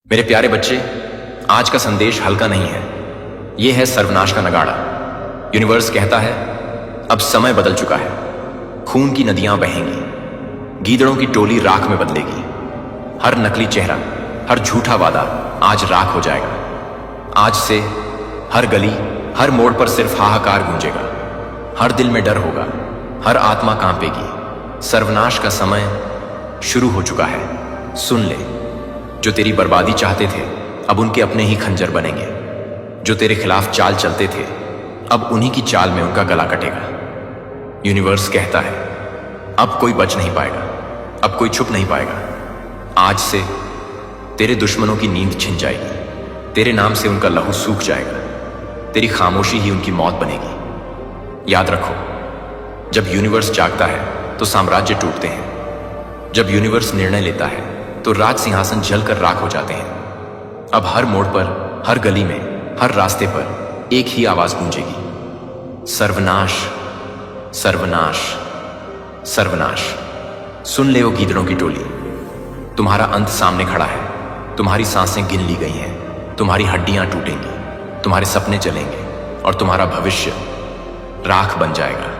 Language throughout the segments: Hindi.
मेरे प्यारे बच्चे, आज का संदेश हल्का नहीं है। यह है सर्वनाश का नगाड़ा। यूनिवर्स कहता है अब समय बदल चुका है। खून की नदियां बहेंगी, गीदड़ों की टोली राख में बदलेगी। हर नकली चेहरा, हर झूठा वादा आज राख हो जाएगा। आज से हर गली, हर मोड़ पर सिर्फ हाहाकार गूंजेगा। हर दिल में डर होगा, हर आत्मा कांपेगी। सर्वनाश का समय शुरू हो चुका है। सुन ले, जो तेरी बर्बादी चाहते थे अब उनके अपने ही खंजर बनेंगे। जो तेरे खिलाफ चाल चलते थे अब उन्हीं की चाल में उनका गला कटेगा। यूनिवर्स कहता है अब कोई बच नहीं पाएगा, अब कोई छुप नहीं पाएगा। आज से तेरे दुश्मनों की नींद छिन जाएगी, तेरे नाम से उनका लहू सूख जाएगा, तेरी खामोशी ही उनकी मौत बनेगी। याद रखो, जब यूनिवर्स जागता है तो साम्राज्य टूटते हैं। जब यूनिवर्स निर्णय लेता है तो राज सिंहासन जलकर राख हो जाते हैं। अब हर मोड़ पर, हर गली में, हर रास्ते पर एक ही आवाज गूंजेगी, सर्वनाश, सर्वनाश, सर्वनाश। सुन ले ओ गीदड़ों की टोली, तुम्हारा अंत सामने खड़ा है। तुम्हारी सांसें गिन ली गई हैं, तुम्हारी हड्डियां टूटेंगी, तुम्हारे सपने जलेंगे और तुम्हारा भविष्य राख बन जाएगा।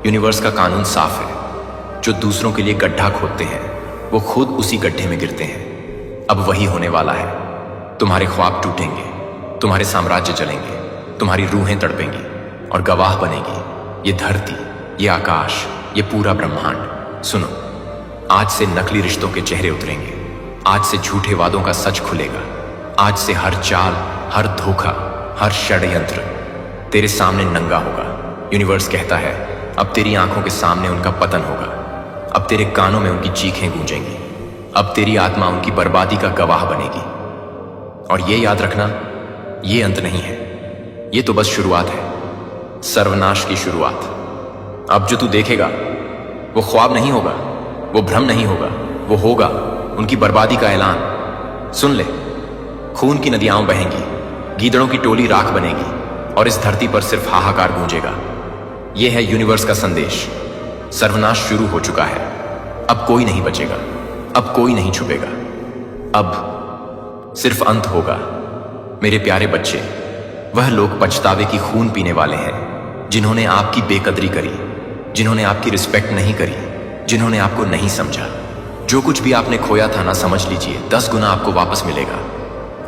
यूनिवर्स का कानून साफ है, जो दूसरों के लिए गड्ढा खोदते हैं वो खुद उसी गड्ढे में गिरते हैं। अब वही होने वाला है। तुम्हारे ख्वाब टूटेंगे, तुम्हारे साम्राज्य जलेंगे, तुम्हारी रूहें तड़पेंगी और गवाह बनेगी ये धरती, ये आकाश, ये पूरा ब्रह्मांड। सुनो, आज से नकली रिश्तों के चेहरे उतरेंगे। आज से झूठे वादों का सच खुलेगा। आज से हर चाल, हर धोखा, हर षड्यंत्र तेरे सामने नंगा होगा। यूनिवर्स कहता है अब तेरी आंखों के सामने उनका पतन होगा। अब तेरे कानों में उनकी चीखें गूंजेंगी। अब तेरी आत्मा उनकी बर्बादी का गवाह बनेगी। और ये याद रखना, ये अंत नहीं है, ये तो बस शुरुआत है, सर्वनाश की शुरुआत। अब जो तू देखेगा वो ख्वाब नहीं होगा, वो भ्रम नहीं होगा, वो होगा उनकी बर्बादी का ऐलान। सुन ले, खून की नदियां बहेंगी, गीदड़ों की टोली राख बनेगी और इस धरती पर सिर्फ हाहाकार गूंजेगा। यह है यूनिवर्स का संदेश। सर्वनाश शुरू हो चुका है। अब कोई नहीं बचेगा, अब कोई नहीं छुपेगा, अब सिर्फ अंत होगा। मेरे प्यारे बच्चे, वह लोग पछतावे की खून पीने वाले हैं जिन्होंने आपकी बेकदरी करी, जिन्होंने आपकी रिस्पेक्ट नहीं करी, जिन्होंने आपको नहीं समझा। जो कुछ भी आपने खोया था ना, समझ लीजिए 10 गुना आपको वापस मिलेगा।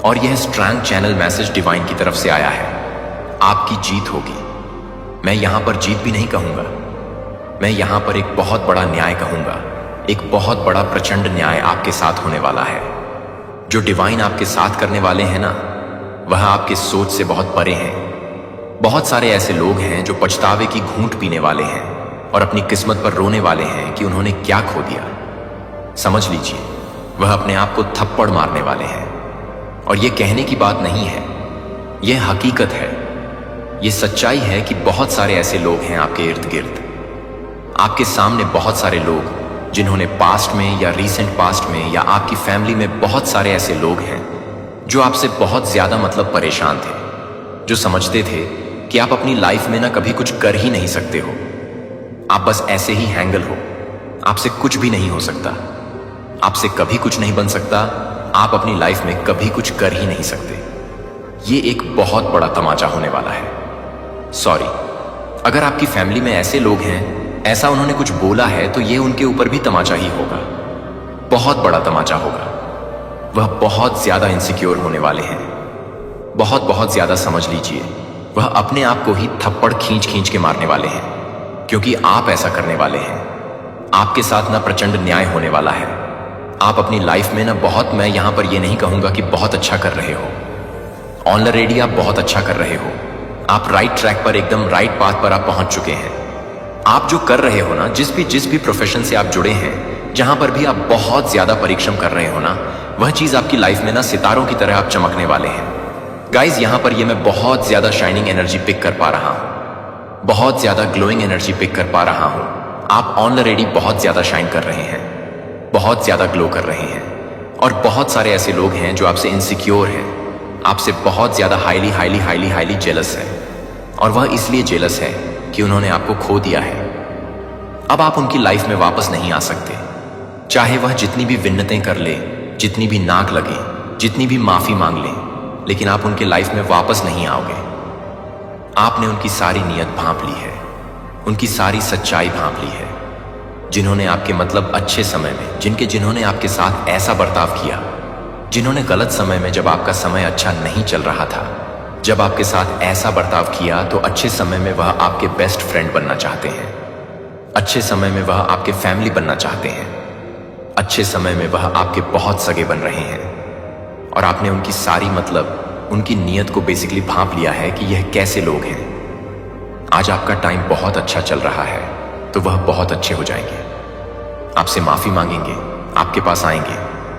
और यह स्ट्रैंग चैनल मैसेज डिवाइन की तरफ से आया है। आपकी जीत होगी। मैं यहां पर जीत भी नहीं कहूंगा, मैं यहां पर एक बहुत बड़ा न्याय कहूंगा। एक बहुत बड़ा प्रचंड न्याय आपके साथ होने वाला है। जो डिवाइन आपके साथ करने वाले हैं ना, वह आपके सोच से बहुत परे हैं। बहुत सारे ऐसे लोग हैं जो पछतावे की घूंट पीने वाले हैं और अपनी किस्मत पर रोने वाले हैं कि उन्होंने क्या खो दिया। समझ लीजिए, वह अपने आप को थप्पड़ मारने वाले हैं। और यह कहने की बात नहीं है, यह हकीकत है, यह सच्चाई है कि बहुत सारे ऐसे लोग हैं आपके इर्द गिर्द। आपके सामने बहुत सारे लोग जिन्होंने पास्ट में या रीसेंट पास्ट में या आपकी फैमिली में बहुत सारे ऐसे लोग हैं जो आपसे बहुत ज्यादा मतलब परेशान थे, जो समझते थे कि आप अपनी लाइफ में ना कभी कुछ कर ही नहीं सकते हो। आप बस ऐसे ही हैंगल हो, आपसे कुछ भी नहीं हो सकता, आपसे कभी कुछ नहीं बन सकता, आप अपनी लाइफ में कभी कुछ कर ही नहीं सकते। ये एक बहुत बड़ा तमाचा होने वाला है। सॉरी, अगर आपकी फैमिली में ऐसे लोग हैं, ऐसा उन्होंने कुछ बोला है, तो ये उनके ऊपर भी तमाचा ही होगा, बहुत बड़ा तमाचा होगा। वह बहुत ज्यादा इनसिक्योर होने वाले हैं, बहुत बहुत ज्यादा। समझ लीजिए, वह अपने आप को ही थप्पड़ खींच खींच के मारने वाले हैं, क्योंकि आप ऐसा करने वाले हैं। आपके साथ ना प्रचंड न्याय होने वाला है। आप अपनी लाइफ में ना बहुत, मैं यहां पर यह नहीं कहूंगा कि बहुत अच्छा कर रहे हो, ऑलरेडी आप बहुत अच्छा कर रहे हो। आप राइट ट्रैक पर, एकदम राइट पाथ पर आप पहुंच चुके हैं। आप जो कर रहे हो ना, जिस भी प्रोफेशन से आप जुड़े हैं, जहां पर भी आप बहुत ज्यादा परिश्रम कर रहे हो ना, वह चीज आपकी लाइफ में ना सितारों की तरह आप चमकने वाले हैं। गाइज, यहां पर ये मैं बहुत ज्यादा शाइनिंग एनर्जी पिक कर पा रहा हूं, बहुत ज्यादा ग्लोइंग एनर्जी पिक कर पा रहा हूं। आप ऑलरेडी बहुत ज्यादा शाइन कर रहे हैं, बहुत ज्यादा ग्लो कर रहे हैं। और बहुत सारे ऐसे लोग हैं जो आपसे इनसिक्योर हैं, आपसे बहुत ज्यादा highly highly highly highly jealous है। और वह इसलिए जेलस है कि उन्होंने आपको खो दिया है। अब आप उनकी लाइफ में वापस नहीं आ सकते, चाहे वह जितनी भी विन्नतें कर ले, जितनी भी नाक लगे, जितनी भी माफी मांग लें, लेकिन आप उनके लाइफ में वापस नहीं आओगे। आपने उनकी सारी नीयत भांप ली है, उनकी सारी सच्चाई भांप ली है। जिन्होंने आपके मतलब अच्छे समय में जिन्होंने आपके साथ ऐसा बर्ताव किया, जिन्होंने गलत समय में जब आपका समय अच्छा नहीं चल रहा था, जब आपके साथ ऐसा बर्ताव किया, तो अच्छे समय में वह आपके बेस्ट फ्रेंड बनना चाहते हैं। अच्छे समय में वह आपके फैमिली बनना चाहते हैं। अच्छे समय में वह आपके बहुत सगे बन रहे हैं। और आपने उनकी सारी मतलब उनकी नीयत को बेसिकली भांप लिया है कि यह कैसे लोग हैं। आज आपका टाइम बहुत अच्छा चल रहा है, तो वह बहुत अच्छे हो जाएंगे। आपसे माफी मांगेंगे, आपके पास आएंगे,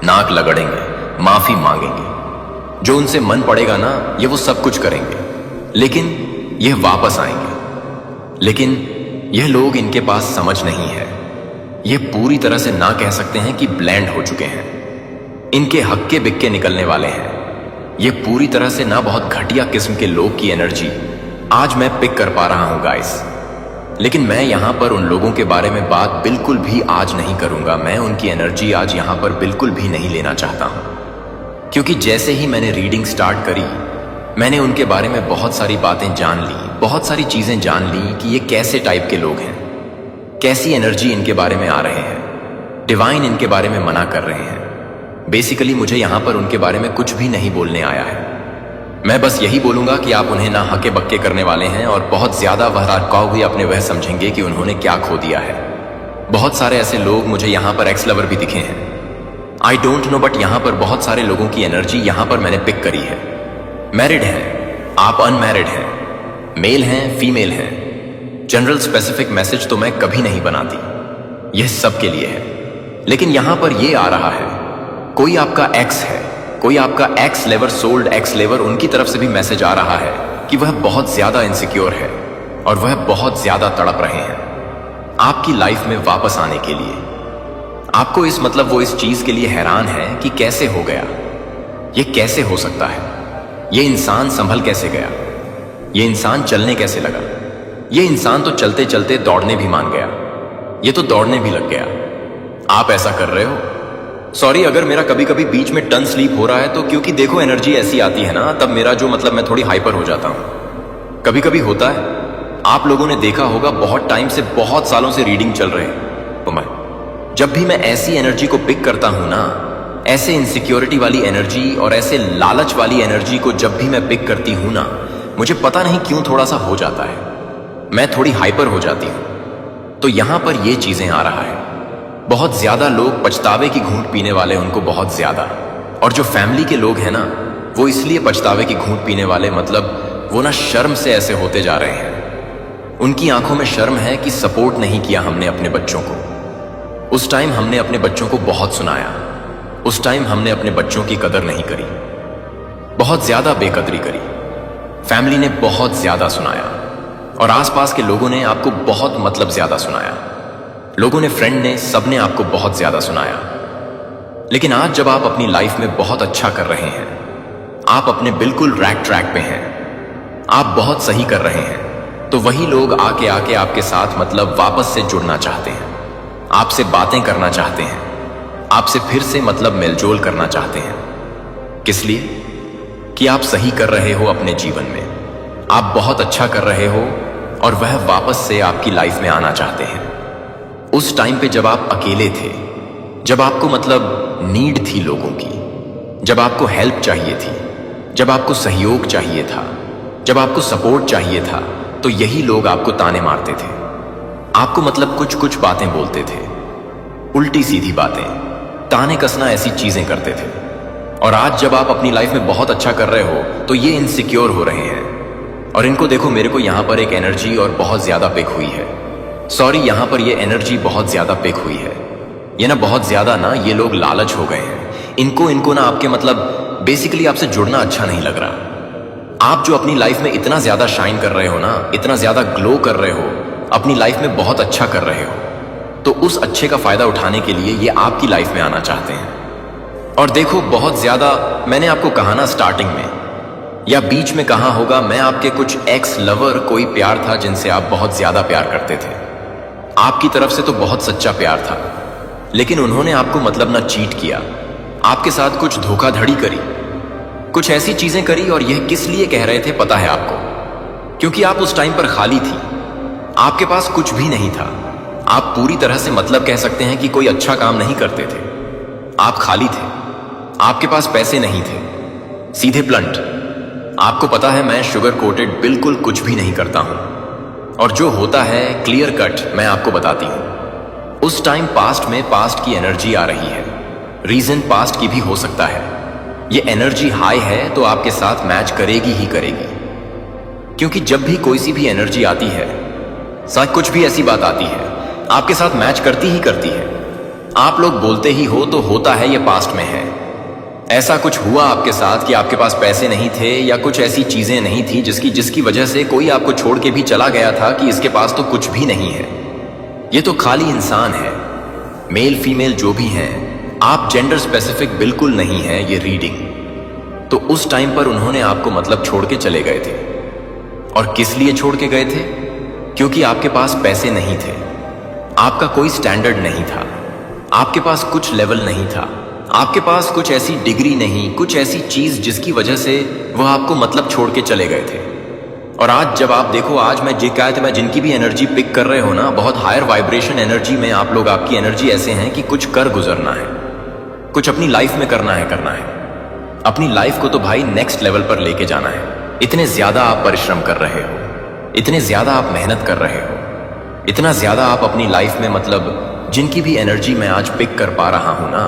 नाक लगड़ेंगे, माफी मांगेंगे। जो उनसे मन पड़ेगा ना, ये वो सब कुछ करेंगे, लेकिन यह वापस आएंगे। लेकिन यह लोग, इनके पास समझ नहीं है। यह पूरी तरह से ना कह सकते हैं कि ब्लैंड हो चुके हैं। इनके हक्के बिक्के निकलने वाले हैं। यह पूरी तरह से ना बहुत घटिया किस्म के लोग की एनर्जी आज मैं पिक कर पा रहा हूं गाइस। लेकिन मैं यहां पर उन लोगों के बारे में बात बिल्कुल भी आज नहीं करूंगा। मैं उनकी एनर्जी आज यहां पर बिल्कुल भी नहीं लेना चाहता हूं, क्योंकि जैसे ही मैंने रीडिंग स्टार्ट करी, मैंने उनके बारे में बहुत सारी बातें जान ली, बहुत सारी चीजें जान ली कि ये कैसे टाइप के लोग हैं, कैसी एनर्जी इनके बारे में आ रहे हैं, डिवाइन इनके बारे में मना कर रहे हैं। बेसिकली मुझे यहां पर उनके बारे में कुछ भी नहीं बोलने आया है। मैं बस यही बोलूंगा कि आप उन्हें ना हके बक्के करने वाले हैं, और बहुत ज्यादा वहराकाव हुए अपने वह समझेंगे कि उन्होंने क्या खो दिया है। बहुत सारे ऐसे लोग मुझे यहां पर एक्स लवर भी दिखे हैं। आई डोंट नो, बट यहां पर बहुत सारे लोगों की एनर्जी यहां पर मैंने पिक करी है। मैरिड हैं, आप अनमैरिड हैं, मेल हैं, फीमेल हैं। जनरल स्पेसिफिक मैसेज तो मैं कभी नहीं बनाती, यह सबके लिए है। लेकिन यहां पर यह आ रहा है, कोई आपका एक्स है, कोई आपका एक्स लेवर, सोल्ड एक्स लेवर, उनकी तरफ से भी मैसेज आ रहा है कि वह बहुत ज्यादा इनसिक्योर है और वह बहुत ज्यादा तड़प रहे हैं आपकी लाइफ में वापस आने के लिए। आपको इस मतलब वो इस चीज के लिए हैरान है कि कैसे हो गया, ये कैसे हो सकता है, ये इंसान संभल कैसे गया, ये इंसान चलने कैसे लगा, ये इंसान तो चलते चलते दौड़ने भी मान गया, ये तो दौड़ने भी लग गया। आप ऐसा कर रहे हो? सॉरी अगर मेरा कभी कभी बीच में टन स्लीप हो रहा है, तो क्योंकि देखो एनर्जी ऐसी आती है ना, तब मेरा जो मतलब मैं थोड़ी हाइपर हो जाता हूं। कभी कभी होता है, आप लोगों ने देखा होगा बहुत टाइम से, बहुत सालों से रीडिंग चल रहे हैं, तो मैं जब भी मैं ऐसी एनर्जी को पिक करता हूं ना, ऐसे इनसिक्योरिटी वाली एनर्जी और ऐसे लालच वाली एनर्जी को जब भी मैं पिक करती हूं ना, मुझे पता नहीं क्यों थोड़ा सा हो जाता है, मैं थोड़ी हाइपर हो जाती हूं। तो यहां पर ये चीजें आ रहा है। बहुत ज्यादा लोग पछतावे की घूंट पीने वाले, उनको बहुत ज्यादा। और जो फैमिली के लोग हैं ना, वो इसलिए पछतावे की घूंट पीने वाले, मतलब वो ना शर्म से ऐसे होते जा रहे हैं। उनकी आंखों में शर्म है कि सपोर्ट नहीं किया हमने अपने बच्चों को। उस टाइम हमने अपने बच्चों को बहुत सुनाया, उस टाइम हमने अपने बच्चों की कदर नहीं करी, बहुत ज्यादा बेकदरी करी। फैमिली ने बहुत ज्यादा सुनाया और आसपास के लोगों ने आपको बहुत मतलब ज्यादा सुनाया। लोगों ने, फ्रेंड ने, सबने आपको बहुत ज्यादा सुनाया। लेकिन आज जब आप अपनी लाइफ में बहुत अच्छा कर रहे हैं, आप अपने बिल्कुल ट्रैक पे हैं, आप बहुत सही कर रहे हैं, तो वही लोग आके आके आपके साथ मतलब वापस से जुड़ना चाहते हैं, आपसे बातें करना चाहते हैं, आपसे फिर से मतलब मेलजोल करना चाहते हैं। किस लिए? कि आप सही कर रहे हो अपने जीवन में, आप बहुत अच्छा कर रहे हो, और वह वापस से आपकी लाइफ में आना चाहते हैं। उस टाइम पे जब आप अकेले थे, जब आपको मतलब नीड थी लोगों की, जब आपको हेल्प चाहिए थी, जब आपको सहयोग चाहिए था, जब आपको सपोर्ट चाहिए था, तो यही लोग आपको ताने मारते थे, आपको मतलब कुछ कुछ बातें बोलते थे, उल्टी सीधी बातें, ताने कसना, ऐसी चीजें करते थे। और आज जब आप अपनी लाइफ में बहुत अच्छा कर रहे हो, तो ये इनसिक्योर हो रहे हैं। और इनको देखो, मेरे को यहां पर एक एनर्जी और बहुत ज्यादा पिक हुई है। सॉरी, यहां पर ये एनर्जी बहुत ज्यादा पिक हुई है। ये ना बहुत ज्यादा ना, ये लोग लालच हो गए हैं। इनको ना आपके मतलब बेसिकली आपसे जुड़ना अच्छा नहीं लग रहा। आप जो अपनी लाइफ में इतना ज्यादा शाइन कर रहे हो ना, इतना ज्यादा ग्लो कर रहे हो, अपनी लाइफ में बहुत अच्छा कर रहे हो, तो उस अच्छे का फायदा उठाने के लिए ये आपकी लाइफ में आना चाहते हैं। और देखो, बहुत ज्यादा मैंने आपको कहा ना स्टार्टिंग में या बीच में कहा होगा, मैं आपके कुछ एक्स लवर, कोई प्यार था जिनसे आप बहुत ज्यादा प्यार करते थे, आपकी तरफ से तो बहुत सच्चा प्यार था, लेकिन उन्होंने आपको मतलब ना चीट किया, आपके साथ कुछ धोखाधड़ी करी, कुछ ऐसी चीजें करी। और यह किस लिए कह रहे थे पता है आपको? क्योंकि आप उस टाइम पर खाली थी, आपके पास कुछ भी नहीं था। आप पूरी तरह से मतलब कह सकते हैं कि कोई अच्छा काम नहीं करते थे। आप खाली थे, आपके पास पैसे नहीं थे। सीधे ब्लंट, आपको पता है मैं शुगर कोटेड बिल्कुल कुछ भी नहीं करता हूं, और जो होता है क्लियर कट मैं आपको बताती हूं। उस टाइम पास्ट में पास्ट की एनर्जी आ रही है। रीजन पास्ट की भी हो सकता है। ये एनर्जी हाई है तो आपके साथ मैच करेगी ही करेगी, क्योंकि जब भी कोई सी भी एनर्जी आती है, साथ कुछ भी ऐसी बात आती है, आपके साथ मैच करती ही करती है। आप लोग बोलते ही हो तो होता है, ये पास्ट में है। ऐसा कुछ हुआ आपके साथ कि आपके पास पैसे नहीं थे या कुछ ऐसी चीजें नहीं थी जिसकी वजह से कोई आपको छोड़ के भी चला गया था कि इसके पास तो कुछ भी नहीं है, ये तो खाली इंसान है। मेल फीमेल जो भी हैं, आप जेंडर स्पेसिफिक बिल्कुल नहीं है ये रीडिंग। तो उस टाइम पर उन्होंने आपको मतलब छोड़ के चले गए थे। और किस लिए छोड़ के गए थे? क्योंकि आपके पास पैसे नहीं थे, आपका कोई स्टैंडर्ड नहीं था, आपके पास कुछ लेवल नहीं था, आपके पास कुछ ऐसी डिग्री नहीं, कुछ ऐसी चीज जिसकी वजह से वह आपको मतलब छोड़ के चले गए थे। और आज जब आप देखो, आज मैं जिनकी भी एनर्जी पिक कर रहे हो ना, बहुत हायर वाइब्रेशन एनर्जी में आप लोग, आपकी एनर्जी ऐसे हैं कि कुछ कर गुजरना है, कुछ अपनी लाइफ में करना है। अपनी लाइफ को तो भाई नेक्स्ट लेवल पर लेके जाना है। इतने ज्यादा आप परिश्रम कर रहे हो, इतने ज्यादा आप मेहनत कर रहे हो, इतना ज्यादा आप अपनी लाइफ में, मतलब जिनकी भी एनर्जी मैं आज पिक कर पा रहा हूं ना,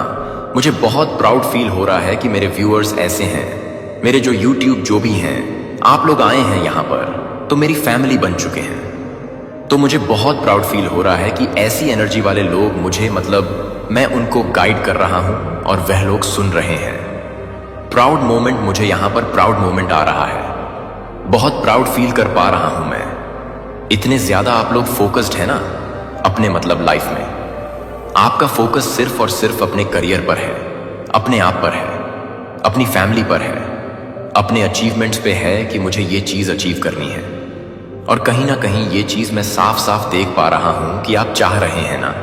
मुझे बहुत प्राउड फील हो रहा है कि मेरे व्यूअर्स ऐसे हैं। मेरे जो यूट्यूब जो भी हैं, आप लोग आए हैं यहाँ पर तो मेरी फैमिली बन चुके हैं। तो मुझे बहुत प्राउड फील हो रहा है कि ऐसी एनर्जी वाले लोग मुझे, मतलब मैं उनको गाइड कर रहा हूं और वह लोग सुन रहे हैं। प्राउड मोमेंट, मुझे यहाँ पर प्राउड मोमेंट आ रहा है, बहुत प्राउड फील कर पा रहा हूं मैं। इतने ज्यादा आप लोग फोकस्ड है ना अपने मतलब लाइफ में। आपका फोकस सिर्फ और सिर्फ अपने करियर पर है, अपने आप पर है, अपनी फैमिली पर है, अपने अचीवमेंट्स पे है कि मुझे ये चीज अचीव करनी है। और कहीं ना कहीं ये चीज मैं साफ साफ देख पा रहा हूं कि आप चाह रहे हैं ना,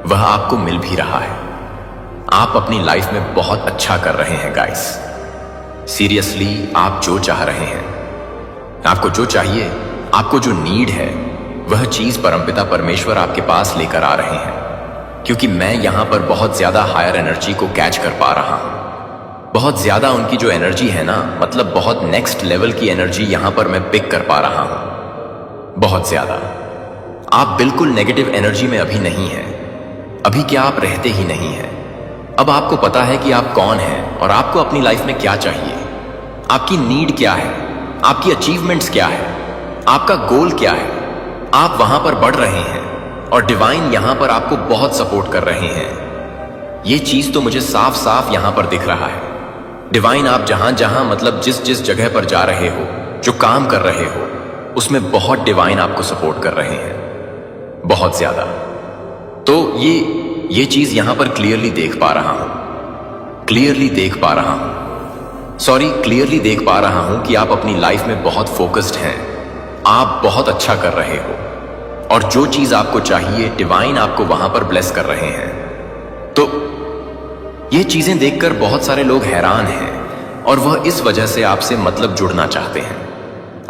वह आपको मिल भी रहा है। आप अपनी लाइफ में बहुत अच्छा कर रहे हैं गाइस। सीरियसली, आप जो चाह रहे हैं, आपको जो चाहिए, आपको जो नीड है, वह चीज परमपिता परमेश्वर आपके पास लेकर आ रहे हैं। क्योंकि मैं यहां पर बहुत ज्यादा हायर एनर्जी को कैच कर पा रहा हूं। बहुत ज्यादा उनकी जो एनर्जी है ना, मतलब बहुत नेक्स्ट लेवल की एनर्जी यहां पर मैं पिक कर पा रहा हूं, बहुत ज्यादा। आप बिल्कुल नेगेटिव एनर्जी में अभी नहीं है। अभी क्या आप रहते ही नहीं हैं। अब आपको पता है कि आप कौन हैं और आपको अपनी लाइफ में क्या चाहिए, आपकी नीड क्या है, आपकी अचीवमेंट्स क्या है, आपका गोल क्या है। आप वहां पर बढ़ रहे हैं और डिवाइन यहां पर आपको बहुत सपोर्ट कर रहे हैं। ये चीज तो मुझे साफ साफ यहां पर दिख रहा है। डिवाइन आप जहां जहां, मतलब जिस जिस जगह पर जा रहे हो, जो काम कर रहे हो, उसमें बहुत डिवाइन आपको सपोर्ट कर रहे हैं, बहुत ज्यादा। तो ये चीज यहां पर क्लियरली देख पा रहा हूं, क्लियरली देख पा रहा हूं कि आप अपनी लाइफ में बहुत फोकस्ड हैं। आप बहुत अच्छा कर रहे हो और जो चीज आपको चाहिए, डिवाइन आपको वहां पर ब्लेस कर रहे हैं। तो ये चीजें देखकर बहुत सारे लोग हैरान हैं और वह इस वजह से आपसे मतलब जुड़ना चाहते हैं,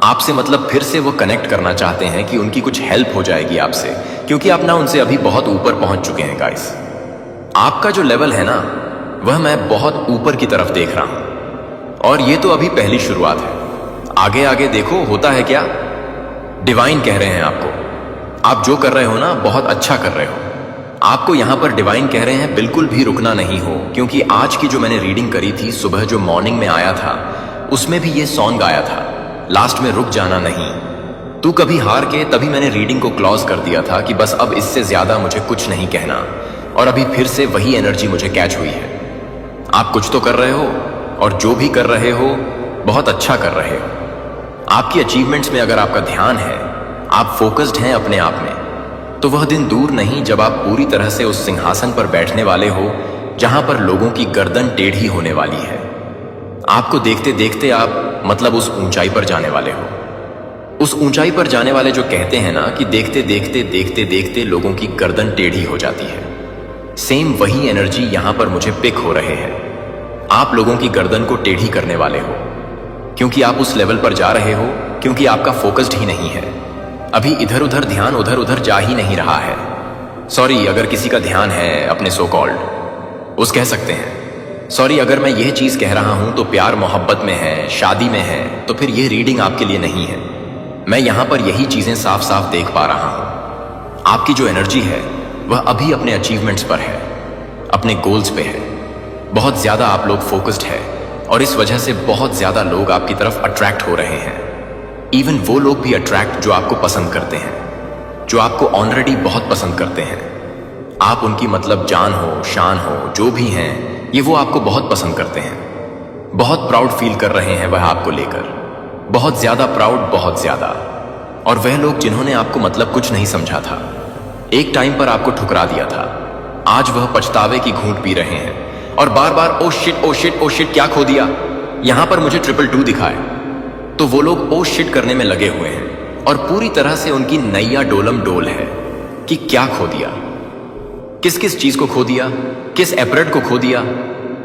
आपसे मतलब फिर से वो कनेक्ट करना चाहते हैं कि उनकी कुछ हेल्प हो जाएगी आपसे, क्योंकि आप ना उनसे अभी बहुत ऊपर पहुंच चुके हैं गाइस। आपका जो लेवल है ना, वह मैं बहुत ऊपर की तरफ देख रहा हूं और ये तो अभी पहली शुरुआत है। आगे आगे देखो होता है क्या। डिवाइन कह रहे हैं आपको, आप जो कर रहे हो ना, बहुत अच्छा कर रहे हो। आपको यहां पर डिवाइन कह रहे हैं बिल्कुल भी रुकना नहीं हो, क्योंकि आज की जो मैंने रीडिंग करी थी, सुबह जो मॉर्निंग में आया था, उसमें भी ये सॉन्ग आया था, लास्ट में रुक जाना नहीं, तू कभी हार के। तभी मैंने रीडिंग को क्लोज कर दिया था कि बस अब इससे ज्यादा मुझे कुछ नहीं कहना। और अभी फिर से वही एनर्जी मुझे कैच हुई है। आप कुछ तो कर रहे हो और जो भी कर रहे हो बहुत अच्छा कर रहे हो। आपकी अचीवमेंट्स में अगर आपका ध्यान है, आप फोकस्ड हैं अपने आप में, तो वह दिन दूर नहीं जब आप पूरी तरह से उस सिंहासन पर बैठने वाले हो जहां पर लोगों की गर्दन टेढ़ी होने वाली है। आपको देखते देखते आप मतलब उस ऊंचाई पर जाने वाले हो। उस ऊंचाई पर जाने वाले जो कहते हैं ना कि देखते देखते देखते देखते लोगों की गर्दन टेढ़ी हो जाती है। सेम वही एनर्जी यहां पर मुझे पिक हो रहे हैं। आप लोगों की गर्दन को टेढ़ी करने वाले हो, क्योंकि आप उस लेवल पर जा रहे हो, क्योंकि आपका फोकस्ड ही नहीं है। अभी इधर उधर ध्यान उधर उधर जा ही नहीं रहा है। सॉरी अगर किसी का ध्यान है अपने सो कॉल्ड उस कह सकते हैं। सॉरी अगर मैं यह चीज कह रहा हूं तो प्यार मोहब्बत में है, शादी में है, तो फिर यह रीडिंग आपके लिए नहीं है। मैं यहां पर यही चीजें साफ साफ देख पा रहा हूं। आपकी जो एनर्जी है वह अभी अपने अचीवमेंट्स पर है, अपने गोल्स पे है। बहुत ज्यादा आप लोग फोकस्ड है और इस वजह से बहुत ज्यादा लोग आपकी तरफ अट्रैक्ट हो रहे हैं। इवन वो लोग भी अट्रैक्ट जो आपको पसंद करते हैं, जो आपको ऑलरेडी बहुत पसंद करते हैं। आप उनकी मतलब जान हो, शान हो, जो भी हैं, ये वो आपको बहुत पसंद करते हैं। बहुत प्राउड फील कर रहे हैं वह आपको लेकर, बहुत ज्यादा प्राउड, बहुत ज्यादा। और वह लोग जिन्होंने आपको मतलब कुछ नहीं समझा था, एक टाइम पर आपको ठुकरा दिया था, आज वह पछतावे की घूंट पी रहे हैं और बार बार oh shit oh shit oh shit क्या खो दिया। यहां पर मुझे 222 दिखा है, तो वो लोग ओ शिट करने में लगे हुए हैं और पूरी तरह से उनकी नैया डोलम डोल है कि क्या खो दिया, किस किस चीज को खो दिया, किस एपरेट को खो दिया,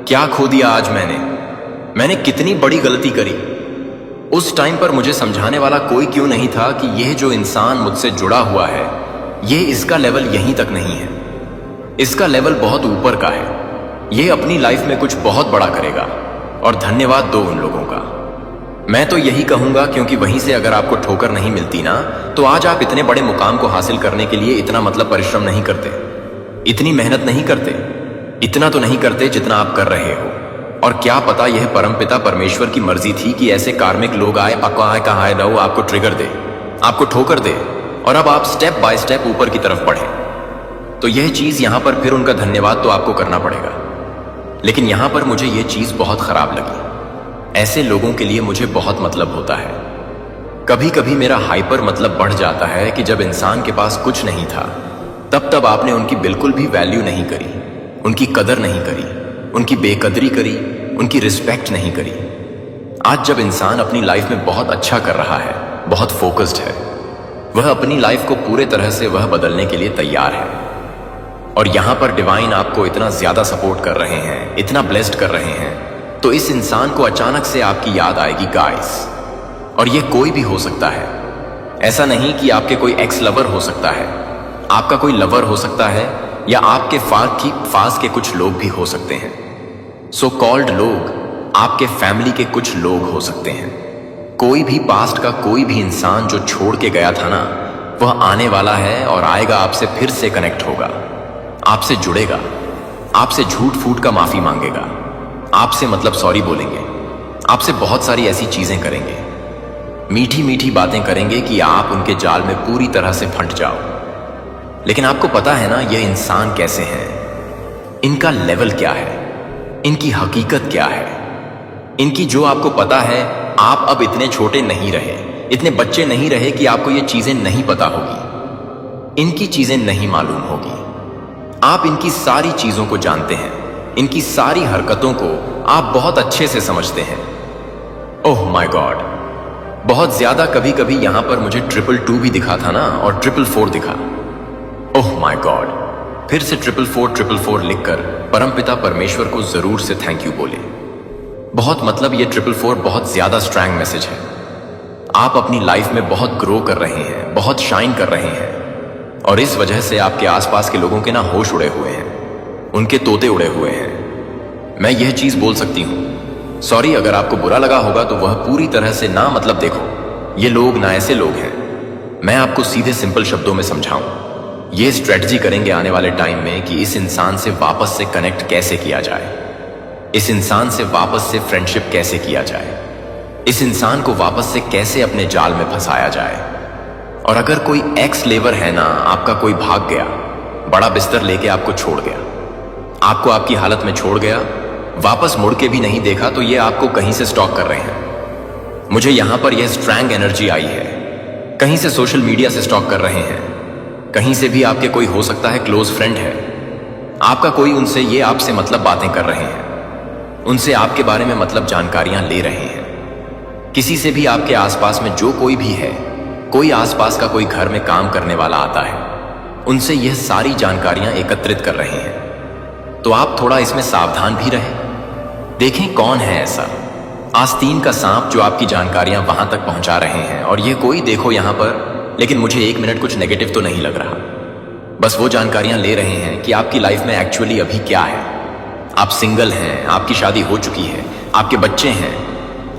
क्या खो दिया आज मैंने कितनी बड़ी गलती करी। उस टाइम पर मुझे समझाने वाला कोई क्यों नहीं था कि यह जो इंसान मुझसे जुड़ा हुआ है, यह इसका लेवल यहीं तक नहीं है, इसका लेवल बहुत ऊपर का है। यह अपनी लाइफ में कुछ बहुत बड़ा करेगा और धन्यवाद दो उन लोगों का। मैं तो यही कहूंगा, क्योंकि वहीं से अगर आपको ठोकर नहीं मिलती ना, तो आज आप इतने बड़े मुकाम को हासिल करने के लिए इतना मतलब परिश्रम नहीं करते, इतनी मेहनत नहीं करते, इतना तो नहीं करते जितना आप कर रहे हो। और क्या पता यह परमपिता परमेश्वर की मर्जी थी कि ऐसे कार्मिक लोग आए, कहां लो, आपको ट्रिगर दे, आपको ठोकर दे और अब आप स्टेप बाय स्टेप ऊपर की तरफ बढ़े। तो यह चीज यहां पर फिर उनका धन्यवाद तो आपको करना पड़ेगा। लेकिन यहां पर मुझे यह चीज बहुत खराब लगी। ऐसे लोगों के लिए मुझे बहुत मतलब होता है। कभी कभी मेरा हाइपर मतलब बढ़ जाता है कि जब इंसान के पास कुछ नहीं था, तब आपने उनकी बिल्कुल भी वैल्यू नहीं करी, उनकी कदर नहीं करी, उनकी बेकदरी करी, उनकी रिस्पेक्ट नहीं करी। आज जब इंसान अपनी लाइफ में बहुत अच्छा कर रहा है, बहुत फोकस्ड है, वह अपनी लाइफ को पूरे तरह से वह बदलने के लिए तैयार है। और यहां पर डिवाइन आपको इतना ज्यादा सपोर्ट कर रहे हैं, इतना ब्लेस्ड कर रहे हैं, तो इस इंसान को अचानक से आपकी याद आएगी गाइस। और यह कोई भी हो सकता है, ऐसा नहीं कि आपके कोई एक्स लवर हो सकता है, आपका कोई लवर हो सकता है, या आपके पास के कुछ लोग भी हो सकते हैं। सो कॉल्ड लोग आपके फैमिली के कुछ लोग हो सकते हैं। कोई भी पास्ट का कोई भी इंसान जो छोड़ के गया था ना, वह आने वाला है और आएगा, आपसे फिर से कनेक्ट होगा, आपसे जुड़ेगा, आपसे झूठ फूट का माफी मांगेगा, आपसे मतलब सॉरी बोलेंगे, आपसे बहुत सारी ऐसी चीजें करेंगे, मीठी मीठी बातें करेंगे कि आप उनके जाल में पूरी तरह से फंट जाओ। लेकिन आपको पता है ना ये इंसान कैसे हैं, इनका लेवल क्या है, इनकी हकीकत क्या है, इनकी जो आपको पता है। आप अब इतने छोटे नहीं रहे, इतने बच्चे नहीं रहे कि आपको ये चीजें नहीं पता होगी, इनकी चीजें नहीं मालूम होगी। आप इनकी सारी चीजों को जानते हैं, इनकी सारी हरकतों को आप बहुत अच्छे से समझते हैं। ओह माय गॉड, बहुत ज्यादा कभी कभी यहां पर मुझे 222 भी दिखा था ना, और 444 दिखा। ओह माय गॉड, फिर से 444 लिखकर परमपिता परमेश्वर को जरूर से थैंक यू बोले। बहुत मतलब ये 444 बहुत ज्यादा स्ट्रॉन्ग मैसेज है। आप अपनी लाइफ में बहुत ग्रो कर रहे हैं, बहुत शाइन कर रहे हैं, और इस वजह से आपके आसपास के लोगों के ना होश उड़े हुए हैं, उनके तोते उड़े हुए हैं। मैं यह चीज बोल सकती हूं, सॉरी अगर आपको बुरा लगा होगा, तो वह पूरी तरह से ना मतलब देखो, ये लोग ना ऐसे लोग हैं। मैं आपको सीधे सिंपल शब्दों में समझाऊं, ये स्ट्रेटजी करेंगे आने वाले टाइम में कि इस इंसान से वापस से कनेक्ट कैसे किया जाए, इस इंसान से वापस से फ्रेंडशिप कैसे किया जाए, इस इंसान को वापस से कैसे अपने जाल में फंसाया जाए। और अगर कोई एक्स लेवर है ना, आपका कोई भाग गया, बड़ा बिस्तर लेके आपको छोड़ गया, आपको आपकी हालत में छोड़ गया, वापस मुड़ के भी नहीं देखा, तो ये आपको कहीं से स्टॉक कर रहे हैं। मुझे यहां पर यह स्ट्रॉन्ग एनर्जी आई है, कहीं से सोशल मीडिया से स्टॉक कर रहे हैं, कहीं से भी आपके कोई हो सकता है क्लोज फ्रेंड है आपका कोई, उनसे ये आपसे मतलब बातें कर रहे हैं, उनसे आपके बारे में मतलब जानकारियां ले रहे हैं। किसी से भी आपके आसपास में जो कोई भी है, कोई आसपास का कोई घर में काम करने वाला आता है, उनसे यह सारी जानकारियां एकत्रित कर रहे हैं। तो आप थोड़ा इसमें सावधान भी रहे। देखें कौन है ऐसा आस्तीन का सांप जो आपकी जानकारियां वहां तक पहुंचा रहे हैं। और ये कोई देखो यहां पर, लेकिन मुझे एक मिनट कुछ नेगेटिव तो नहीं लग रहा। बस वो जानकारियां ले रहे हैं कि आपकी लाइफ में एक्चुअली अभी क्या है। आप सिंगल हैं, आपकी शादी हो चुकी है, आपके बच्चे हैं,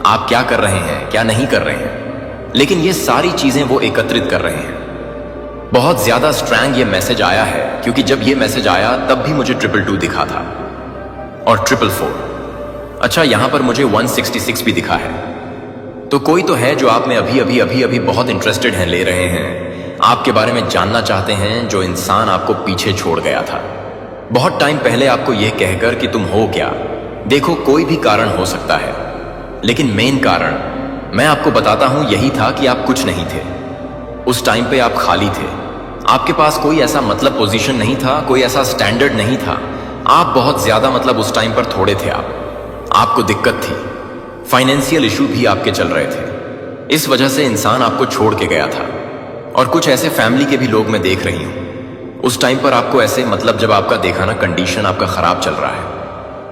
आप क्या कर रहे हैं, क्या नहीं कर रहे हैं। लेकिन ये सारी चीजें वो एकत्रित कर रहे हैं। बहुत ज्यादा स्ट्रैंग ये मैसेज आया है, क्योंकि जब ये मैसेज आया तब भी मुझे 222 दिखा था और 444। अच्छा, यहां पर मुझे 166 भी दिखा है। तो कोई तो है जो आप में अभी बहुत इंटरेस्टेड हैं, ले रहे हैं, आपके बारे में जानना चाहते हैं, जो इंसान आपको पीछे छोड़ गया था बहुत टाइम पहले, आपको यह कहकर कि तुम हो क्या। देखो, कोई भी कारण हो सकता है, लेकिन मेन कारण मैं आपको बताता हूं यही था कि आप कुछ नहीं थे। उस टाइम पे आप खाली थे। आपके पास कोई ऐसा मतलब पोजीशन नहीं था, कोई ऐसा स्टैंडर्ड नहीं था। आप बहुत ज्यादा मतलब उस टाइम पर थोड़े थे। आपको दिक्कत थी, फाइनेंशियल इशू भी आपके चल रहे थे। इस वजह से इंसान आपको छोड़ के गया था। और कुछ ऐसे फैमिली के भी लोग मैं देख रही हूं उस टाइम पर आपको ऐसे, मतलब जब आपका देखा ना कंडीशन आपका खराब चल रहा है,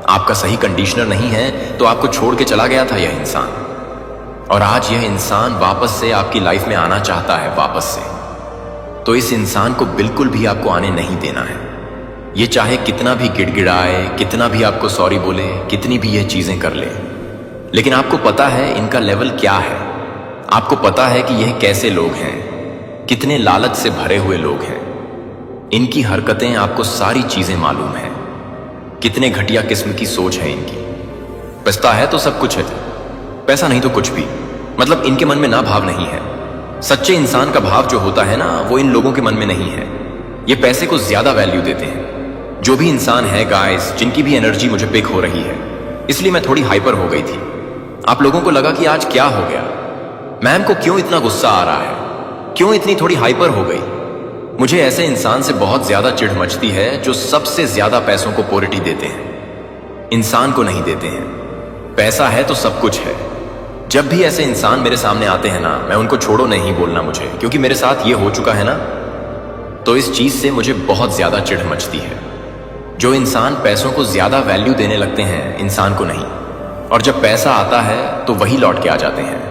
आपका सही कंडीशनर नहीं है, तो आपको छोड़ के चला गया था यह इंसान। और आज यह इंसान वापस से आपकी लाइफ में आना चाहता है, वापस से। तो इस इंसान को बिल्कुल भी आपको आने नहीं देना है। ये चाहे कितना भी गिड़गिड़ाए, कितना भी आपको सॉरी बोले, कितनी भी यह चीजें कर ले, लेकिन आपको पता है इनका लेवल क्या है। आपको पता है कि यह कैसे लोग हैं, कितने लालच से भरे हुए लोग हैं। इनकी हरकतें आपको सारी चीजें मालूम हैं, कितने घटिया किस्म की सोच है इनकी। पैसा है तो सब कुछ है, पैसा नहीं तो कुछ भी। मतलब इनके मन में ना भाव नहीं है। सच्चे इंसान का भाव जो होता है ना, वो इन लोगों के मन में नहीं है। ये पैसे को ज्यादा वैल्यू देते हैं। जो भी इंसान है गाइस, जिनकी भी एनर्जी मुझे पिक हो रही है, इसलिए मैं थोड़ी हाइपर हो गई थी। आप लोगों को लगा कि आज क्या हो गया, मैम को क्यों इतना गुस्सा आ रहा है, क्यों इतनी थोड़ी हाइपर हो गई। मुझे ऐसे इंसान से बहुत ज्यादा चिढ़ मचती है जो सबसे ज्यादा पैसों को प्रायोरिटी देते हैं, इंसान को नहीं देते हैं। पैसा है तो सब कुछ है। जब भी ऐसे इंसान मेरे सामने आते हैं ना, मैं उनको छोड़ो नहीं बोलना मुझे, क्योंकि मेरे साथ ये हो चुका है ना। तो इस चीज से मुझे बहुत ज्यादा चिढ़ मचती है। जो इंसान पैसों को ज्यादा वैल्यू देने लगते हैं, इंसान को नहीं, और जब पैसा आता है तो वही लौट के आ जाते हैं,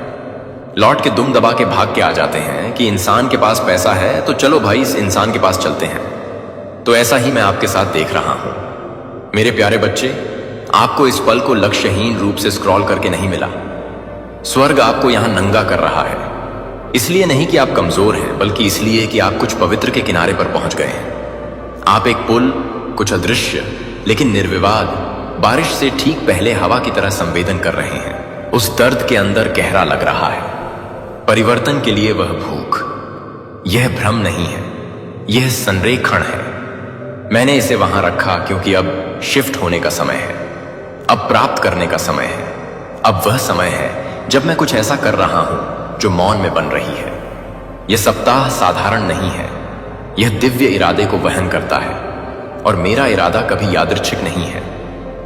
लौट के दुम दबा के भाग के आ जाते हैं कि इंसान के पास पैसा है तो चलो भाई इस इंसान के पास चलते हैं। तो ऐसा ही मैं आपके साथ देख रहा हूं मेरे प्यारे बच्चे। आपको इस पल को लक्ष्यहीन रूप से स्क्रॉल करके नहीं मिला। स्वर्ग आपको यहां नंगा कर रहा है, इसलिए नहीं कि आप कमजोर हैं, बल्कि इसलिए कि आप कुछ पवित्र के किनारे पर पहुंच गए हैं। आप एक पुल, कुछ अदृश्य लेकिन निर्विवाद बारिश से ठीक पहले हवा की तरह संवेदन कर रहे हैं। उस दर्द के अंदर गहरा लग रहा है परिवर्तन के लिए वह भूख। यह भ्रम नहीं है, यह संरेखण है। मैंने इसे वहां रखा क्योंकि अब शिफ्ट होने का समय है, अब प्राप्त करने का समय है। अब वह समय है जब मैं कुछ ऐसा कर रहा हूं जो मौन में बन रही है। यह सप्ताह साधारण नहीं है, यह दिव्य इरादे को वहन करता है। और मेरा इरादा कभी यादृच्छिक नहीं है,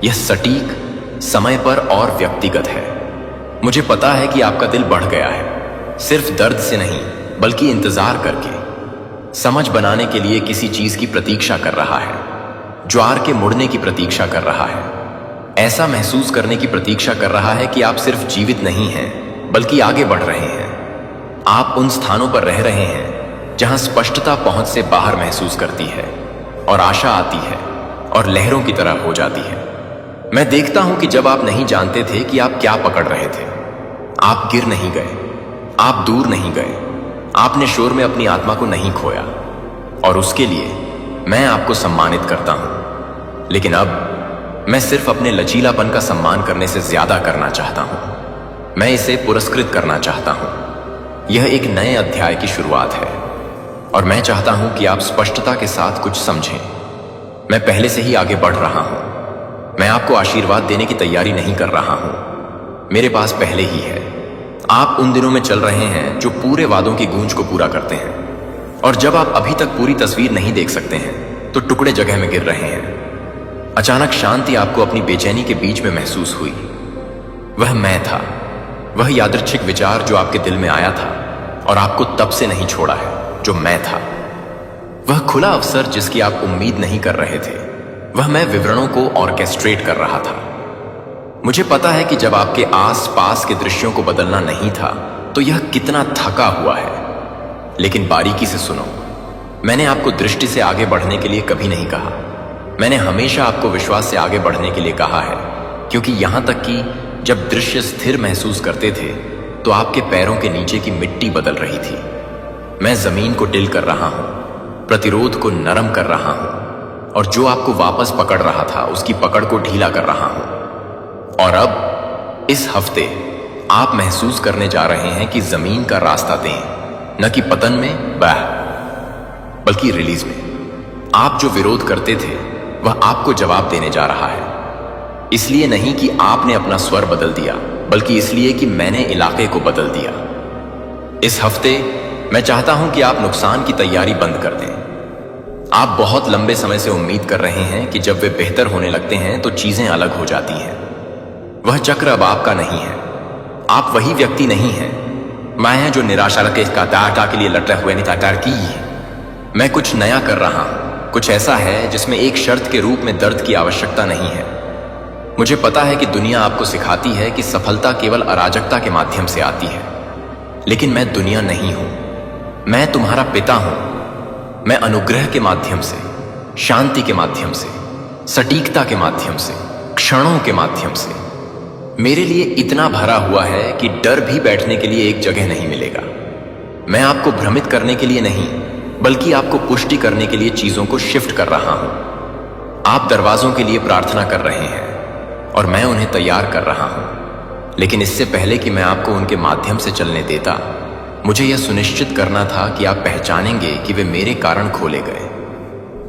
यह सटीक, समय पर और व्यक्तिगत है। मुझे पता है कि आपका दिल बढ़ गया है, सिर्फ दर्द से नहीं बल्कि इंतजार करके, समझ बनाने के लिए किसी चीज की प्रतीक्षा कर रहा है, ज्वार के मुड़ने की प्रतीक्षा कर रहा है, ऐसा महसूस करने की प्रतीक्षा कर रहा है कि आप सिर्फ जीवित नहीं हैं बल्कि आगे बढ़ रहे हैं। आप उन स्थानों पर रह रहे हैं जहां स्पष्टता पहुंच से बाहर महसूस करती है और आशा आती है और लहरों की तरह हो जाती है। मैं देखता हूं कि जब आप नहीं जानते थे कि आप क्या पकड़ रहे थे, आप गिर नहीं गए, आप दूर नहीं गए, आपने शोर में अपनी आत्मा को नहीं खोया, और उसके लिए मैं आपको सम्मानित करता हूं। लेकिन अब मैं सिर्फ अपने लचीलापन का सम्मान करने से ज्यादा करना चाहता हूं। मैं इसे पुरस्कृत करना चाहता हूं। यह एक नए अध्याय की शुरुआत है और मैं चाहता हूं कि आप स्पष्टता के साथ कुछ समझें। मैं पहले से ही आगे बढ़ रहा हूं। मैं आपको आशीर्वाद देने की तैयारी नहीं कर रहा हूं, मेरे पास पहले ही है। आप उन दिनों में चल रहे हैं जो पूरे वादों की गूंज को पूरा करते हैं, और जब आप अभी तक पूरी तस्वीर नहीं देख सकते हैं तो टुकड़े जगह में गिर रहे हैं। अचानक शांति आपको अपनी बेचैनी के बीच में महसूस हुई। वह मैं था, वह यादृच्छिक विचार जो आपके दिल में आया था और आपको तब से नहीं छोड़ा है, जो मैं था। वह खुला अवसर जिसकी आप उम्मीद नहीं कर रहे थे, वह मैं विवरणों को ऑर्केस्ट्रेट कर रहा था। मुझे पता है कि जब आपके आस पास के दृश्यों को बदलना नहीं था तो यह कितना थका हुआ है। लेकिन बारीकी से सुनो, मैंने आपको दृष्टि से आगे बढ़ने के लिए कभी नहीं कहा। मैंने हमेशा आपको विश्वास से आगे बढ़ने के लिए कहा है, क्योंकि यहां तक कि जब दृश्य स्थिर महसूस करते थे तो आपके पैरों के नीचे की मिट्टी बदल रही थी। मैं जमीन को टिल कर रहा हूं, प्रतिरोध को नरम कर रहा हूं, और जो आपको वापस पकड़ रहा था उसकी पकड़ को ढीला कर रहा हूं। और अब इस हफ्ते आप महसूस करने जा रहे हैं कि जमीन का रास्ता दें, न कि पतन में बल्कि रिलीज में। आप जो विरोध करते थे वह आपको जवाब देने जा रहा है। इसलिए नहीं कि आपने अपना स्वर बदल दिया, बल्कि इसलिए कि मैंने इलाके को बदल दिया। इस हफ्ते मैं चाहता हूं कि आप नुकसान की तैयारी बंद कर दें। आप बहुत लंबे समय से उम्मीद कर रहे हैं कि जब वे बेहतर होने लगते हैं तो चीजें अलग हो जाती हैं। वह चक्र अब आपका नहीं है। आप वही व्यक्ति नहीं हैं। मैं जो निराशा के कतार के लिए लट रहे हुए नितार की है। मैं कुछ नया कर रहा हूं, कुछ ऐसा है जिसमें एक शर्त के रूप में दर्द की आवश्यकता नहीं है। मुझे पता है कि दुनिया आपको सिखाती है कि सफलता केवल अराजकता के माध्यम से आती है, लेकिन मैं दुनिया नहीं हूं। मैं तुम्हारा पिता हूं। मैं अनुग्रह के माध्यम से, शांति के माध्यम से, सटीकता के माध्यम से, क्षणों के माध्यम से, मेरे लिए इतना भरा हुआ है कि डर भी बैठने के लिए एक जगह नहीं मिलेगा। मैं आपको भ्रमित करने के लिए नहीं, बल्कि आपको पुष्टि करने के लिए चीजों को शिफ्ट कर रहा हूं। आप दरवाजों के लिए प्रार्थना कर रहे हैं और मैं उन्हें तैयार कर रहा हूं, लेकिन इससे पहले कि मैं आपको उनके माध्यम से चलने देता, मुझे यह सुनिश्चित करना था कि आप पहचानेंगे कि वे मेरे कारण खोले गए,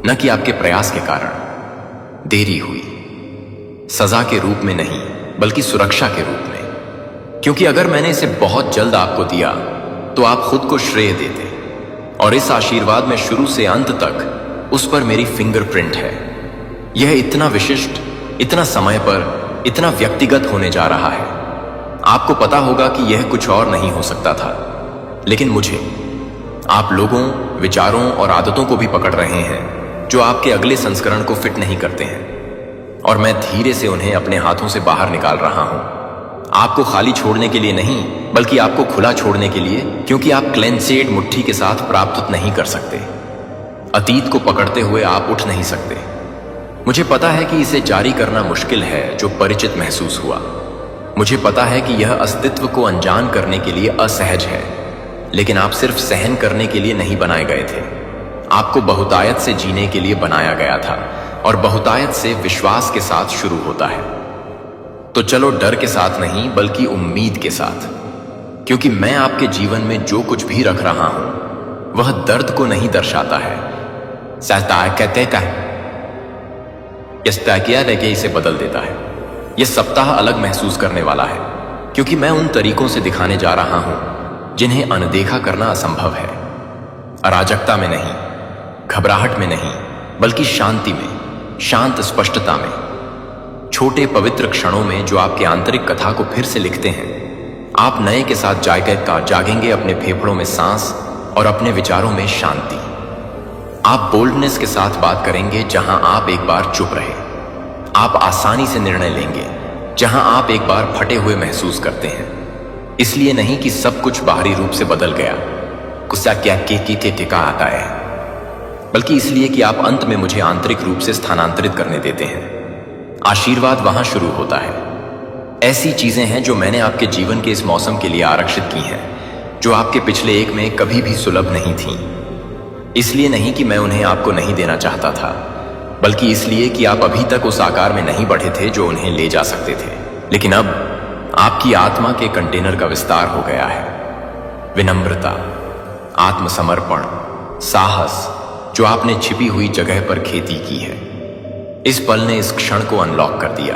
न कि आपके प्रयास के कारण। देरी हुई, सजा के रूप में नहीं, बल्कि सुरक्षा के रूप में। क्योंकि अगर मैंने इसे बहुत जल्द आपको दिया तो आप खुद को श्रेय देते, और इस आशीर्वाद में शुरू से अंत तक उस पर मेरी फिंगरप्रिंट है। यह इतना विशिष्ट, इतना समय पर, इतना व्यक्तिगत होने जा रहा है। आपको पता होगा कि यह कुछ और नहीं हो सकता था, लेकिन मुझे आप लोगों, विचारों और आदतों को भी पकड़ रहे हैं जो आपके अगले संस्करण को फिट नहीं करते हैं, और मैं धीरे से उन्हें अपने हाथों से बाहर निकाल रहा हूं। आपको खाली छोड़ने के लिए नहीं, बल्कि आपको खुला छोड़ने के लिए, क्योंकि आप क्लेंसेड मुट्ठी के साथ प्राप्त नहीं कर सकते। अतीत को पकड़ते हुए आप उठ नहीं सकते। मुझे पता है कि इसे जारी करना मुश्किल है जो परिचित महसूस हुआ। मुझे पता है कि यह अस्तित्व को अनजान करने के लिए असहज है, लेकिन आप सिर्फ सहन करने के लिए नहीं बनाए गए थे। आपको बहुतायत से जीने के लिए बनाया गया था, और बहुतायत से विश्वास के साथ शुरू होता है। तो चलो डर के साथ नहीं, बल्कि उम्मीद के साथ, क्योंकि मैं आपके जीवन में जो कुछ भी रख रहा हूं वह दर्द को नहीं दर्शाता है। इसे बदल देता है। यह सप्ताह अलग महसूस करने वाला है, क्योंकि मैं उन तरीकों से दिखाने जा रहा हूं जिन्हें अनदेखा करना असंभव है। अराजकता में नहीं, घबराहट में नहीं, बल्कि शांति में, शांत स्पष्टता में, छोटे पवित्र क्षणों में जो आपके आंतरिक कथा को फिर से लिखते हैं। आप नए के साथ जागेंगे अपने फेफड़ों में सांस और अपने विचारों में शांति। आप बोल्डनेस के साथ बात करेंगे जहां आप एक बार चुप रहे। आप आसानी से निर्णय लेंगे जहां आप एक बार फटे हुए महसूस करते हैं। इसलिए नहीं कि सब कुछ बाहरी रूप से बदल गया, गुस्सा क्या के टिका आता है, बल्कि इसलिए कि आप अंत में मुझे आंतरिक रूप से स्थानांतरित करने देते हैं। आशीर्वाद वहां शुरू होता है। ऐसी चीजें हैं जो मैंने आपके जीवन के इस मौसम के लिए आरक्षित की हैं, जो आपके पिछले एक में कभी भी सुलभ नहीं थीं। इसलिए नहीं कि मैं उन्हें आपको नहीं देना चाहता था, बल्कि इसलिए कि आप अभी तक उस आकार में नहीं बढ़े थे जो उन्हें ले जा सकते थे। लेकिन अब आपकी आत्मा के कंटेनर का विस्तार हो गया है। विनम्रता, आत्मसमर्पण, साहस, जो आपने छिपी हुई जगह पर खेती की है। इस पल ने इस क्षण को अनलॉक कर दिया।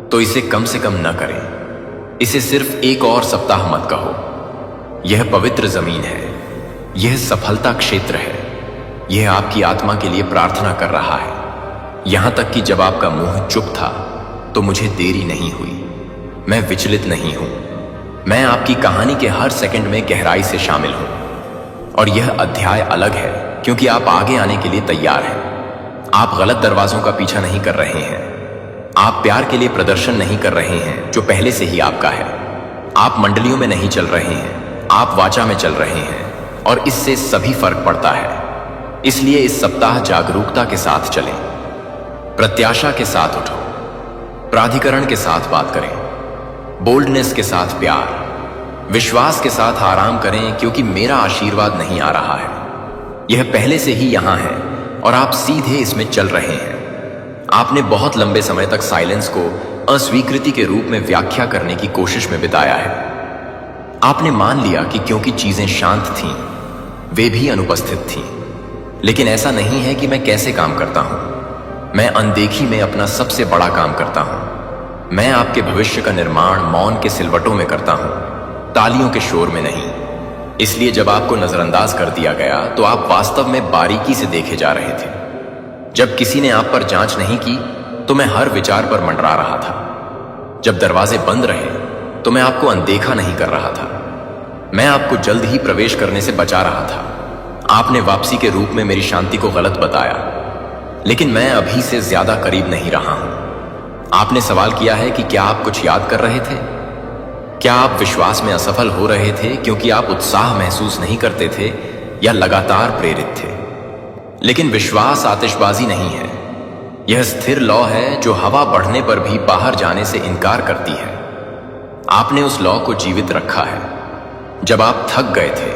तो इसे कम से कम न करें। इसे सिर्फ एक और सप्ताह मत कहो। यह पवित्र जमीन है, यह सफलता क्षेत्र है, यह आपकी आत्मा के लिए प्रार्थना कर रहा है। यहां तक कि जब आपका मुंह चुप था तो मुझे देरी नहीं हुई। मैं विचलित नहीं हूं। मैं आपकी कहानी के हर सेकंड में गहराई से शामिल हूं, और यह अध्याय अलग है क्योंकि आप आगे आने के लिए तैयार हैं। आप गलत दरवाजों का पीछा नहीं कर रहे हैं। आप प्यार के लिए प्रदर्शन नहीं कर रहे हैं जो पहले से ही आपका है। आप मंडलियों में नहीं चल रहे हैं, आप वाचा में चल रहे हैं, और इससे सभी फर्क पड़ता है। इसलिए इस सप्ताह जागरूकता के साथ चलें, प्रत्याशा के साथ उठो, प्राधिकरण के साथ बात करें, बोल्डनेस के साथ प्यार, विश्वास के साथ आराम करें, क्योंकि मेरा आशीर्वाद नहीं आ रहा है। यह पहले से ही यहां है और आप सीधे इसमें चल रहे हैं। आपने बहुत लंबे समय तक साइलेंस को अस्वीकृति के रूप में व्याख्या करने की कोशिश में बिताया है। आपने मान लिया कि क्योंकि चीजें शांत थीं, वे भी अनुपस्थित थीं। लेकिन ऐसा नहीं है कि मैं कैसे काम करता हूं। मैं अनदेखी में अपना सबसे बड़ा काम करता हूं। मैं आपके भविष्य का निर्माण मौन के सिलवटों में करता हूं, तालियों के शोर में नहीं। इसलिए जब आपको नजरअंदाज कर दिया गया तो आप वास्तव में बारीकी से देखे जा रहे थे। जब किसी ने आप पर जांच नहीं की तो मैं हर विचार पर मंडरा रहा था। जब दरवाजे बंद रहे तो मैं आपको अनदेखा नहीं कर रहा था। मैं आपको जल्द ही प्रवेश करने से बचा रहा था। आपने वापसी के रूप में मेरी शांति को गलत बताया, लेकिन मैं अभी से ज्यादा करीब नहीं रहा हूं। आपने सवाल किया है कि क्या आप कुछ याद कर रहे थे? क्या आप विश्वास में असफल हो रहे थे क्योंकि आप उत्साह महसूस नहीं करते थे, या लगातार प्रेरित थे? लेकिन विश्वास आतिशबाजी नहीं है। यह स्थिर लौ है जो हवा बढ़ने पर भी बाहर जाने से इनकार करती है। आपने उस लौ को जीवित रखा है। जब आप थक गए थे,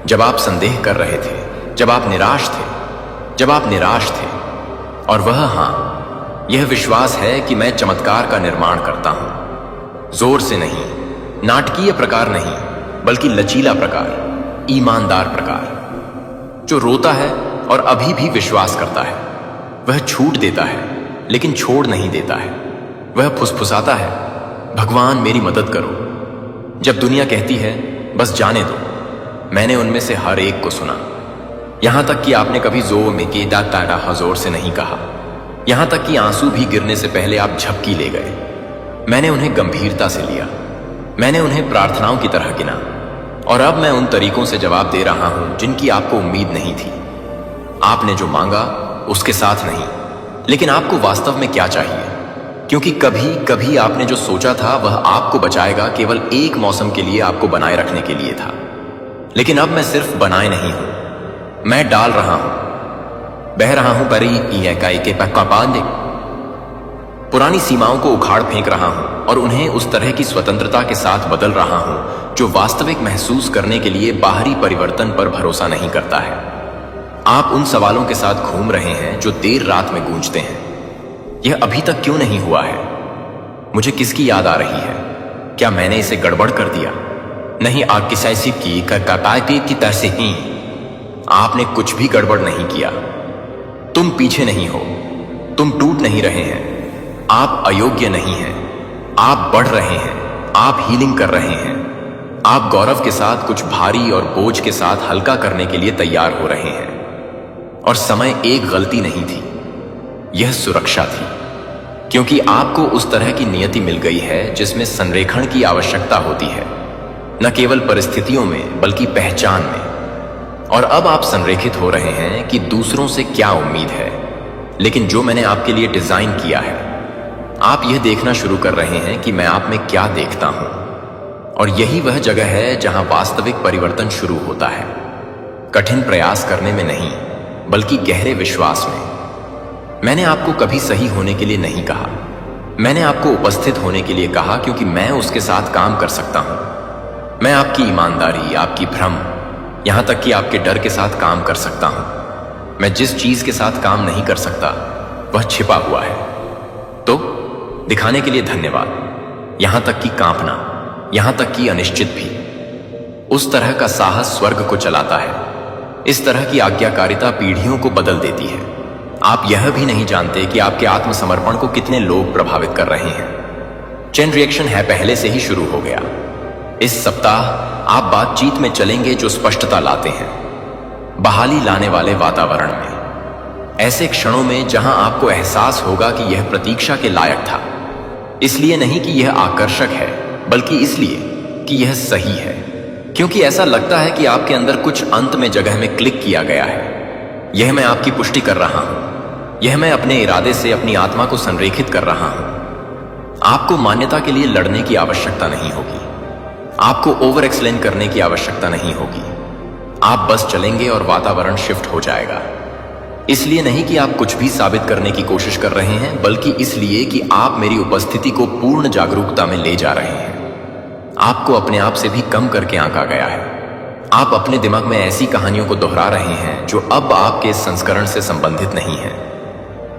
जब आप संदेह कर रहे थे, जब आप निराश थे, जब आप निराश थे, और वह हां, यह विश्वास है कि मैं चमत्कार का निर्माण करता हूं। जोर से नहीं, नाटकीय प्रकार नहीं, बल्कि लचीला प्रकार, ईमानदार प्रकार, जो रोता है और अभी भी विश्वास करता है। वह छूट देता है लेकिन छोड़ नहीं देता है। वह फुसफुसाता है, भगवान मेरी मदद करो। जब दुनिया कहती है बस जाने दो, मैंने उनमें से हर एक को सुना। यहां तक कि आपने कभी जोर में के दाता हजोर से नहीं कहा। यहां तक कि आंसू भी गिरने से पहले आप झपकी ले गए। मैंने उन्हें गंभीरता से लिया। मैंने उन्हें प्रार्थनाओं की तरह गिना, और अब मैं उन तरीकों से जवाब दे रहा हूं जिनकी आपको उम्मीद नहीं थी। आपने जो मांगा उसके साथ नहीं, लेकिन आपको वास्तव में क्या चाहिए? क्योंकि कभी कभी आपने जो सोचा था वह आपको बचाएगा केवल एक मौसम के लिए, आपको बनाए रखने के लिए था। लेकिन अब मैं सिर्फ बनाए नहीं हूं, मैं डाल रहा हूं, बह रहा हूं परी इकाई के पांडे। पुरानी सीमाओं को उखाड़ फेंक रहा हूं और उन्हें उस तरह की स्वतंत्रता के साथ बदल रहा हूं जो वास्तविक महसूस करने के लिए बाहरी परिवर्तन पर भरोसा नहीं करता है। आप उन सवालों के साथ घूम रहे हैं जो देर रात में गूंजते हैं। यह अभी तक क्यों नहीं हुआ है? मुझे किसकी याद आ रही है? क्या मैंने इसे गड़बड़ कर दिया? नहीं, आग की सैसी की तरह से ही आपने कुछ भी गड़बड़ नहीं किया। तुम पीछे नहीं हो, तुम टूट नहीं रहे हैं, आप अयोग्य नहीं हैं, आप बढ़ रहे हैं, आप हीलिंग कर रहे हैं, आप गौरव के साथ कुछ भारी और बोझ के साथ हल्का करने के लिए तैयार हो रहे हैं। और समय एक गलती नहीं थी, यह सुरक्षा थी, क्योंकि आपको उस तरह की नियति मिल गई है जिसमें संरेखण की आवश्यकता होती है, न केवल परिस्थितियों में बल्कि पहचान में। और अब आप संरेखित हो रहे हैं कि दूसरों से क्या उम्मीद है, लेकिन जो मैंने आपके लिए डिजाइन किया है। आप यह देखना शुरू कर रहे हैं कि मैं आप में क्या देखता हूं, और यही वह जगह है जहां वास्तविक परिवर्तन शुरू होता है। कठिन प्रयास करने में नहीं, बल्कि गहरे विश्वास में। मैंने आपको कभी सही होने के लिए नहीं कहा, मैंने आपको उपस्थित होने के लिए कहा, क्योंकि मैं उसके साथ काम कर सकता हूं। मैं आपकी ईमानदारी, आपकी भ्रम, यहां तक कि आपके डर के साथ काम कर सकता हूं। मैं जिस चीज के साथ काम नहीं कर सकता वह छिपा हुआ है। तो दिखाने के लिए धन्यवाद। यहां तक कि कांपना, यहां तक कि अनिश्चित भी। उस तरह का साहस स्वर्ग को चलाता है। इस तरह की आज्ञाकारिता पीढ़ियों को बदल देती है। आप यह भी नहीं जानते कि आपके आत्मसमर्पण को कितने लोग प्रभावित कर रहे हैं। चेन रिएक्शन है पहले से ही शुरू हो गया। इस सप्ताह आप बातचीत में चलेंगे जो स्पष्टता लाते हैं, बहाली लाने वाले वातावरण में, ऐसे क्षणों में जहां आपको एहसास होगा कि यह प्रतीक्षा के लायक था। इसलिए नहीं कि यह आकर्षक है, बल्कि इसलिए कि यह सही है, क्योंकि ऐसा लगता है कि आपके अंदर कुछ अंत में जगह में क्लिक किया गया है। यह मैं आपकी पुष्टि कर रहा हूं। यह मैं अपने इरादे से अपनी आत्मा को संरेखित कर रहा हूं। आपको मान्यता के लिए लड़ने की आवश्यकता नहीं होगी। आपको ओवर एक्सप्लेन करने की आवश्यकता नहीं होगी। आप बस चलेंगे और वातावरण शिफ्ट हो जाएगा। इसलिए नहीं कि आप कुछ भी साबित करने की कोशिश कर रहे हैं, बल्कि इसलिए कि आप मेरी उपस्थिति को पूर्ण जागरूकता में ले जा रहे हैं। आपको अपने आप से भी कम करके आंका गया है। आप अपने दिमाग में ऐसी कहानियों को दोहरा रहे हैं जो अब आपके संस्करण से संबंधित नहीं है।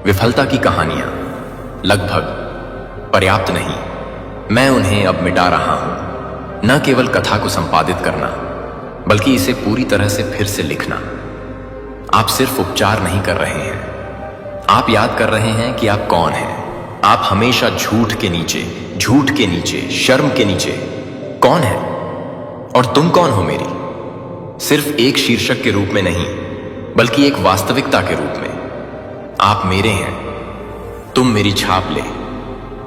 विफलता की कहानियां लगभग पर्याप्त नहीं, मैं उन्हें अब मिटा रहा हूं। न केवल कथा को संपादित करना, बल्कि इसे पूरी तरह से फिर से लिखना। आप सिर्फ उपचार नहीं कर रहे हैं, आप याद कर रहे हैं कि आप कौन हैं। आप हमेशा झूठ के नीचे, शर्म के नीचे कौन है, और तुम कौन हो मेरी। सिर्फ एक शीर्षक के रूप में नहीं, बल्कि एक वास्तविकता के रूप में। आप मेरे हैं, तुम मेरी छाप ले।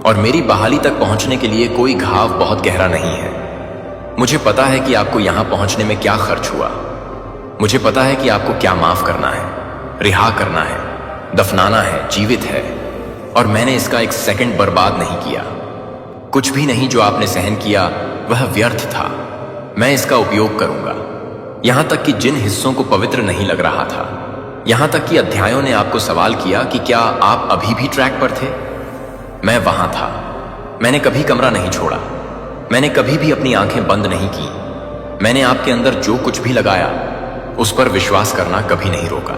और मेरी बहाली तक पहुंचने के लिए कोई घाव बहुत गहरा नहीं है। मुझे पता है कि आपको यहां पहुंचने में क्या खर्च हुआ। मुझे पता है कि आपको क्या माफ करना है, रिहा करना है, दफनाना है, जीवित है। और मैंने इसका एक सेकंड बर्बाद नहीं किया। कुछ भी नहीं जो आपने सहन किया वह व्यर्थ था। मैं इसका उपयोग करूंगा। यहां तक कि जिन हिस्सों को पवित्र नहीं लग रहा था, यहां तक कि अध्यायों ने आपको सवाल किया कि क्या आप अभी भी ट्रैक पर थे, मैं वहां था। मैंने कभी कमरा नहीं छोड़ा। मैंने कभी भी अपनी आंखें बंद नहीं की। मैंने आपके अंदर जो कुछ भी लगाया उस पर विश्वास करना कभी नहीं रोका।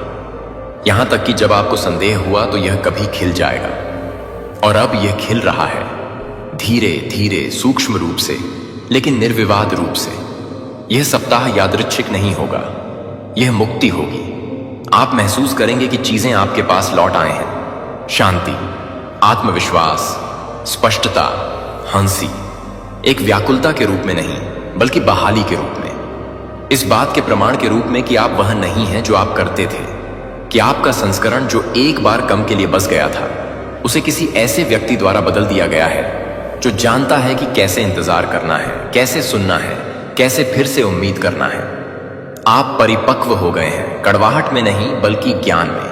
यहां तक कि जब आपको संदेह हुआ तो यह कभी खिल जाएगा। और अब यह खिल रहा है, धीरे धीरे, सूक्ष्म रूप से, लेकिन निर्विवाद रूप से। यह सप्ताह यादृच्छिक नहीं होगा, यह मुक्ति होगी। आप महसूस करेंगे कि चीजें आपके पास लौट आए हैं। शांति, आत्मविश्वास, स्पष्टता, हंसी, एक व्याकुलता के रूप में नहीं, बल्कि बहाली के रूप में। इस बात के प्रमाण के रूप में कि आप वह नहीं हैं जो आप करते थे, कि आपका संस्करण जो एक बार कम के लिए बस गया था, उसे किसी ऐसे व्यक्ति द्वारा बदल दिया गया है जो जानता है कि कैसे इंतजार करना है, कैसे सुनना है, कैसे फिर से उम्मीद करना है। आप परिपक्व हो गए हैं, कड़वाहट में नहीं बल्कि ज्ञान में।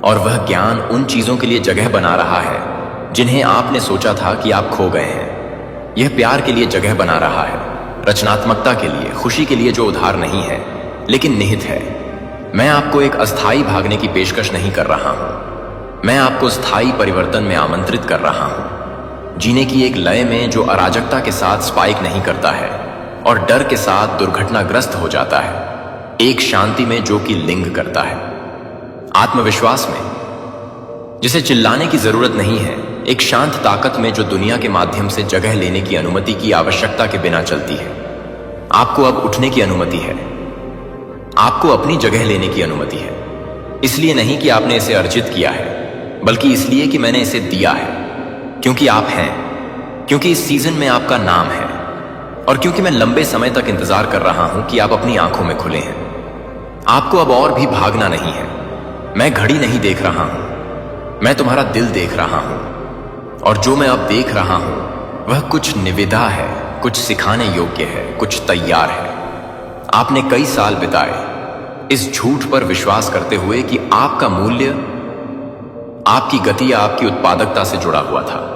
और वह ज्ञान उन चीजों के लिए जगह बना रहा है जिन्हें आपने सोचा था कि आप खो गए हैं। यह प्यार के लिए जगह बना रहा है, रचनात्मकता के लिए, खुशी के लिए जो उधार नहीं है लेकिन निहित है। मैं आपको एक अस्थायी भागने की पेशकश नहीं कर रहा हूं, मैं आपको स्थायी परिवर्तन में आमंत्रित कर रहा हूं। जीने की एक लय में जो अराजकता के साथ स्पाइक नहीं करता है और डर के साथ दुर्घटनाग्रस्त हो जाता है। एक शांति में जो कि लिंग करता है। आत्मविश्वास में जिसे चिल्लाने की जरूरत नहीं है। एक शांत ताकत में जो दुनिया के माध्यम से जगह लेने की अनुमति की आवश्यकता के बिना चलती है। आपको अब उठने की अनुमति है, आपको अपनी जगह लेने की अनुमति है। इसलिए नहीं कि आपने इसे अर्जित किया है, बल्कि इसलिए कि मैंने इसे दिया है। क्योंकि आप हैं, क्योंकि इस सीजन में आपका नाम है, और क्योंकि मैं लंबे समय तक इंतजार कर रहा हूं कि आप अपनी आंखों में खुले हैं। आपको अब और भी भागना नहीं है। मैं घड़ी नहीं देख रहा हूं, मैं तुम्हारा दिल देख रहा हूं। और जो मैं अब देख रहा हूं वह कुछ निविदा है, कुछ सिखाने योग्य है, कुछ तैयार है। आपने कई साल बिताए इस झूठ पर विश्वास करते हुए कि आपका मूल्य आपकी गति या आपकी उत्पादकता से जुड़ा हुआ था।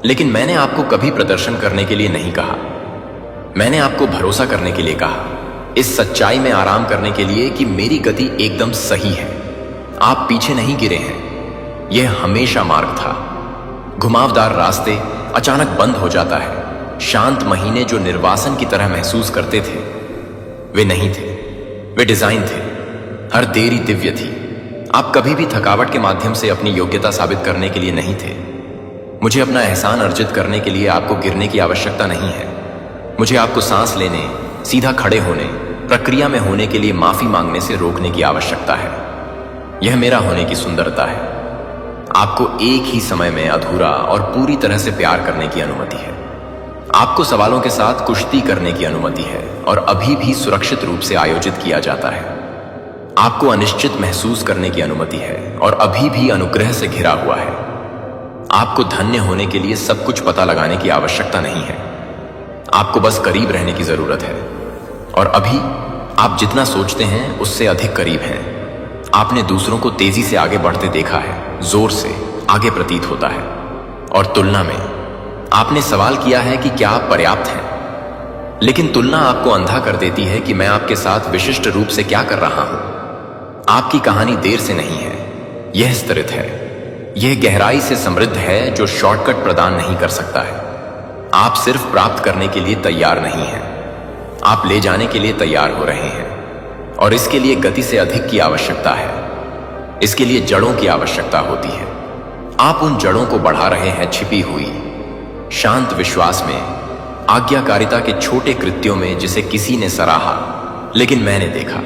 लेकिन मैंने आपको कभी प्रदर्शन करने के लिए नहीं कहा। मैंने आपको भरोसा करने के लिए कहा, इस सच्चाई में आराम करने के लिए कि मेरी गति एकदम सही है। आप पीछे नहीं गिरे हैं। यह हमेशा मार्ग था। घुमावदार रास्ते अचानक बंद हो जाता है। शांत महीने जो निर्वासन की तरह महसूस करते थे, वे नहीं थे, वे डिजाइन थे। हर देरी दिव्य थी। आप कभी भी थकावट के माध्यम से अपनी योग्यता साबित करने के लिए नहीं थे। मुझे अपना एहसान अर्जित करने के लिए आपको गिरने की आवश्यकता नहीं है। मुझे आपको सांस लेने, सीधा खड़े होने, प्रक्रिया में होने के लिए माफी मांगने से रोकने की आवश्यकता है। यह मेरा होने की सुंदरता है। आपको एक ही समय में अधूरा और पूरी तरह से प्यार करने की अनुमति है। आपको सवालों के साथ कुश्ती करने की अनुमति है और अभी भी सुरक्षित रूप से आयोजित किया जाता है। आपको अनिश्चित महसूस करने की अनुमति है और अभी भी अनुग्रह से घिरा हुआ है। आपको धन्य होने के लिए सब कुछ पता लगाने की आवश्यकता नहीं है। आपको बस करीब रहने की जरूरत है। और अभी आप जितना सोचते हैं उससे अधिक करीब हैं। आपने दूसरों को तेजी से आगे बढ़ते देखा है, जोर से आगे प्रतीत होता है, और तुलना में आपने सवाल किया है कि क्या आप पर्याप्त हैं। लेकिन तुलना आपको अंधा कर देती है कि मैं आपके साथ विशिष्ट रूप से क्या कर रहा हूं। आपकी कहानी देर से नहीं है, यह स्तरित है, यह गहराई से समृद्ध है जो शॉर्टकट प्रदान नहीं कर सकता है। आप सिर्फ प्राप्त करने के लिए तैयार नहीं हैं, आप ले जाने के लिए तैयार हो रहे हैं, और इसके लिए गति से अधिक की आवश्यकता है। इसके लिए जड़ों की आवश्यकता होती है। आप उन जड़ों को बढ़ा रहे हैं, छिपी हुई शांत विश्वास में, आज्ञाकारिता के छोटे कृत्यों में जिसे किसी ने सराहा लेकिन मैंने देखा।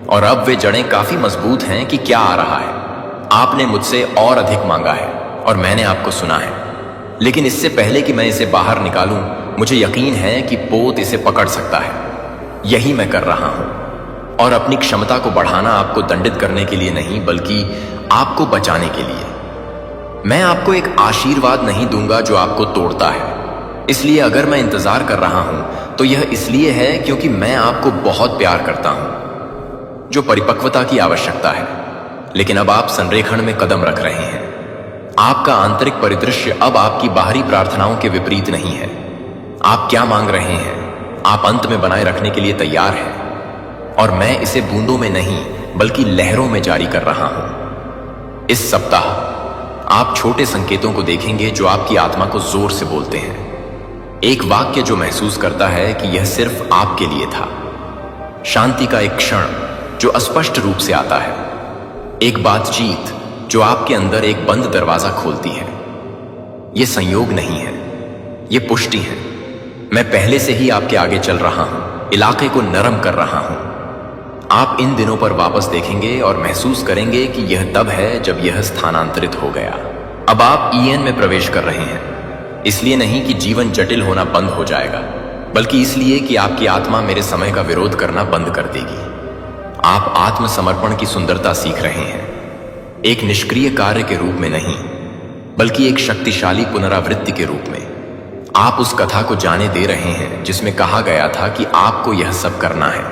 और अब वे जड़ें काफी मजबूत हैं कि क्या आ रहा है। आपने मुझसे और अधिक मांगा है और मैंने आपको सुना है, लेकिन इससे पहले कि मैं इसे बाहर निकालूं, मुझे यकीन है कि पोत इसे पकड़ सकता है। यही मैं कर रहा हूं, और अपनी क्षमता को बढ़ाना आपको दंडित करने के लिए नहीं, बल्कि आपको बचाने के लिए। मैं आपको एक आशीर्वाद नहीं दूंगा जो आपको तोड़ता है। इसलिए अगर मैं इंतजार कर रहा हूं तो यह इसलिए है क्योंकि मैं आपको बहुत प्यार करता हूं, जो परिपक्वता की आवश्यकता है। लेकिन अब आप संरेखण में कदम रख रहे हैं। आपका आंतरिक परिदृश्य अब आपकी बाहरी प्रार्थनाओं के विपरीत नहीं है। आप क्या मांग रहे हैं, आप अंत में बनाए रखने के लिए तैयार हैं, और मैं इसे बूंदों में नहीं बल्कि लहरों में जारी कर रहा हूं। इस सप्ताह आप छोटे संकेतों को देखेंगे जो आपकी आत्मा को जोर से बोलते हैं। एक वाक्य जो महसूस करता है कि यह सिर्फ आपके लिए था। शांति का एक क्षण जो अस्पष्ट रूप से आता है। एक बातचीत जो आपके अंदर एक बंद दरवाजा खोलती है। यह संयोग नहीं है, यह पुष्टि है। मैं पहले से ही आपके आगे चल रहा हूं, इलाके को नरम कर रहा हूं। आप इन दिनों पर वापस देखेंगे और महसूस करेंगे कि यह तब है जब यह स्थानांतरित हो गया। अब आप ईएन में प्रवेश कर रहे हैं, इसलिए नहीं कि जीवन जटिल होना बंद हो जाएगा, बल्कि इसलिए कि आपकी आत्मा मेरे समय का विरोध करना बंद कर देगी। आप आत्मसमर्पण की सुंदरता सीख रहे हैं, एक निष्क्रिय कार्य के रूप में नहीं, बल्कि एक शक्तिशाली पुनरावृत्ति के रूप में। आप उस कथा को जाने दे रहे हैं जिसमें कहा गया था कि आपको यह सब करना है,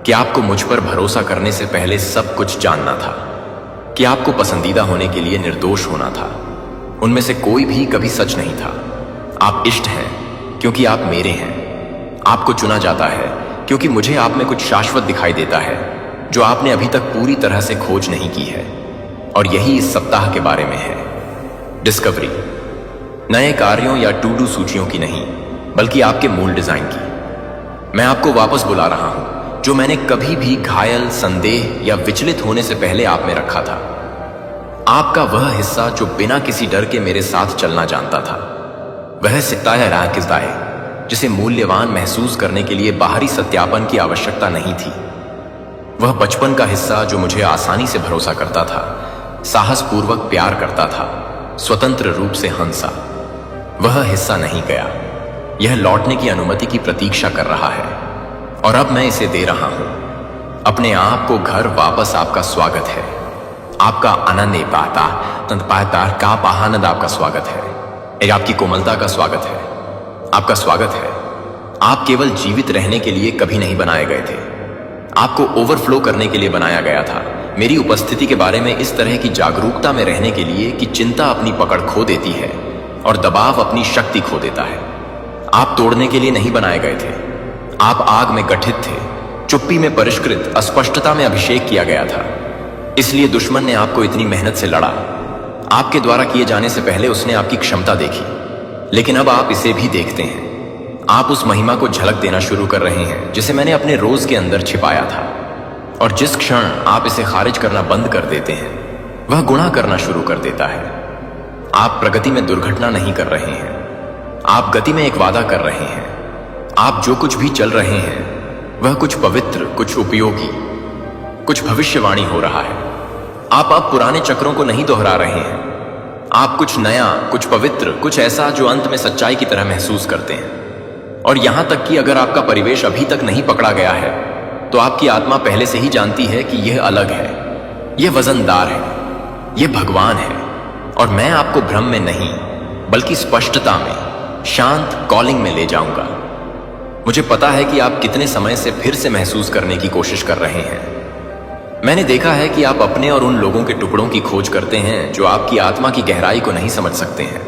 कि आपको मुझ पर भरोसा करने से पहले सब कुछ जानना था, कि आपको पसंदीदा होने के लिए निर्दोष होना था। उनमें से कोई भी कभी सच नहीं था। आप इष्ट हैं क्योंकि आप मेरे हैं। आपको चुना जाता है क्योंकि मुझे आप में कुछ शाश्वत दिखाई देता है जो आपने अभी तक पूरी तरह से खोज नहीं की है। और यही इस सप्ताह के बारे में है, डिस्कवरी। नए कार्यों या टू डू सूचियों की नहीं, बल्कि आपके मूल डिजाइन की। मैं आपको वापस बुला रहा हूं जो मैंने कभी भी घायल, संदेह या विचलित होने से पहले आप में रखा था। आपका वह हिस्सा जो बिना किसी डर के मेरे साथ चलना जानता था। वह सिताया राकिज़दा है जिसे मूल्यवान महसूस करने के लिए बाहरी सत्यापन की आवश्यकता नहीं थी। वह बचपन का हिस्सा जो मुझे आसानी से भरोसा करता था, साहसपूर्वक प्यार करता था, स्वतंत्र रूप से हंसा। वह हिस्सा नहीं गया। यह लौटने की अनुमति की प्रतीक्षा कर रहा है, और अब मैं इसे दे रहा हूं। अपने आप को घर वापस। आपका स्वागत है। आपका आनंद पाता तंतपाता का आनंद आपका स्वागत है। आपकी कोमलता का स्वागत है। आपका स्वागत है। आप केवल जीवित रहने के लिए कभी नहीं बनाए गए थे। आपको ओवरफ्लो करने के लिए बनाया गया था। मेरी उपस्थिति के बारे में इस तरह की जागरूकता में रहने के लिए कि चिंता अपनी पकड़ खो देती है और दबाव अपनी शक्ति खो देता है। आप तोड़ने के लिए नहीं बनाए गए थे। आप आग में गठित थे, चुप्पी में परिष्कृत, अस्पष्टता में अभिषेक किया गया था। इसलिए दुश्मन ने आपको इतनी मेहनत से लड़ा। आपके द्वारा किए जाने से पहले उसने आपकी क्षमता देखी, लेकिन अब आप इसे भी देखते हैं। आप उस महिमा को झलक देना शुरू कर रहे हैं जिसे मैंने अपने रोज के अंदर छिपाया था। और जिस क्षण आप इसे खारिज करना बंद कर देते हैं, वह गुनाह करना शुरू कर देता है। आप प्रगति में दुर्घटना नहीं कर रहे हैं, आप गति में एक वादा कर रहे हैं। आप जो कुछ भी चल रहे हैं वह कुछ पवित्र, कुछ उपयोगी, कुछ भविष्यवाणी हो रहा है। आप अब पुराने चक्रों को नहीं दोहरा रहे हैं। आप कुछ नया, कुछ पवित्र, कुछ ऐसा जो अंत में सच्चाई की तरह महसूस करते हैं। और यहां तक कि अगर आपका परिवेश अभी तक नहीं पकड़ा गया है, तो आपकी आत्मा पहले से ही जानती है कि यह अलग है, यह वजनदार है, यह भगवान है। और मैं आपको भ्रम में नहीं, बल्कि स्पष्टता में, शांत कॉलिंग में ले जाऊंगा। मुझे पता है कि आप कितने समय से फिर से महसूस करने की कोशिश कर रहे हैं। मैंने देखा है कि आप अपने और उन लोगों के टुकड़ों की खोज करते हैं जो आपकी आत्मा की गहराई को नहीं समझ सकते हैं।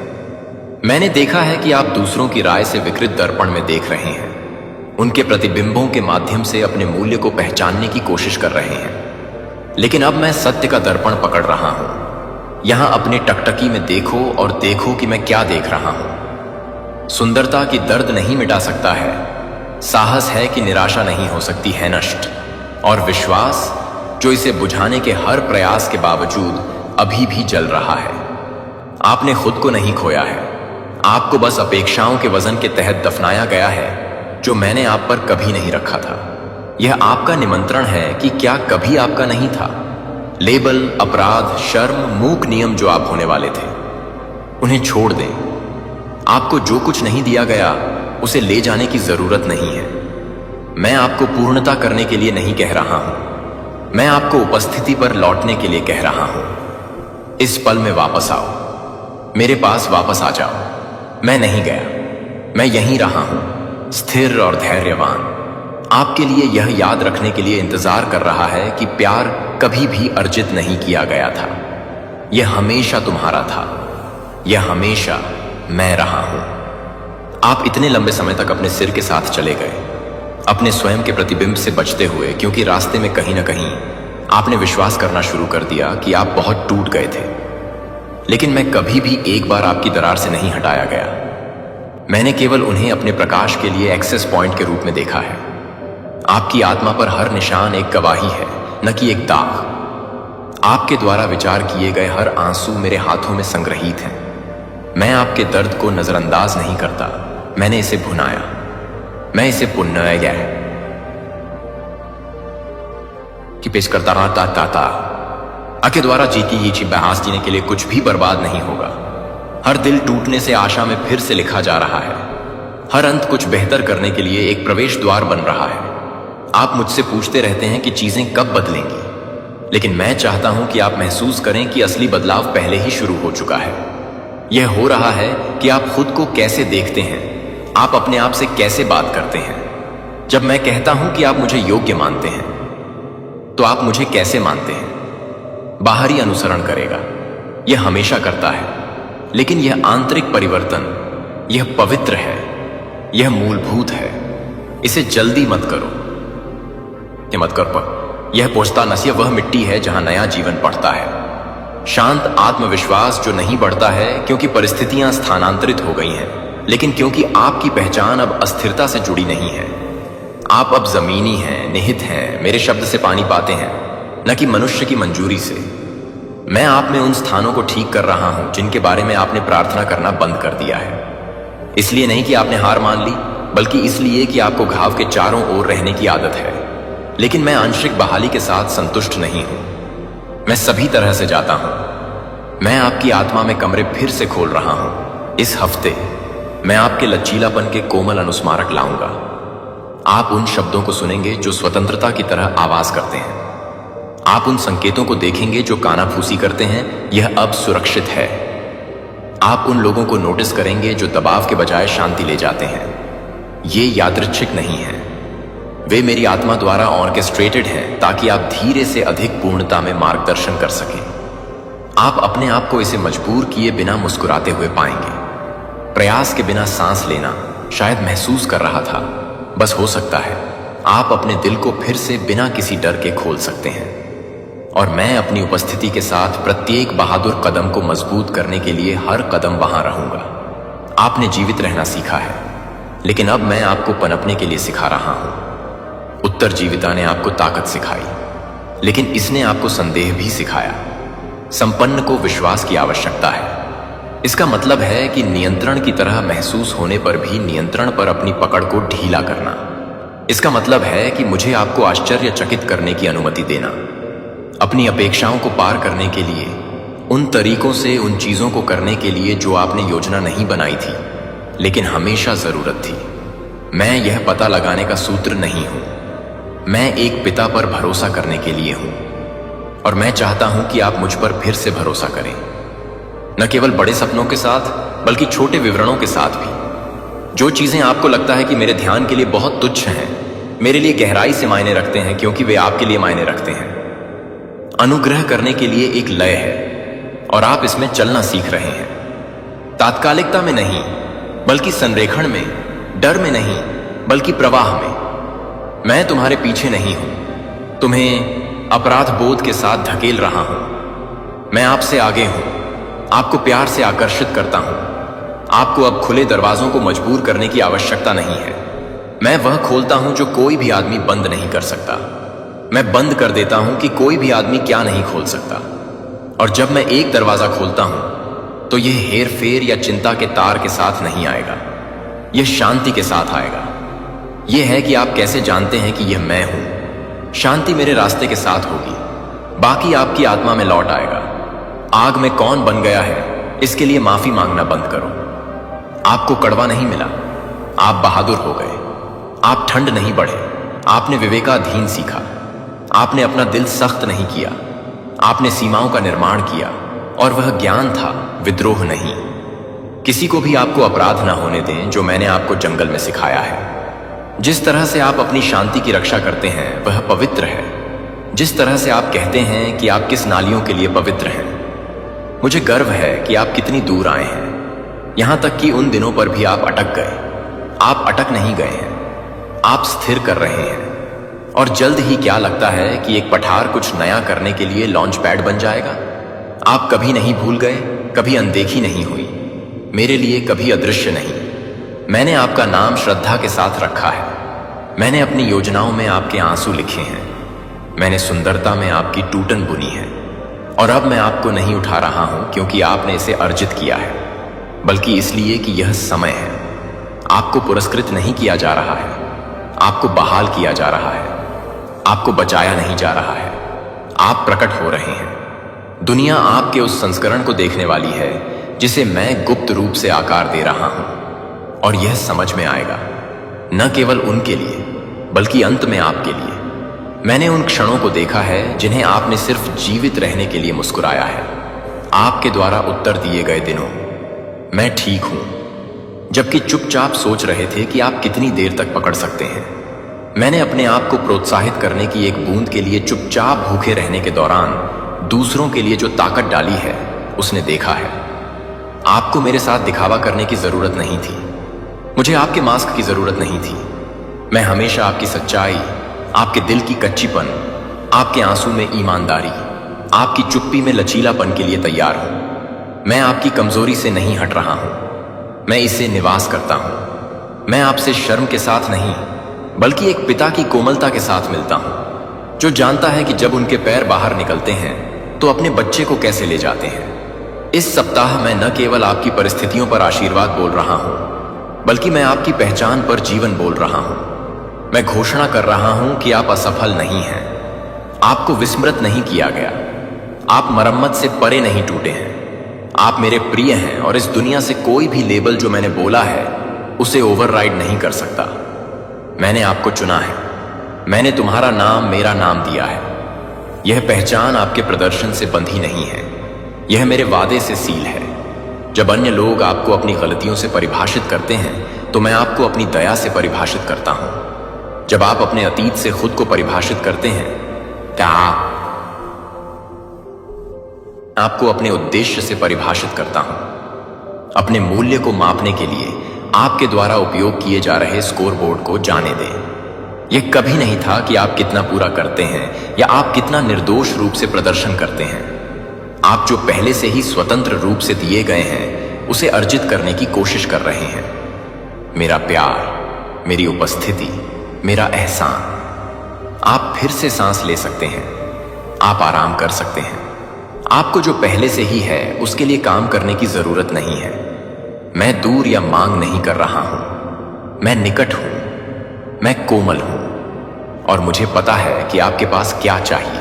मैंने देखा है कि आप दूसरों की राय से विकृत दर्पण में देख रहे हैं, उनके प्रतिबिंबों के माध्यम से अपने मूल्य को पहचानने की कोशिश कर रहे हैं। लेकिन अब मैं सत्य का दर्पण पकड़ रहा हूं। यहां अपने टकटकी में देखो और देखो कि मैं क्या देख रहा हूं। सुंदरता की दर्द नहीं मिटा सकता है, साहस है कि निराशा नहीं हो सकती है नष्ट, और विश्वास जो इसे बुझाने के हर प्रयास के बावजूद अभी भी जल रहा है। आपने खुद को नहीं खोया है, आपको बस अपेक्षाओं के वजन के तहत दफनाया गया है जो मैंने आप पर कभी नहीं रखा था। यह आपका निमंत्रण है कि क्या कभी आपका नहीं था। लेबल, अपराध, शर्म, मूक नियम जो आप होने वाले थे, उन्हें छोड़ दें। आपको जो कुछ नहीं दिया गया उसे ले जाने की जरूरत नहीं है। मैं आपको पूर्णता करने के लिए नहीं कह रहा हूं, मैं आपको उपस्थिति पर लौटने के लिए कह रहा हूं। इस पल में वापस आओ, मेरे पास वापस आ जाओ। मैं नहीं गया, मैं यहीं रहा हूं, स्थिर और धैर्यवान, आपके लिए यह याद रखने के लिए इंतजार कर रहा है कि प्यार कभी भी अर्जित नहीं किया गया था। यह हमेशा तुम्हारा था, यह हमेशा मैं रहा हूं। आप इतने लंबे समय तक अपने सिर के साथ चले गए, अपने स्वयं के प्रतिबिंब से बचते हुए, क्योंकि रास्ते में कहीं ना कहीं आपने विश्वास करना शुरू कर दिया कि आप बहुत टूट गए थे। लेकिन मैं कभी भी एक बार आपकी दरार से नहीं हटाया गया। मैंने केवल उन्हें अपने प्रकाश के लिए एक्सेस पॉइंट के रूप में देखा है। आपकी आत्मा पर हर निशान एक गवाही है, न कि एक दाग। आपके द्वारा विचार किए गए हर आंसू मेरे हाथों में संग्रहित हैं। मैं आपके दर्द को नजरअंदाज नहीं करता, मैंने इसे भुनाया, मैं इसे पुनः कि पेश करता रहा आके द्वारा जीती ही बहस जीने के लिए कुछ भी बर्बाद नहीं होगा। हर दिल टूटने से आशा में फिर से लिखा जा रहा है। हर अंत कुछ बेहतर करने के लिए एक प्रवेश द्वार बन रहा है। आप मुझसे पूछते रहते हैं कि चीजें कब बदलेंगी, लेकिन मैं चाहता हूं कि आप महसूस करें कि असली बदलाव पहले ही शुरू हो चुका है। यह हो रहा है कि आप खुद को कैसे देखते हैं, आप अपने आप से कैसे बात करते हैं। जब मैं कहता हूं कि आप मुझे योग्य मानते हैं, तो आप मुझे कैसे मानते हैं? बाहरी अनुसरण करेगा, यह हमेशा करता है, लेकिन यह आंतरिक परिवर्तन, यह पवित्र है, यह मूलभूत है। इसे जल्दी मत करो, ये मत कर पर यह पोछता नसीह वह मिट्टी है जहां नया जीवन बढ़ता है। शांत आत्मविश्वास जो नहीं बढ़ता है क्योंकि परिस्थितियां स्थानांतरित हो गई हैं, लेकिन क्योंकि आपकी पहचान अब अस्थिरता से जुड़ी नहीं है। आप अब जमीनी हैं, निहित हैं, मेरे शब्द से पानी पाते हैं, न कि मनुष्य की मंजूरी से। मैं आप में उन स्थानों को ठीक कर रहा हूं जिनके बारे में आपने प्रार्थना करना बंद कर दिया है। इसलिए नहीं कि आपने हार मान ली, बल्कि इसलिए कि आपको घाव के चारों ओर रहने की आदत है। लेकिन मैं आंशिक बहाली के साथ संतुष्ट नहीं हूं, मैं सभी तरह से जाता हूं। मैं आपकी आत्मा में कमरे फिर से खोल रहा हूं। इस हफ्ते मैं आपके लचीलापन के कोमल अनुस्मारक लाऊंगा। आप उन शब्दों को सुनेंगे जो स्वतंत्रता की तरह आवाज करते हैं। आप उन संकेतों को देखेंगे जो कानाफूसी करते हैं, यह अब सुरक्षित है। आप उन लोगों को नोटिस करेंगे जो दबाव के बजाय शांति ले जाते हैं। ये यादृच्छिक नहीं है, वे मेरी आत्मा द्वारा ऑर्केस्ट्रेटेड हैं ताकि आप धीरे से अधिक पूर्णता में मार्गदर्शन कर सकें। आप अपने आप को इसे मजबूर किए बिना मुस्कुराते हुए पाएंगे। प्रयास के बिना सांस लेना शायद महसूस कर रहा था। बस हो सकता है आप अपने दिल को फिर से बिना किसी डर के खोल सकते हैं। और मैं अपनी उपस्थिति के साथ प्रत्येक बहादुर कदम को मजबूत करने के लिए हर कदम वहां रहूंगा। आपने जीवित रहना सीखा है, लेकिन अब मैं आपको पनपने के लिए सिखा रहा हूं। उत्तर जीविता ने आपको ताकत सिखाई, लेकिन इसने आपको संदेह भी सिखाया। संपन्न को विश्वास की आवश्यकता है। इसका मतलब है कि नियंत्रण की तरह महसूस होने पर भी नियंत्रण पर अपनी पकड़ को ढीला करना। इसका मतलब है कि मुझे आपको आश्चर्यचकित करने की अनुमति देना, अपनी अपेक्षाओं को पार करने के लिए, उन तरीकों से उन चीजों को करने के लिए जो आपने योजना नहीं बनाई थी, लेकिन हमेशा जरूरत थी। मैं यह पता लगाने का सूत्र नहीं हूं, मैं एक पिता पर भरोसा करने के लिए हूं। और मैं चाहता हूं कि आप मुझ पर फिर से भरोसा करें, न केवल बड़े सपनों के साथ, बल्कि छोटे विवरणों के साथ भी। जो चीजें आपको लगता है कि मेरे ध्यान के लिए बहुत तुच्छ हैं, मेरे लिए गहराई से मायने रखते हैं, क्योंकि वे आपके लिए मायने रखते हैं। अनुग्रह करने के लिए एक लय है और आप इसमें चलना सीख रहे हैं। तात्कालिकता में नहीं बल्कि संरेखण में, डर में नहीं बल्कि प्रवाह में। मैं तुम्हारे पीछे नहीं हूं, तुम्हें अपराध बोध के साथ धकेल रहा हूं। मैं आपसे आगे हूं, आपको प्यार से आकर्षित करता हूं। आपको अब खुले दरवाजों को मजबूर करने की आवश्यकता नहीं है। मैं वह खोलता हूं जो कोई भी आदमी बंद नहीं कर सकता। मैं बंद कर देता हूं कि कोई भी आदमी क्या नहीं खोल सकता। और जब मैं एक दरवाजा खोलता हूं तो यह हेर फेर या चिंता के तार के साथ नहीं आएगा, यह शांति के साथ आएगा। यह है कि आप कैसे जानते हैं कि यह मैं हूं। शांति मेरे रास्ते के साथ होगी, बाकी आपकी आत्मा में लौट आएगा। आग में कौन बन गया है, इसके लिए माफी मांगना बंद करो। आपको कड़वा नहीं मिला, आप बहादुर हो गए। आप ठंड नहीं बढ़े, आपने विवेकाधीन सीखा। आपने अपना दिल सख्त नहीं किया, आपने सीमाओं का निर्माण किया। और वह ज्ञान था, विद्रोह नहीं। किसी को भी आपको अपराध ना होने दें जो मैंने आपको जंगल में सिखाया है। जिस तरह से आप अपनी शांति की रक्षा करते हैं वह पवित्र है। जिस तरह से आप कहते हैं कि आप किस नालियों के लिए पवित्र हैं। मुझे गर्व है कि आप कितनी दूर आए हैं, यहां तक कि उन दिनों पर भी आप अटक गए। आप अटक नहीं गए हैं, आप स्थिर कर रहे हैं। और जल्द ही क्या लगता है कि एक पठार कुछ नया करने के लिए लॉन्च पैड बन जाएगा। आप कभी नहीं भूल गए, कभी अनदेखी नहीं हुई, मेरे लिए कभी अदृश्य नहीं। मैंने आपका नाम श्रद्धा के साथ रखा है। मैंने अपनी योजनाओं में आपके आंसू लिखे हैं। मैंने सुंदरता में आपकी टूटन बुनी है। और अब मैं आपको नहीं उठा रहा हूं क्योंकि आपने इसे अर्जित किया है, बल्कि इसलिए कि यह समय है। आपको पुरस्कृत नहीं किया जा रहा है, आपको बहाल किया जा रहा है। आपको बचाया नहीं जा रहा है, आप प्रकट हो रहे हैं। दुनिया आपके उस संस्करण को देखने वाली है जिसे मैं गुप्त रूप से आकार दे रहा हूं। और यह समझ में आएगा, न केवल उनके लिए बल्कि अंत में आपके लिए। मैंने उन क्षणों को देखा है जिन्हें आपने सिर्फ जीवित रहने के लिए मुस्कुराया है। आपके द्वारा उत्तर दिए गए दिनों, मैं ठीक हूं, जबकि चुपचाप सोच रहे थे कि आप कितनी देर तक पकड़ सकते हैं। मैंने अपने आप को प्रोत्साहित करने की एक बूंद के लिए चुपचाप भूखे रहने के दौरान दूसरों के लिए जो ताकत डाली है उसने देखा है। आपको मेरे साथ दिखावा करने की जरूरत नहीं थी, मुझे आपके मास्क की जरूरत नहीं थी। मैं हमेशा आपकी सच्चाई, आपके दिल की कच्चीपन, आपके आंसू में ईमानदारी, आपकी चुप्पी में लचीलापन के लिए तैयार हूं। मैं आपकी कमजोरी से नहीं हट रहा हूं, मैं इसे निवास करता हूं। मैं आपसे शर्म के साथ नहीं बल्कि एक पिता की कोमलता के साथ मिलता हूं, जो जानता है कि जब उनके पैर बाहर निकलते हैं तो अपने बच्चे को कैसे ले जाते हैं। इस सप्ताह मैं न केवल आपकी परिस्थितियों पर आशीर्वाद बोल रहा हूं, बल्कि मैं आपकी पहचान पर जीवन बोल रहा हूं। मैं घोषणा कर रहा हूं कि आप असफल नहीं हैं, आपको विस्मृत नहीं किया गया, आप मरम्मत से परे नहीं टूटे हैं। आप मेरे प्रिय हैं और इस दुनिया से कोई भी लेबल जो मैंने बोला है उसे ओवरराइड नहीं कर सकता। मैंने आपको चुना है, मैंने तुम्हारा नाम मेरा नाम दिया है। यह पहचान आपके प्रदर्शन से बंधी नहीं है, यह मेरे वादे से सील है। जब अन्य लोग आपको अपनी गलतियों से परिभाषित करते हैं तो मैं आपको अपनी दया से परिभाषित करता हूं। जब आप अपने अतीत से खुद को परिभाषित करते हैं क्या आपको अपने उद्देश्य से परिभाषित करता हूं। अपने मूल्य को मापने के लिए आपके द्वारा उपयोग किए जा रहे स्कोरबोर्ड को जाने दें। यह कभी नहीं था कि आप कितना पूरा करते हैं या आप कितना निर्दोष रूप से प्रदर्शन करते हैं। आप जो पहले से ही स्वतंत्र रूप से दिए गए हैं उसे अर्जित करने की कोशिश कर रहे हैं। मेरा प्यार, मेरी उपस्थिति, मेरा एहसान। आप फिर से सांस ले सकते हैं, आप आराम कर सकते हैं। आपको जो पहले से ही है उसके लिए काम करने की जरूरत नहीं है। मैं दूर या मांग नहीं कर रहा हूं, मैं निकट हूं, मैं कोमल हूं और मुझे पता है कि आपके पास क्या चाहिए।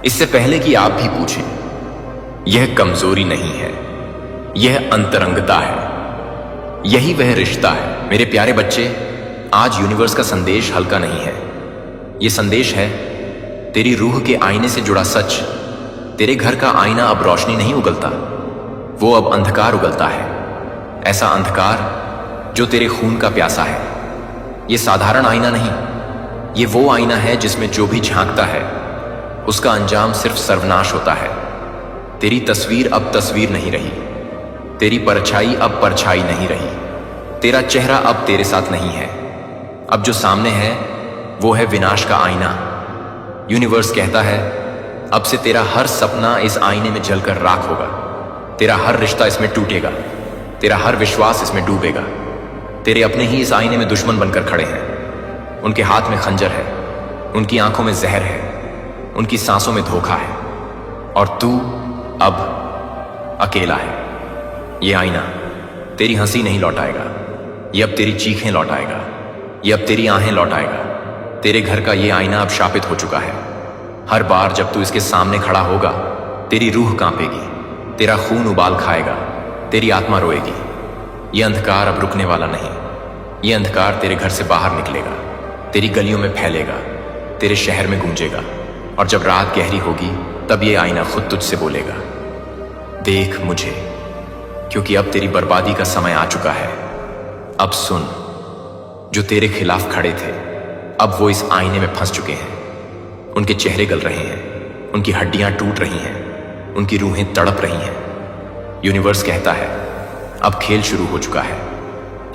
इससे पहले कि आप भी पूछें, यह कमजोरी नहीं है, यह अंतरंगता है। यही वह रिश्ता है। मेरे प्यारे बच्चे, आज यूनिवर्स का संदेश हल्का नहीं है। यह संदेश है तेरी रूह के आईने से जुड़ा सच। तेरे घर का आईना अब रोशनी नहीं उगलता, वो अब अंधकार उगलता है। ऐसा अंधकार जो तेरे खून का प्यासा है। ये साधारण आईना नहीं, ये वो आईना है जिसमें जो भी झांकता है उसका अंजाम सिर्फ सर्वनाश होता है। तेरी तस्वीर अब तस्वीर नहीं रही, तेरी परछाई अब परछाई नहीं रही, तेरा चेहरा अब तेरे साथ नहीं है। अब जो सामने है वो है विनाश का आईना। यूनिवर्स कहता है अब से तेरा हर सपना इस आईने में जलकर राख होगा, तेरा हर रिश्ता इसमें टूटेगा, तेरा हर विश्वास इसमें डूबेगा। तेरे अपने ही इस आईने में दुश्मन बनकर खड़े हैं। उनके हाथ में खंजर है, उनकी आंखों में जहर है, उनकी सांसों में धोखा है, और तू अब अकेला है। ये आईना तेरी हंसी नहीं लौटाएगा, ये अब तेरी चीखें लौटाएगा, ये अब तेरी आहें लौटाएगा। तेरे घर का ये आईना अब शापित हो चुका है। हर बार जब तू इसके सामने खड़ा होगा तेरी रूह कांपेगी, तेरा खून उबाल खाएगा, तेरी आत्मा रोएगी। ये अंधकार अब रुकने वाला नहीं। ये अंधकार तेरे घर से बाहर निकलेगा, तेरी गलियों में फैलेगा, तेरे शहर में गूंजेगा, और जब रात गहरी होगी तब ये आईना खुद तुझसे बोलेगा, देख मुझे, क्योंकि अब तेरी बर्बादी का समय आ चुका है। अब सुन, जो तेरे खिलाफ खड़े थे अब वो इस आईने में फंस चुके हैं। उनके चेहरे गल रहे हैं, उनकी हड्डियां टूट रही हैं, उनकी रूहें तड़प रही हैं। यूनिवर्स कहता है अब खेल शुरू हो चुका है,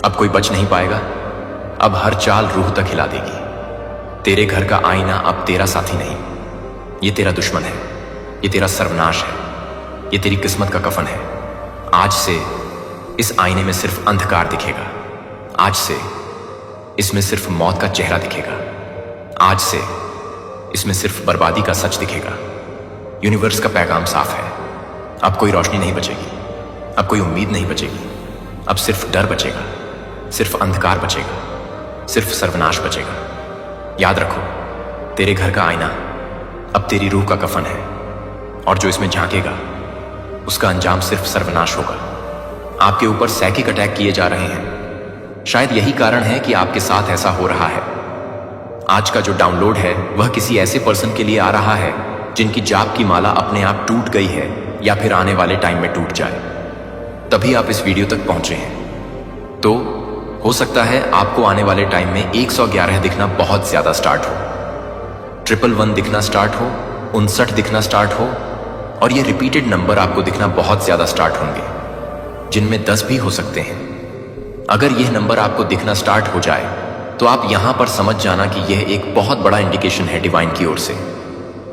अब कोई बच नहीं पाएगा। अब हर चाल रूह तक हिला देगी। तेरे घर का आईना अब तेरा साथी नहीं, ये तेरा दुश्मन है, ये तेरा सर्वनाश है, ये तेरी किस्मत का कफन है। आज से इस आईने में सिर्फ अंधकार दिखेगा। आज से इसमें सिर्फ मौत का चेहरा दिखेगा। आज से इसमें सिर्फ बर्बादी का सच दिखेगा। यूनिवर्स का पैगाम साफ है, अब कोई रोशनी नहीं बचेगी, अब कोई उम्मीद नहीं बचेगी, अब सिर्फ डर बचेगा, सिर्फ अंधकार बचेगा, सिर्फ सर्वनाश बचेगा। याद रखो, तेरे घर का आईना अब तेरी रूह का कफन है, और जो इसमें झांकेगा उसका अंजाम सिर्फ सर्वनाश होगा। आपके ऊपर साइकिक अटैक किए जा रहे हैं। शायद यही कारण है कि आपके साथ ऐसा हो रहा है। आज का जो डाउनलोड है वह किसी ऐसे पर्सन के लिए आ रहा है जिनकी जाप की माला अपने आप टूट गई है या फिर आने वाले टाइम में टूट जाए, तभी आप इस वीडियो तक पहुंचे हैं। तो हो सकता है आपको आने वाले टाइम में 111 दिखना बहुत ज्यादा स्टार्ट हो, 111 दिखना स्टार्ट हो, 59 दिखना स्टार्ट हो, और ये रिपीटेड नंबर आपको दिखना बहुत ज्यादा स्टार्ट होंगे, जिनमें 10 भी हो सकते हैं। अगर यह नंबर आपको दिखना स्टार्ट हो जाए तो आप यहां पर समझ जाना कि यह एक बहुत बड़ा इंडिकेशन है डिवाइन की ओर से,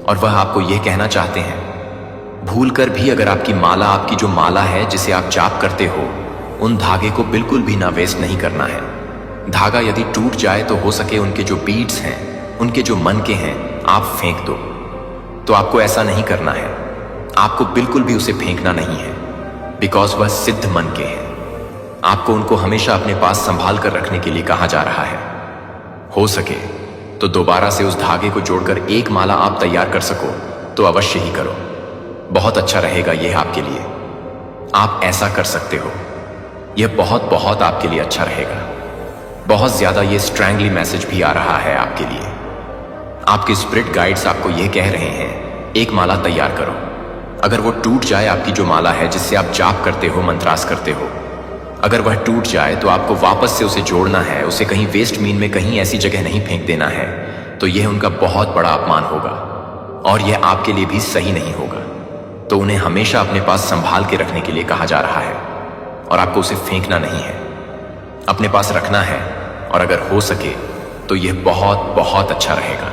और वह आपको यह कहना चाहते हैं भूलकर भी अगर आपकी माला, आपकी जो माला है जिसे आप जाप करते हो, उन धागे को बिल्कुल भी ना वेस्ट नहीं करना है। धागा यदि टूट जाए तो हो सके उनके जो बीड्स हैं, उनके जो मन के हैं, आप फेंक दो। तो आपको ऐसा नहीं करना है, आपको बिल्कुल भी उसे फेंकना नहीं है, बिकॉज वह सिद्ध मन के हैं। आपको उनको हमेशा अपने पास संभाल कर रखने के लिए कहा जा रहा है। हो सके तो दोबारा से उस धागे को जोड़कर एक माला आप तैयार कर सको तो अवश्य ही करो। बहुत अच्छा रहेगा यह आपके लिए। आप ऐसा कर सकते हो, यह बहुत बहुत आपके लिए अच्छा रहेगा। बहुत ज्यादा ये स्ट्रैंगली मैसेज भी आ रहा है आपके लिए। आपके स्पिरिट गाइड्स आपको यह कह रहे हैं एक माला तैयार करो। अगर वो टूट जाए, आपकी जो माला है जिससे आप जाप करते हो, मंत्रास करते हो, अगर वह टूट जाए तो आपको वापस से उसे जोड़ना है, उसे कहीं वेस्ट मीन में कहीं ऐसी जगह नहीं फेंक देना है। तो यह उनका बहुत बड़ा अपमान होगा और यह आपके लिए भी सही नहीं होगा। तो उन्हें हमेशा अपने पास संभाल के रखने के लिए कहा जा रहा है, और आपको उसे फेंकना नहीं है, अपने पास रखना है। और अगर हो सके तो यह बहुत बहुत अच्छा रहेगा।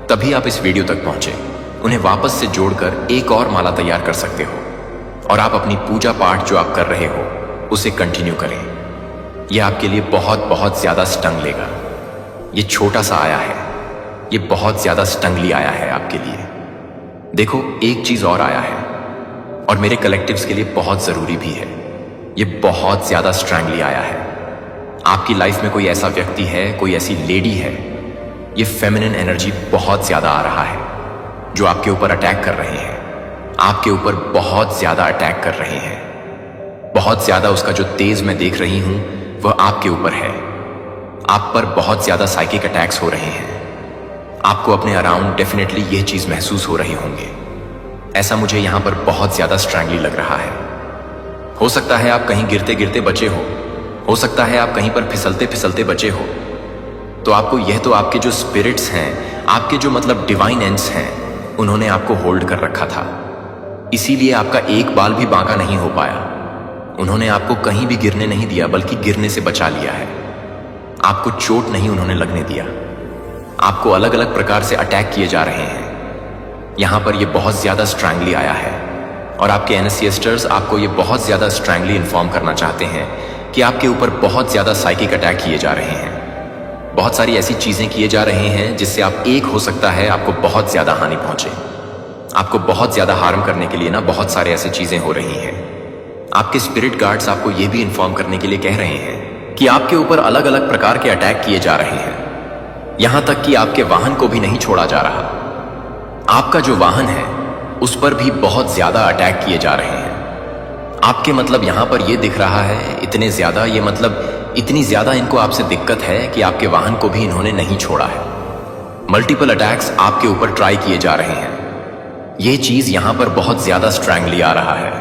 तभी आप इस वीडियो तक पहुंचे। उन्हें वापस से जोड़कर एक और माला तैयार कर सकते हो, और आप अपनी पूजा पाठ जो आप कर रहे हो उसे कंटिन्यू करें। यह आपके लिए बहुत बहुत ज्यादा स्टंग लेगा। ये छोटा सा आया है, ये बहुत ज्यादा स्टंगली आया है आपके लिए। देखो, एक चीज और आया है, और मेरे कलेक्टिव्स के लिए बहुत जरूरी भी है। ये बहुत ज्यादा स्ट्रैंगली आया है। आपकी लाइफ में कोई ऐसा व्यक्ति है, कोई ऐसी लेडी है, ये फेमिनिन एनर्जी बहुत ज्यादा आ रहा है, जो आपके ऊपर अटैक कर रहे हैं, आपके ऊपर बहुत ज्यादा अटैक कर रहे हैं। बहुत ज्यादा उसका जो तेज मैं देख रही हूं वह आपके ऊपर है। आप पर बहुत ज्यादा साइकिक अटैक्स हो रहे हैं। आपको अपने अराउंड डेफिनेटली यह चीज महसूस हो रही होंगे। ऐसा मुझे यहां पर बहुत ज्यादा स्ट्रैंगली लग रहा है। हो सकता है आप कहीं गिरते गिरते बचे हो सकता है आप कहीं पर फिसलते फिसलते बचे हो। तो आपको यह तो आपके जो स्पिरिट्स हैं, आपके जो मतलब डिवाइन एंड्स हैं, उन्होंने आपको होल्ड कर रखा था, इसीलिए आपका एक बाल भी बांका नहीं हो पाया। उन्होंने आपको कहीं भी गिरने नहीं दिया, बल्कि गिरने से बचा लिया है। आपको चोट नहीं उन्होंने लगने दिया। आपको अलग अलग प्रकार से अटैक किए जा रहे हैं। यहां पर ये बहुत ज्यादा स्ट्रैंगली आया है और आपके एनेस्थेसिस्ट्स आपको ये बहुत ज्यादा स्ट्रैंगली इन्फॉर्म करना चाहते हैं कि आपके ऊपर बहुत ज्यादा साइकिक अटैक किए जा रहे हैं। बहुत सारी ऐसी चीजें किए जा रहे हैं जिससे आप एक हो सकता है आपको बहुत ज्यादा हानि पहुंचे। आपको बहुत ज्यादा हार्म करने के लिए ना बहुत सारे ऐसी चीजें हो रही हैं। आपके स्पिरिट गार्ड्स आपको ये भी इन्फॉर्म करने के लिए कह रहे हैं कि आपके ऊपर अलग अलग प्रकार के अटैक किए जा रहे हैं। यहां तक कि आपके वाहन को भी नहीं छोड़ा जा रहा। आपका जो वाहन है उस पर भी बहुत ज्यादा अटैक किए जा रहे हैं। आपके मतलब यहां पर यह दिख रहा है इतने ज्यादा, ये मतलब इतनी ज्यादा इनको आपसे दिक्कत है कि आपके वाहन को भी इन्होंने नहीं छोड़ा है। मल्टीपल अटैक्स आपके ऊपर ट्राई किए जा रहे हैं। यह चीज यहां पर बहुत ज्यादा स्ट्रैंगली आ रहा है।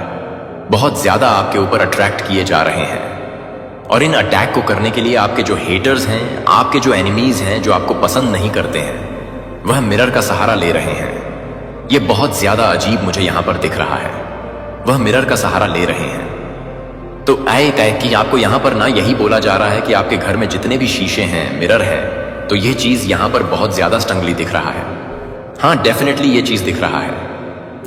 बहुत ज्यादा आपके ऊपर अट्रैक्ट किए जा रहे हैं और इन अटैक को करने के लिए आपके जो हेटर्स हैं, आपके जो एनिमीज हैं, जो आपको पसंद नहीं करते हैं, वह मिरर का सहारा ले रहे हैं। यह बहुत ज्यादा अजीब मुझे यहां पर दिख रहा है। वह मिरर का सहारा ले रहे हैं। तो आए कि आपको यहां पर ना यही बोला जा रहा है कि आपके घर में जितने भी शीशे हैं, मिरर है, तो यह चीज यहां पर बहुत ज्यादा स्ट्रंगली दिख रहा है। हां, डेफिनेटली यह चीज दिख रहा है।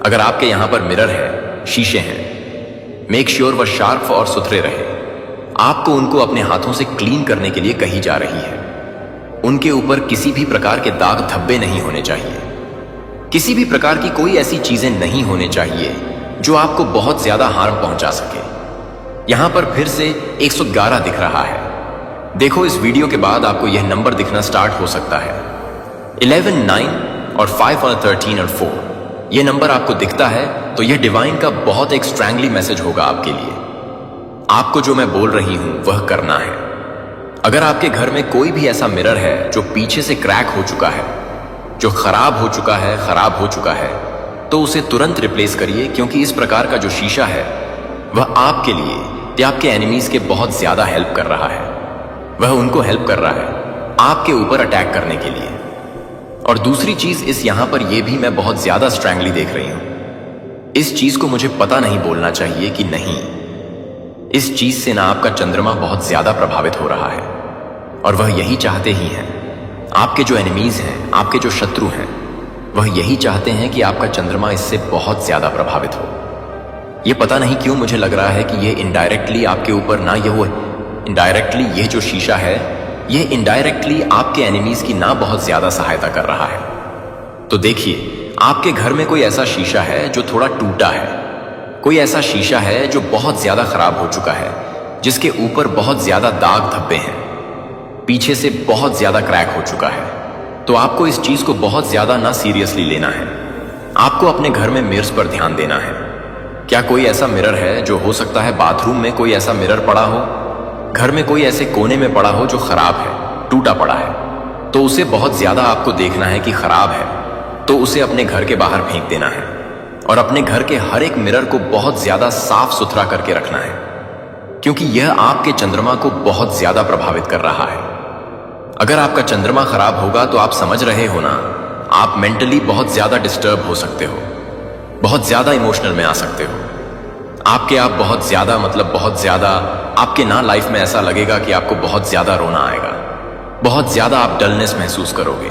अगर आपके यहां पर मिरर है, शीशे हैं, मेक श्योर वह शार्प और सुथरे रहे। आपको उनको अपने हाथों से क्लीन करने के लिए कही जा रही है। उनके ऊपर किसी भी प्रकार के दाग धब्बे नहीं होने चाहिए। किसी भी प्रकार की कोई ऐसी चीजें नहीं होने चाहिए जो आपको बहुत ज्यादा हार्म पहुंचा सके। यहां पर फिर से 111 दिख रहा है। देखो, इस वीडियो के बाद आपको यह नंबर दिखना स्टार्ट हो सकता है। 11, 9 और 5 और 13 और 4 यह नंबर आपको दिखता है तो यह डिवाइन का बहुत एक स्ट्रैंगली मैसेज होगा आपके लिए। आपको जो मैं बोल रही हूं वह करना है। अगर आपके घर में कोई भी ऐसा मिरर है जो पीछे से क्रैक हो चुका है, जो खराब हो चुका है, तो उसे तुरंत रिप्लेस करिए, क्योंकि इस प्रकार का जो शीशा है वह आपके लिए या आपके एनिमीज के बहुत ज्यादा हेल्प कर रहा है। वह उनको हेल्प कर रहा है आपके ऊपर अटैक करने के लिए। और दूसरी चीज, इस यहां पर यह भी मैं बहुत ज्यादा स्ट्रैंगली देख रही हूं। इस चीज को मुझे पता नहीं बोलना चाहिए कि नहीं, इस चीज से ना आपका चंद्रमा बहुत ज्यादा प्रभावित हो रहा है और वह यही चाहते ही हैं। आपके जो एनिमीज हैं, आपके जो शत्रु हैं, वह यही चाहते हैं कि आपका चंद्रमा इससे बहुत ज्यादा प्रभावित हो। यह पता नहीं क्यों मुझे लग रहा है कि यह इनडायरेक्टली आपके ऊपर ना, इनडायरेक्टली यह जो शीशा है, यह इनडायरेक्टली आपके एनिमीज की ना बहुत ज्यादा सहायता कर रहा है। तो देखिए, आपके घर में कोई ऐसा शीशा है जो थोड़ा टूटा है, कोई ऐसा शीशा है जो बहुत ज्यादा खराब हो चुका है, जिसके ऊपर बहुत ज्यादा दाग धब्बे हैं, पीछे से बहुत ज्यादा क्रैक हो चुका है। तो आपको इस चीज को बहुत ज्यादा ना सीरियसली लेना है। आपको अपने घर में मिरर्स पर ध्यान देना है। क्या कोई ऐसा मिरर है जो हो सकता है बाथरूम में कोई ऐसा मिरर पड़ा हो, घर में कोई ऐसे कोने में पड़ा हो जो खराब है, टूटा पड़ा है, तो उसे बहुत ज्यादा आपको देखना है कि खराब है, तो उसे अपने घर के बाहर फेंक देना है और अपने घर के हर एक मिरर को बहुत ज्यादा साफ सुथरा करके रखना है, क्योंकि यह आपके चंद्रमा को बहुत ज्यादा प्रभावित कर रहा है। अगर आपका चंद्रमा खराब होगा तो आप समझ रहे हो ना, आप मेंटली बहुत ज्यादा डिस्टर्ब हो सकते हो, बहुत ज्यादा इमोशनल में आ सकते हो। आप बहुत ज्यादा, मतलब बहुत ज्यादा आपके ना लाइफ में ऐसा लगेगा कि आपको बहुत ज्यादा रोना आएगा, बहुत ज्यादा आप डलनेस महसूस करोगे।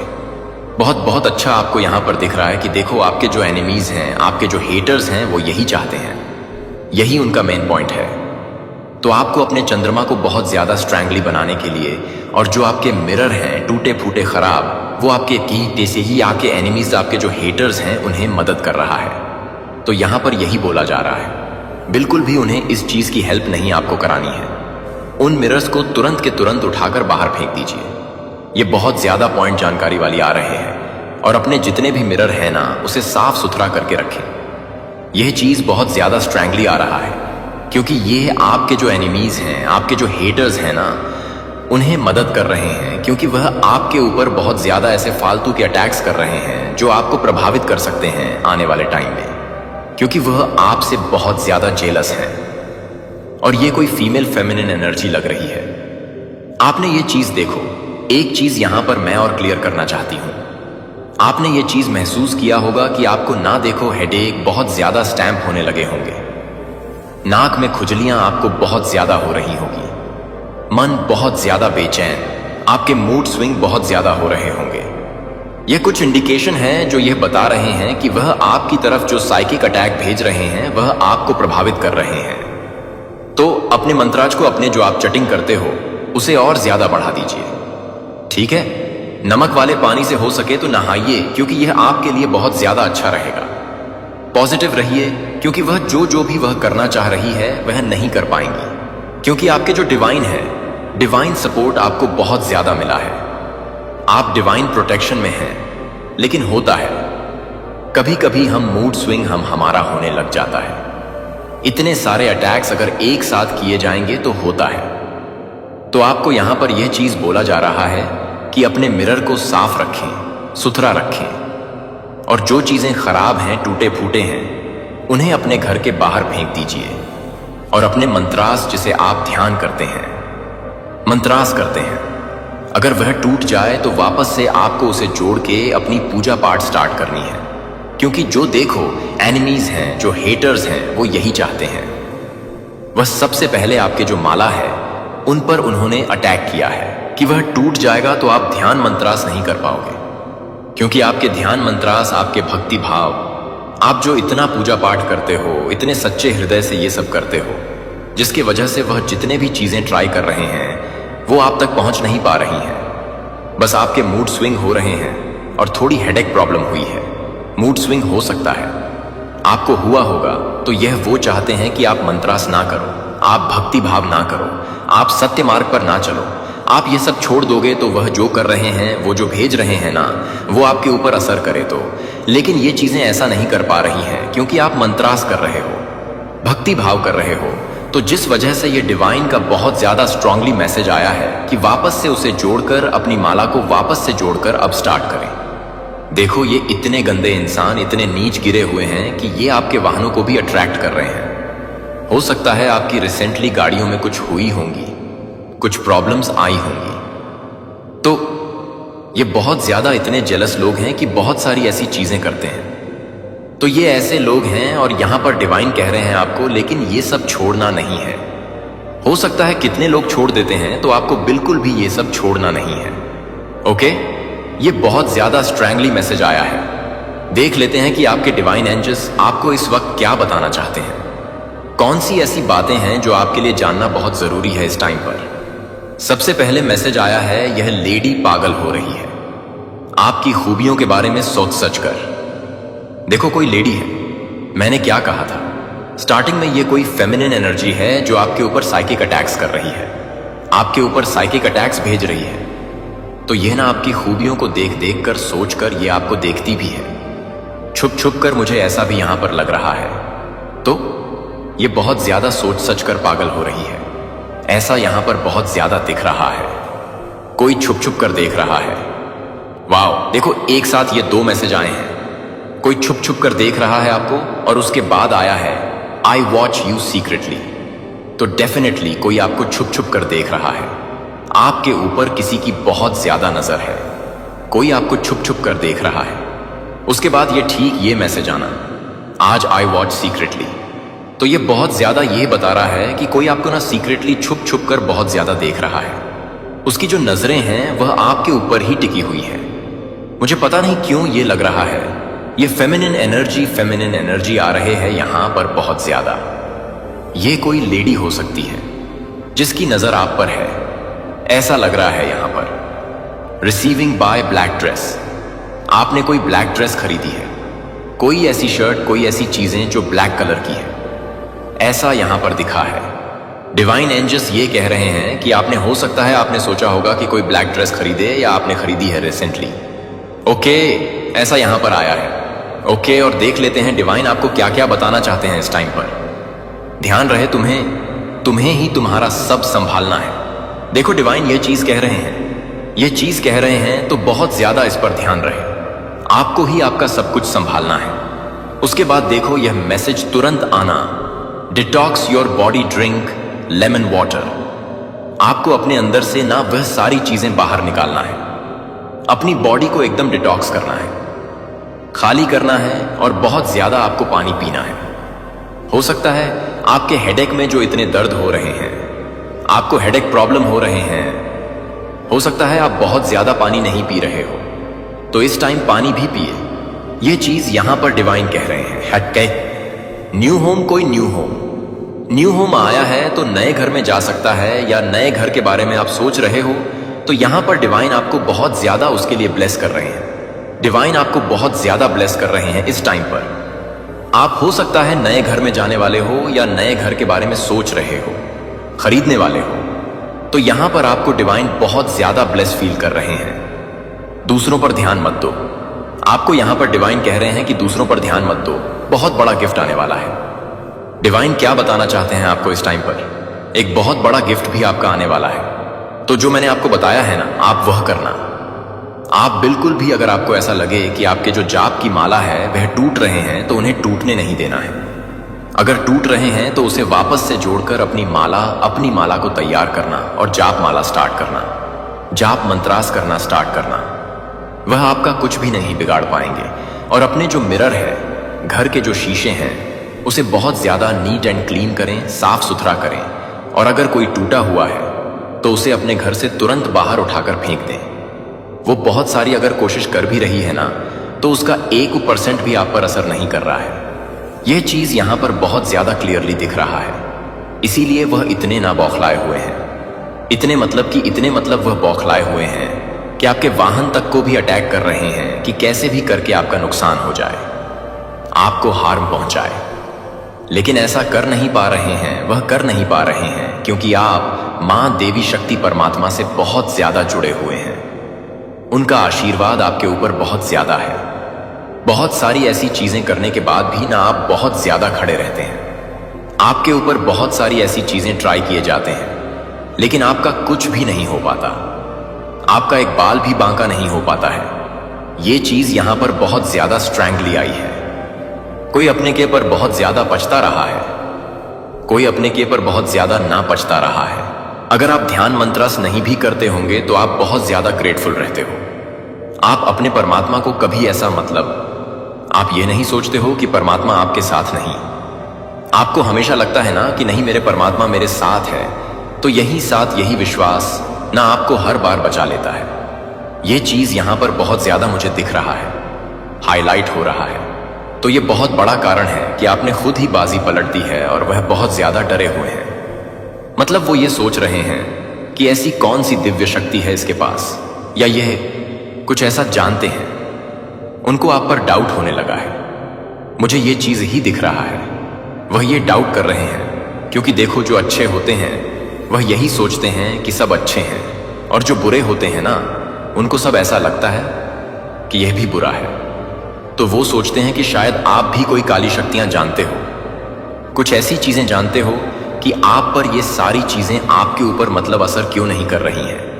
बहुत अच्छा आपको यहां पर दिख रहा है कि देखो, आपके जो एनिमीज हैं, आपके जो हेटर्स हैं, वो यही चाहते हैं, यही उनका मेन पॉइंट है। तो आपको अपने चंद्रमा को बहुत ज्यादा स्ट्रैंगली बनाने के लिए, और जो आपके मिरर हैं टूटे फूटे खराब, वो आपके की से ही आपके एनिमीज, आपके जो हेटर्स हैं, उन्हें मदद कर रहा है। तो यहां पर यही बोला जा रहा है, बिल्कुल भी उन्हें इस चीज की हेल्प नहीं आपको करानी है। उन मिरर्स को तुरंत के तुरंत उठाकर बाहर फेंक दीजिए। ये बहुत ज्यादा पॉइंट जानकारी वाली आ रहे हैं, और अपने जितने भी मिरर है ना, उसे साफ सुथरा करके रखें। यह चीज बहुत ज्यादा स्ट्रैंगली आ रहा है, क्योंकि ये आपके जो एनिमीज हैं, आपके जो हेटर्स हैं ना, उन्हें मदद कर रहे हैं, क्योंकि वह आपके ऊपर बहुत ज्यादा ऐसे फालतू के अटैक्स कर रहे हैं जो आपको प्रभावित कर सकते हैं आने वाले टाइम में, क्योंकि वह आपसे बहुत ज्यादा जेलस है। और ये कोई फीमेल फेमिनिन एनर्जी लग रही है। आपने ये चीज देखो, एक चीज यहां पर मैं और क्लियर करना चाहती हूं। आपने ये चीज महसूस किया होगा कि आपको ना देखो हेडेक बहुत ज्यादा स्टैम्प होने लगे होंगे, नाक में खुजलियां आपको बहुत ज्यादा हो रही होगी, मन बहुत ज्यादा बेचैन, आपके मूड स्विंग बहुत ज्यादा हो रहे होंगे। ये कुछ इंडिकेशन हैं जो यह बता रहे हैं कि वह आपकी तरफ जो साइकिक अटैक भेज रहे हैं वह आपको प्रभावित कर रहे हैं। तो अपने मंत्राज को अपने जो आप चटिंग करते हो उसे और ज्यादा बढ़ा दीजिए, ठीक है? नमक वाले पानी से हो सके तो नहाइए, क्योंकि यह आपके लिए बहुत ज्यादा अच्छा रहेगा। पॉजिटिव रहिए, क्योंकि वह जो भी वह करना चाह रही है वह नहीं कर पाएंगी, क्योंकि आपके जो डिवाइन है, डिवाइन सपोर्ट आपको बहुत ज्यादा मिला है। आप डिवाइन प्रोटेक्शन में हैं। लेकिन होता है कभी कभी हम मूड स्विंग हमारा होने लग जाता है। इतने सारे अटैक्स अगर एक साथ किए जाएंगे तो होता है। तो आपको यहां पर यह चीज बोला जा रहा है कि अपने मिरर को साफ रखें, सुथरा रखें, और जो चीजें खराब हैं, टूटे फूटे हैं, उन्हें अपने घर के बाहर फेंक दीजिए। और अपने मंत्रास, जिसे आप ध्यान करते हैं, मंत्रास करते हैं, अगर वह टूट जाए तो वापस से आपको उसे जोड़ के अपनी पूजा पाठ स्टार्ट करनी है, क्योंकि जो देखो एनिमीज हैं, जो हेटर्स हैं, वो यही चाहते हैं। वह सबसे पहले आपके जो माला है उन पर उन्होंने अटैक किया है कि वह टूट जाएगा तो आप ध्यान मंत्रास नहीं कर पाओगे, क्योंकि आपके ध्यान मंत्रास, आपके भक्ति भाव, आप जो इतना पूजा पाठ करते हो, इतने सच्चे हृदय से ये सब करते हो, जिसकी वजह से वह जितने भी चीजें ट्राई कर रहे हैं वो आप तक पहुंच नहीं पा रही हैं। बस आपके मूड स्विंग हो रहे हैं और थोड़ी हेडेक प्रॉब्लम हुई है। मूड स्विंग हो सकता है, आपको हुआ होगा, तो यह वो चाहते हैं कि आप मंत्रास ना करो, आप भक्ति भाव ना करो, आप सत्य मार्ग पर ना चलो। आप ये सब छोड़ दोगे तो वह जो कर रहे हैं, वो जो भेज रहे हैं ना, वो आपके ऊपर असर करे तो। लेकिन ये चीजें ऐसा नहीं कर पा रही हैं, क्योंकि आप मंत्रास कर रहे हो, भक्ति भाव कर रहे हो। तो जिस वजह से ये डिवाइन का बहुत ज्यादा स्ट्रांगली मैसेज आया है कि वापस से उसे जोड़कर, अपनी माला को वापस से जोड़कर अब स्टार्ट करें। देखो, ये इतने गंदे इंसान, इतने नीच गिरे हुए हैं कि ये आपके वाहनों को भी अट्रैक्ट कर रहे हैं। हो सकता है आपकी रिसेंटली गाड़ियों में कुछ हुई होंगी, कुछ प्रॉब्लम्स आई होंगी। तो ये बहुत ज्यादा इतने जेलस लोग हैं कि बहुत सारी ऐसी चीजें करते हैं। तो ये ऐसे लोग हैं और यहां पर डिवाइन कह रहे हैं आपको, लेकिन ये सब छोड़ना नहीं है। हो सकता है कितने लोग छोड़ देते हैं, तो आपको बिल्कुल भी ये सब छोड़ना नहीं है। ओके, ये बहुत ज्यादा स्ट्रैंगली मैसेज आया है। देख लेते हैं कि आपके डिवाइन एंजल्स आपको इस वक्त क्या बताना चाहते हैं। कौन सी ऐसी बातें हैं जो आपके लिए जानना बहुत जरूरी है इस टाइम पर। सबसे पहले मैसेज आया है, यह लेडी पागल हो रही है आपकी खूबियों के बारे में सोच सच कर। देखो, कोई लेडी है, मैंने क्या कहा था स्टार्टिंग में, ये कोई फेमिनिन एनर्जी है जो आपके ऊपर साइकिक अटैक्स कर रही है, आपके ऊपर साइकिक अटैक्स भेज रही है। तो ये ना आपकी खूबियों को देख देख कर, सोच कर, ये आपको देखती भी है, छुप छुप कर। मुझे ऐसा भी यहां पर लग रहा है। तो ये बहुत ज्यादा सोच सच कर पागल हो रही है, ऐसा यहां पर बहुत ज्यादा दिख रहा है। कोई छुप छुप कर देख रहा है। वाओ, देखो, एक साथ ये दो मैसेज आए हैं। कोई छुप छुप कर देख रहा है आपको, और उसके बाद आया है आई वॉच यू सीक्रेटली। तो डेफिनेटली कोई आपको छुप छुप कर देख रहा है। आपके ऊपर किसी की बहुत ज्यादा नजर है, कोई आपको छुप छुप कर देख रहा है। उसके बाद ये ठीक ये मैसेज आना, आज आई वॉच सीक्रेटली। तो ये बहुत ज्यादा ये बता रहा है कि कोई आपको ना सीक्रेटली छुप छुप कर बहुत ज्यादा देख रहा है। उसकी जो नजरें हैं वह आपके ऊपर ही टिकी हुई है। मुझे पता नहीं क्यों ये लग रहा है, ये फेमिनिन एनर्जी आ रहे हैं यहां पर बहुत ज्यादा। ये कोई लेडी हो सकती है जिसकी नजर आप पर है, ऐसा लग रहा है यहां पर। रिसीविंग बाय ब्लैक ड्रेस, आपने कोई ब्लैक ड्रेस खरीदी है, कोई ऐसी शर्ट, कोई ऐसी चीजें जो ब्लैक कलर की है, ऐसा यहां पर दिखा है। डिवाइन एंजल्स ये कह रहे हैं कि आपने, हो सकता है आपने सोचा होगा कि कोई ब्लैक ड्रेस खरीदे या आपने खरीदी है रिसेंटली। ओके, ऐसा यहां पर आया है। ओके, और देख लेते हैं डिवाइन आपको क्या क्या बताना चाहते हैं इस टाइम पर। ध्यान रहे, तुम्हें ही तुम्हारा सब संभालना है। देखो, डिवाइन ये चीज कह रहे हैं, ये चीज कह रहे हैं, तो बहुत ज्यादा इस पर ध्यान रहे। आपको ही आपका सब कुछ संभालना है। उसके बाद देखो यह मैसेज तुरंत आना, detox your body, drink lemon water. आपको अपने अंदर से ना वह सारी चीजें बाहर निकालना है, अपनी बॉडी को एकदम डिटॉक्स करना है। खाली करना है और बहुत ज्यादा आपको पानी पीना है। हो सकता है आपके हेडेक में जो इतने दर्द हो रहे हैं, आपको हेडेक प्रॉब्लम हो रहे हैं, हो सकता है आप बहुत ज्यादा पानी नहीं पी रहे हो, तो इस टाइम पानी भी पिए। ये चीज यहां पर डिवाइन कह रहे हैं। हटके न्यू होम, कोई न्यू होम आया है तो नए घर में जा सकता है, या नए घर के बारे में आप सोच रहे हो, तो यहां पर डिवाइन आपको बहुत ज्यादा उसके लिए ब्लेस कर रहे हैं। डिवाइन आपको बहुत ज्यादा ब्लेस कर रहे हैं इस टाइम पर। आप हो सकता है नए घर में जाने वाले हो, या नए घर के बारे में सोच रहे हो, खरीदने वाले हो, तो यहां पर आपको डिवाइन बहुत ज्यादा ब्लेस फील कर रहे हैं। दूसरों पर ध्यान मत दो। आपको यहां पर डिवाइन कह रहे हैं कि दूसरों पर ध्यान मत दो, बहुत बड़ा गिफ्ट आने वाला है। डिवाइन क्या बताना चाहते हैं आपको इस टाइम पर? एक बहुत बड़ा गिफ्ट भी आपका आने वाला है। तो जो मैंने आपको बताया है ना, आप वह करना। आप बिल्कुल भी, अगर आपको ऐसा लगे कि आपके जो जाप की माला है वह टूट रहे हैं, तो उन्हें टूटने नहीं देना है। अगर टूट रहे हैं तो उसे वापस से जोड़कर अपनी माला को तैयार करना और जाप माला स्टार्ट करना, जाप मंत्रास करना स्टार्ट करना। वह आपका कुछ भी नहीं बिगाड़ पाएंगे। और अपने जो मिरर है, घर के जो शीशे हैं, उसे बहुत ज्यादा नीट एंड क्लीन करें, साफ सुथरा करें। और अगर कोई टूटा हुआ है तो उसे अपने घर से तुरंत बाहर उठाकर फेंक दें। वो बहुत सारी अगर कोशिश कर भी रही है ना, तो उसका 1% भी आप पर असर नहीं कर रहा है। यह चीज यहां पर बहुत ज्यादा क्लियरली दिख रहा है। इसीलिए वह इतने ना बौखलाए हुए हैं। इतने मतलब वह बौखलाए हुए हैं कि आपके वाहन तक को भी अटैक कर रहे हैं कि कैसे भी करके आपका नुकसान हो जाए, आपको हार्म पहुंचाए। लेकिन ऐसा कर नहीं पा रहे हैं, वह कर नहीं पा रहे हैं, क्योंकि आप मां देवी शक्ति परमात्मा से बहुत ज्यादा जुड़े हुए हैं। उनका आशीर्वाद आपके ऊपर बहुत ज्यादा है। बहुत सारी ऐसी चीजें करने के बाद भी ना आप बहुत ज्यादा खड़े रहते हैं। आपके ऊपर बहुत सारी ऐसी चीजें ट्राई किए जाते हैं, लेकिन आपका कुछ भी नहीं हो पाता। आपका एक बाल भी बांका नहीं हो पाता है। ये चीज यहां पर बहुत ज्यादा स्ट्रैंगली आई है। कोई अपने के पर बहुत ज्यादा पछता रहा है, कोई अपने के पर बहुत ज्यादा ना पछता रहा है। अगर आप ध्यान मंत्रास नहीं भी करते होंगे तो आप बहुत ज्यादा ग्रेटफुल रहते हो। आप अपने परमात्मा को कभी ऐसा, मतलब आप ये नहीं सोचते हो कि परमात्मा आपके साथ नहीं। आपको हमेशा लगता है ना कि नहीं, मेरे परमात्मा मेरे साथ है, तो यही साथ, यही विश्वास ना आपको हर बार बचा लेता है। यह चीज यहां पर बहुत ज्यादा मुझे दिख रहा है, हाईलाइट हो रहा है। तो यह बहुत बड़ा कारण है कि आपने खुद ही बाजी पलट दी है और वह बहुत ज्यादा डरे हुए हैं। मतलब वो ये सोच रहे हैं कि ऐसी कौन सी दिव्य शक्ति है इसके पास, या यह कुछ ऐसा जानते हैं। उनको आप पर डाउट होने लगा है। मुझे ये चीज ही दिख रहा है। वह ये डाउट कर रहे हैं, क्योंकि देखो, जो अच्छे होते हैं वह यही सोचते हैं कि सब अच्छे हैं, और जो बुरे होते हैं ना, उनको सब ऐसा लगता है कि यह भी बुरा है। तो वो सोचते हैं कि शायद आप भी कोई काली शक्तियां जानते हो, कुछ ऐसी चीजें जानते हो कि आप पर ये सारी चीजें आपके ऊपर मतलब असर क्यों नहीं कर रही हैं।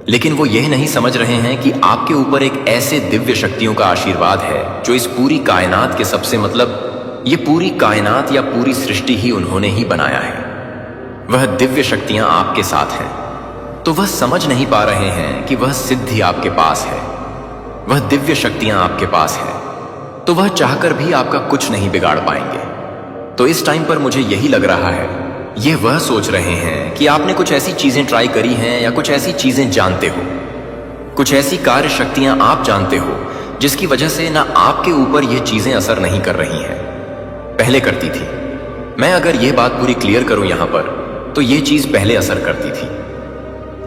लेकिन वो यह नहीं समझ रहे हैं कि आपके ऊपर एक ऐसे दिव्य शक्तियों का आशीर्वाद है जो इस पूरी कायनात के सबसे, मतलब ये पूरी कायनात या पूरी सृष्टि ही उन्होंने ही बनाया है। वह दिव्य शक्तियां आपके साथ हैं। तो वह समझ नहीं पा रहे हैं कि वह सिद्धि आपके पास है, वह दिव्य शक्तियां आपके पास है, तो वह चाहकर भी आपका कुछ नहीं बिगाड़ पाएंगे। तो इस टाइम पर मुझे यही लग रहा है, ये वह सोच रहे हैं कि आपने कुछ ऐसी चीजें ट्राई करी हैं, या कुछ ऐसी चीजें जानते हो, कुछ ऐसी कार्य शक्तियां आप जानते हो जिसकी वजह से ना आपके ऊपर ये चीजें असर नहीं कर रही हैं, पहले करती थी। मैं अगर यह बात पूरी क्लियर करूं यहां पर, तो ये चीज पहले असर करती थी।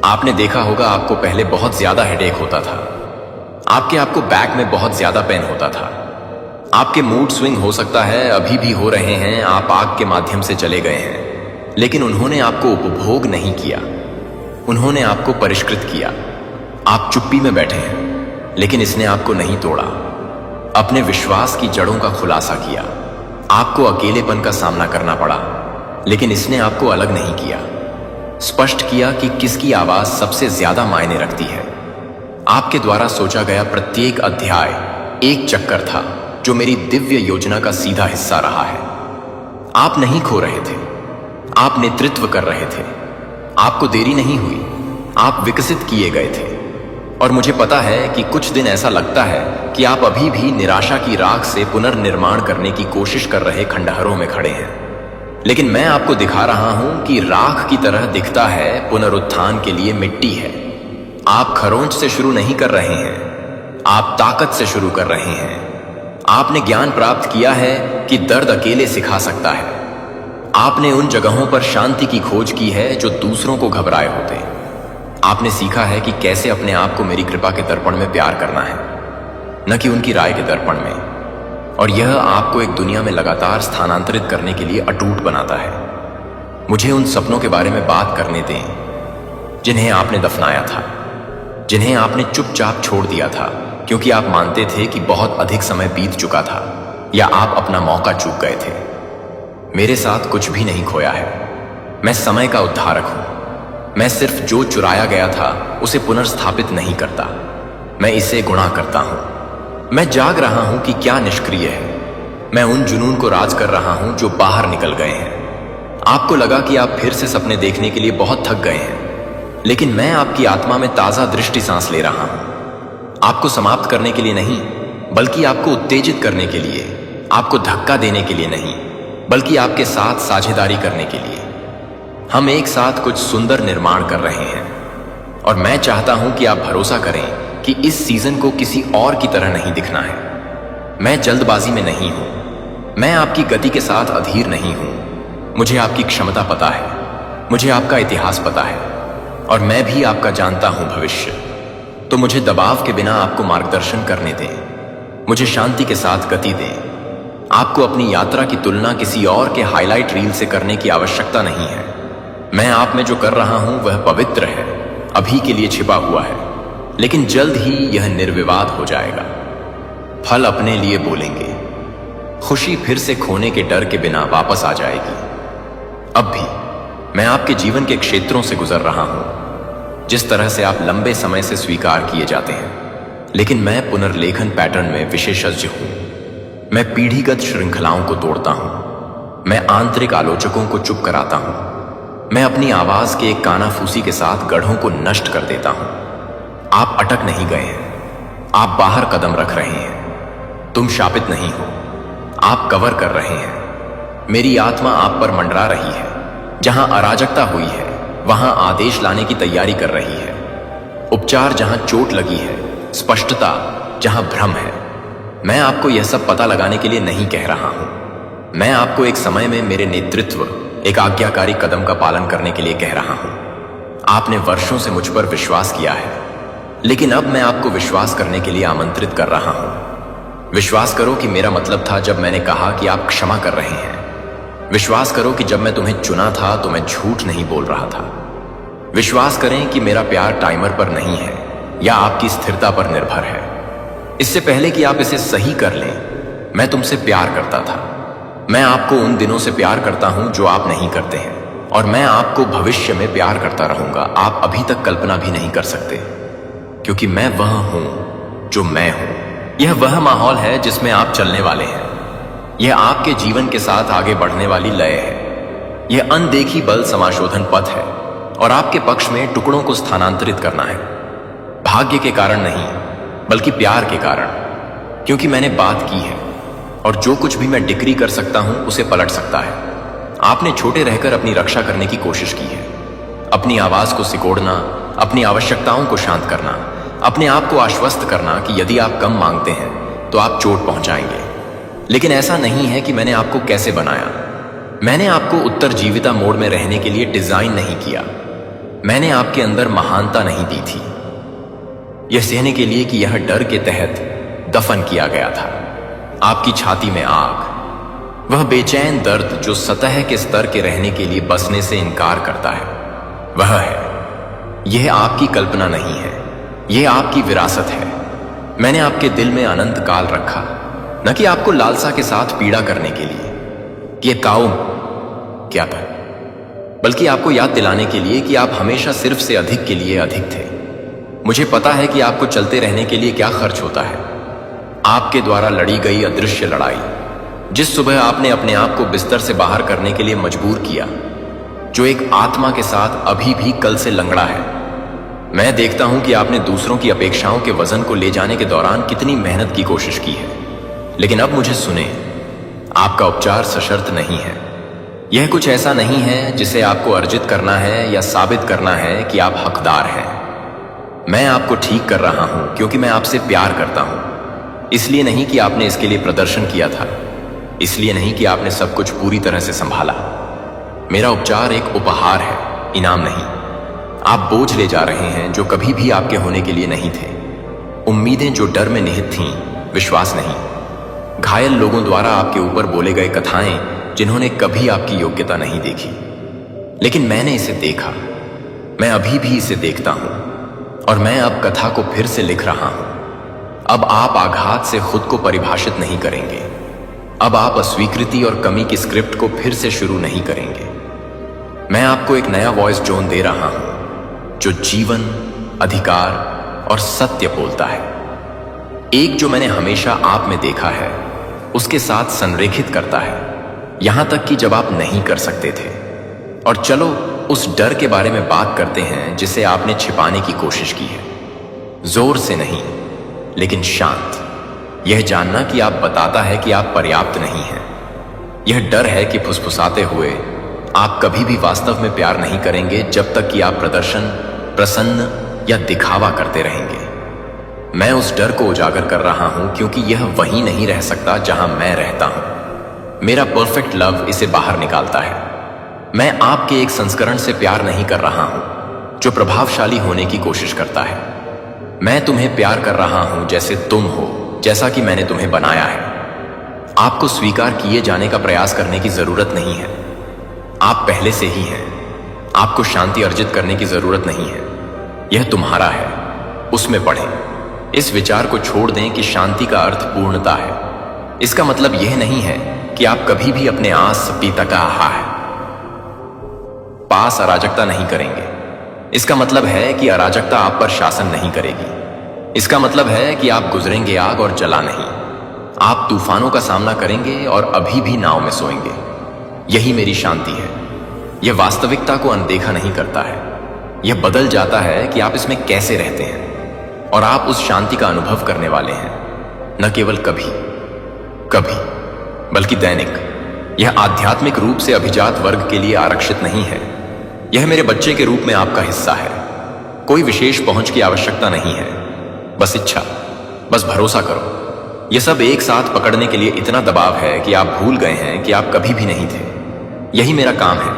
आपने देखा होगा, आपको पहले बहुत ज्यादा हेडेक होता था, आपको बैक में बहुत ज्यादा पेन होता था, आपके मूड स्विंग हो सकता है अभी भी हो रहे हैं, आप आग के माध्यम से चले गए हैं, लेकिन उन्होंने आपको उपभोग नहीं किया, उन्होंने आपको परिष्कृत किया। आप चुप्पी में बैठे हैं, लेकिन इसने आपको नहीं तोड़ा। अपने विश्वास की जड़ों का खुलासा किया। आपको अकेलेपन का सामना करना पड़ा, लेकिन इसने आपको अलग नहीं किया। स्पष्ट किया कि किसकी आवाज सबसे ज्यादा मायने रखती है। आपके द्वारा सोचा गया प्रत्येक अध्याय एक चक्कर था जो मेरी दिव्य योजना का सीधा हिस्सा रहा है। आप नहीं खो रहे थे, आप नेतृत्व कर रहे थे। आपको देरी नहीं हुई, आप विकसित किए गए थे। और मुझे पता है कि कुछ दिन ऐसा लगता है कि आप अभी भी निराशा की राख से पुनर्निर्माण करने की कोशिश कर रहे खंडहरों में खड़े हैं। लेकिन मैं आपको दिखा रहा हूं कि राख की तरह दिखता है पुनरुत्थान के लिए मिट्टी है। आप खरोंच से शुरू नहीं कर रहे हैं, आप ताकत से शुरू कर रहे हैं। आपने ज्ञान प्राप्त किया है कि दर्द अकेले सिखा सकता है। आपने उन जगहों पर शांति की खोज की है जो दूसरों को घबराए होते। आपने सीखा है कि कैसे अपने आप को मेरी कृपा के दर्पण में प्यार करना है, न कि उनकी राय के दर्पण में। और यह आपको एक दुनिया में लगातार स्थानांतरित करने के लिए अटूट बनाता है। मुझे उन सपनों के बारे में बात करने दें जिन्हें आपने दफनाया था, जिन्हें आपने चुपचाप छोड़ दिया था क्योंकि आप मानते थे कि बहुत अधिक समय बीत चुका था या आप अपना मौका चूक गए थे। मेरे साथ कुछ भी नहीं खोया है। मैं समय का उद्धारक हूं। मैं सिर्फ जो चुराया गया था उसे पुनर्स्थापित नहीं करता, मैं इसे गुणा करता हूं। मैं जाग रहा हूं कि क्या निष्क्रिय है। मैं उन जुनून को राज कर रहा हूं जो बाहर निकल गए हैं। आपको लगा कि आप फिर से सपने देखने के लिए बहुत थक गए हैं, लेकिन मैं आपकी आत्मा में ताजा दृष्टि सांस ले रहा हूं। आपको समाप्त करने के लिए नहीं, बल्कि आपको उत्तेजित करने के लिए। आपको धक्का देने के लिए नहीं, बल्कि आपके साथ साझेदारी करने के लिए। हम एक साथ कुछ सुंदर निर्माण कर रहे हैं और मैं चाहता हूं कि आप भरोसा करें कि इस सीजन को किसी और की तरह नहीं दिखना है। मैं जल्दबाजी में नहीं हूं, मैं आपकी गति के साथ अधीर नहीं हूं। मुझे आपकी क्षमता पता है, मुझे आपका इतिहास पता है और मैं भी आपका जानता हूं भविष्य। तो मुझे दबाव के बिना आपको मार्गदर्शन करने दें, मुझे शांति के साथ गति दें। आपको अपनी यात्रा की तुलना किसी और के हाईलाइट रील से करने की आवश्यकता नहीं है। मैं आप में जो कर रहा हूं वह पवित्र है, अभी के लिए छिपा हुआ है, लेकिन जल्द ही यह निर्विवाद हो जाएगा। फल अपने लिए बोलेंगे। खुशी फिर से खोने के डर के बिना वापस आ जाएगी। अब भी मैं आपके जीवन के क्षेत्रों से गुजर रहा हूं जिस तरह से आप लंबे समय से स्वीकार किए जाते हैं, लेकिन मैं पुनर्लेखन पैटर्न में विशेषज्ञ हूं। मैं पीढ़ीगत श्रृंखलाओं को तोड़ता हूं, मैं आंतरिक आलोचकों को चुप कराता हूं, मैं अपनी आवाज के एक कानाफूसी के साथ गढ़ों को नष्ट कर देता हूं। आप अटक नहीं गए हैं, आप बाहर कदम रख रहे हैं। तुम शापित नहीं हो, आप कवर कर रहे हैं। मेरी आत्मा आप पर मंडरा रही है। जहां अराजकता हुई है वहां आदेश लाने की तैयारी कर रही है। उपचार जहां चोट लगी है, स्पष्टता जहां भ्रम है। मैं आपको यह सब पता लगाने के लिए नहीं कह रहा हूं, मैं आपको एक समय में मेरे नेतृत्व, एक आज्ञाकारी कदम का पालन करने के लिए कह रहा हूं। आपने वर्षों से मुझ पर विश्वास किया है, लेकिन अब मैं आपको विश्वास करने के लिए आमंत्रित कर रहा हूं। विश्वास करो कि मेरा मतलब था जब मैंने कहा कि आप क्षमा कर रहे हैं। विश्वास करो कि जब मैं तुम्हें चुना था तो मैं झूठ नहीं बोल रहा था। विश्वास करें कि मेरा प्यार टाइमर पर नहीं है या आपकी स्थिरता पर निर्भर है। इससे पहले कि आप इसे सही कर लें, मैं तुमसे प्यार करता था। मैं आपको उन दिनों से प्यार करता हूं जो आप नहीं करते हैं, और मैं आपको भविष्य में प्यार करता रहूंगा। आप अभी तक कल्पना भी नहीं कर सकते, क्योंकि मैं वह हूं जो मैं हूं। यह वह माहौल है जिसमें आप चलने वाले हैं। यह आपके जीवन के साथ आगे बढ़ने वाली लय है। यह अनदेखी बल समाशोधन पथ है और आपके पक्ष में टुकड़ों को स्थानांतरित करना है। भाग्य के कारण नहीं, बल्कि प्यार के कारण, क्योंकि मैंने बात की है और जो कुछ भी मैं डिक्री कर सकता हूं उसे पलट सकता है। आपने छोटे रहकर अपनी रक्षा करने की कोशिश की है, अपनी आवाज को सिकोड़ना, अपनी आवश्यकताओं को शांत करना, अपने आप को आश्वस्त करना कि यदि आप कम मांगते हैं तो आप चोट पहुंचाएंगे। लेकिन ऐसा नहीं है कि मैंने आपको कैसे बनाया। मैंने आपको उत्तर जीविता मोड में रहने के लिए डिजाइन नहीं किया। मैंने आपके अंदर महानता नहीं दी थी, यह सहने के लिए कि यह डर के तहत दफन किया गया था। आपकी छाती में आग, वह बेचैन दर्द जो सतह के स्तर के रहने के लिए बसने से इनकार करता है, वह है। यह आपकी कल्पना नहीं है, यह आपकी विरासत है। मैंने आपके दिल में अनंत काल रखा, न कि आपको लालसा के साथ पीड़ा करने के लिए कि यह काउम क्या था, बल्कि आपको याद दिलाने के लिए कि आप हमेशा सिर्फ से अधिक के लिए अधिक थे। मुझे पता है कि आपको चलते रहने के लिए क्या खर्च होता है। आपके द्वारा लड़ी गई अदृश्य लड़ाई, जिस सुबह आपने अपने आप को बिस्तर से बाहर करने के लिए मजबूर किया, जो एक आत्मा के साथ अभी भी कल से लंगड़ा है। मैं देखता हूं कि आपने दूसरों की अपेक्षाओं के वजन को ले जाने के दौरान कितनी मेहनत की कोशिश की है, लेकिन अब मुझे सुने, आपका उपचार सशर्त नहीं है। यह कुछ ऐसा नहीं है जिसे आपको अर्जित करना है या साबित करना है कि आप हकदार हैं। मैं आपको ठीक कर रहा हूं क्योंकि मैं आपसे प्यार करता हूं। इसलिए नहीं कि आपने इसके लिए प्रदर्शन किया था, इसलिए नहीं कि आपने सब कुछ पूरी तरह से संभाला। मेरा उपचार एक उपहार है, इनाम नहीं। आप बोझ ले जा रहे हैं जो कभी भी आपके होने के लिए नहीं थे। उम्मीदें जो डर में निहित थीं, विश्वास नहीं। घायल लोगों द्वारा आपके ऊपर बोले गए कथाएं जिन्होंने कभी आपकी योग्यता नहीं देखी। लेकिन मैंने इसे देखा, मैं अभी भी इसे देखता हूं, और मैं अब कथा को फिर से लिख रहा हूं। अब आप आघात से खुद को परिभाषित नहीं करेंगे। अब आप अस्वीकृति और कमी की स्क्रिप्ट को फिर से शुरू नहीं करेंगे। मैं आपको एक नया वॉइस जोन दे रहा हूं जो जीवन, अधिकार और सत्य बोलता है। एक जो मैंने हमेशा आप में देखा है, उसके साथ संरेखित करता है, यहां तक कि जब आप नहीं कर सकते थे। और चलो उस डर के बारे में बात करते हैं जिसे आपने छिपाने की कोशिश की है। जोर से नहीं, लेकिन शांत। यह जानना कि आप बताता है कि आप पर्याप्त नहीं हैं। यह डर है कि फुसफुसाते हुए आप कभी भी वास्तव में प्यार नहीं करेंगे जब तक कि आप प्रदर्शन, प्रसन्न या दिखावा करते रहेंगे। मैं उस डर को उजागर कर रहा हूं क्योंकि यह वहीं नहीं रह सकता जहां मैं रहता हूं। मेरा परफेक्ट लव इसे बाहर निकालता है। मैं आपके एक संस्करण से प्यार नहीं कर रहा हूं जो प्रभावशाली होने की कोशिश करता है। मैं तुम्हें प्यार कर रहा हूं जैसे तुम हो, जैसा कि मैंने तुम्हें बनाया है। आपको स्वीकार किए जाने का प्रयास करने की जरूरत नहीं है। आप पहले से ही हैं। आपको शांति अर्जित करने की जरूरत नहीं है। यह तुम्हारा है, उसमें पढ़ें। इस विचार को छोड़ दें कि शांति का अर्थ पूर्णता है। इसका मतलब यह नहीं है कि आप कभी भी अपने आस पीता का पास अराजकता नहीं करेंगे। इसका मतलब है कि अराजकता आप पर शासन नहीं करेगी। इसका मतलब है कि आप गुजरेंगे आग और जला नहीं। आप तूफानों का सामना करेंगे और अभी भी नाव में सोएंगे। यही मेरी शांति है। यह वास्तविकता को अनदेखा नहीं करता है। यह बदल जाता है कि आप इसमें कैसे रहते हैं, और आप उस शांति का अनुभव करने वाले हैं, न केवल कभी कभी बल्कि दैनिक। यह आध्यात्मिक रूप से अभिजात वर्ग के लिए आरक्षित नहीं है। यह मेरे बच्चे के रूप में आपका हिस्सा है। कोई विशेष पहुंच की आवश्यकता नहीं है, बस इच्छा, बस भरोसा करो। यह सब एक साथ पकड़ने के लिए इतना दबाव है कि आप भूल गए हैं कि आप कभी भी नहीं थे। यही मेरा काम है।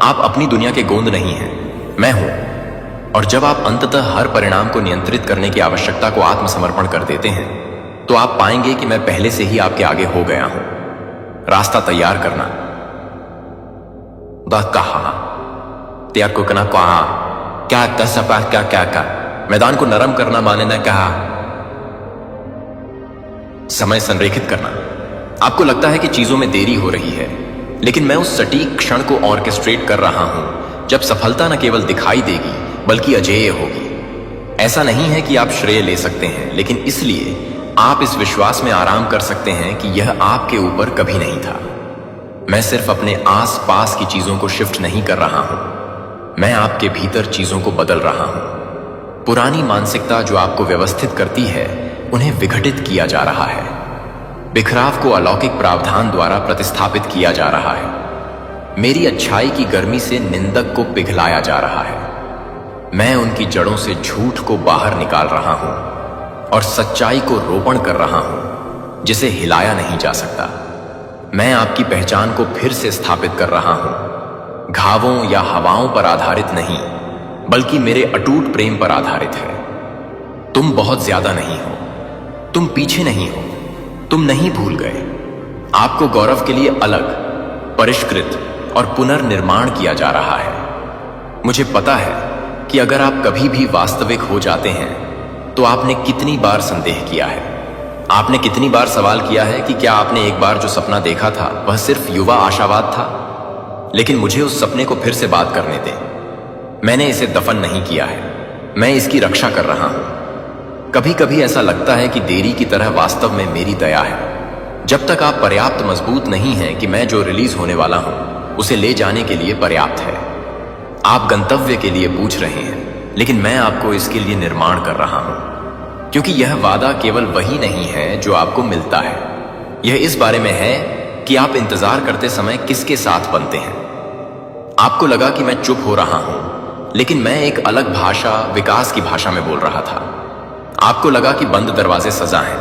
आप अपनी दुनिया के गोंद नहीं हैं, मैं हूं। और जब आप अंततः हर परिणाम को नियंत्रित करने की आवश्यकता को आत्मसमर्पण कर देते हैं, तो आप पाएंगे कि मैं पहले से ही आपके आगे हो गया हूं। रास्ता तैयार करना। कहा त्यार को कना कहा क्या तसपा क्या मैदान को नरम करना माने न कहा समय संरेखित करना। आपको लगता है कि चीजों में देरी हो रही है, लेकिन मैं उस सटीक क्षण को ऑर्केस्ट्रेट कर रहा हूं जब सफलता न केवल दिखाई देगी बल्कि अजेय होगी। ऐसा नहीं है कि आप श्रेय ले सकते हैं, लेकिन इसलिए आप इस विश्वास में आराम कर सकते हैं कि यह आपके ऊपर कभी नहीं था। मैं सिर्फ अपने आस पास की चीजों को शिफ्ट नहीं कर रहा हूं, मैं आपके भीतर चीजों को बदल रहा हूं। पुरानी मानसिकता जो आपको व्यवस्थित करती है, उन्हें विघटित किया जा रहा है। बिखराव को अलौकिक प्रावधान द्वारा प्रतिस्थापित किया जा रहा है। मेरी अच्छाई की गर्मी से निंदक को पिघलाया जा रहा है। मैं उनकी जड़ों से झूठ को बाहर निकाल रहा हूं और सच्चाई को रोपण कर रहा हूं जिसे हिलाया नहीं जा सकता। मैं आपकी पहचान को फिर से स्थापित कर रहा हूं, घावों या हवाओं पर आधारित नहीं, बल्कि मेरे अटूट प्रेम पर आधारित है। तुम बहुत ज्यादा नहीं हो, तुम पीछे नहीं हो, तुम नहीं भूल गए। आपको गौरव के लिए अलग, परिष्कृत और पुनर्निर्माण किया जा रहा है। मुझे पता है कि अगर आप कभी भी वास्तविक हो जाते हैं, तो आपने कितनी बार संदेह किया है। आपने कितनी बार सवाल किया है कि क्या आपने एक बार जो सपना देखा था वह सिर्फ युवा आशावाद था। लेकिन मुझे उस सपने को फिर से बात करने दें। मैंने इसे दफन नहीं किया है, मैं इसकी रक्षा कर रहा हूं। कभी कभी ऐसा लगता है कि देरी की तरह वास्तव में मेरी दया है। जब तक आप पर्याप्त मजबूत नहीं हैं कि मैं जो रिलीज होने वाला हूं उसे ले जाने के लिए पर्याप्त है। आप गंतव्य के लिए पूछ रहे हैं, लेकिन मैं आपको इसके लिए निर्माण कर रहा हूं, क्योंकि यह वादा केवल वही नहीं है जो आपको मिलता है। यह इस बारे में है कि आप इंतजार करते समय किसके साथ बनते हैं। आपको लगा कि मैं चुप हो रहा हूं, लेकिन मैं एक अलग भाषा, विकास की भाषा में बोल रहा था। आपको लगा कि बंद दरवाजे सजा हैं,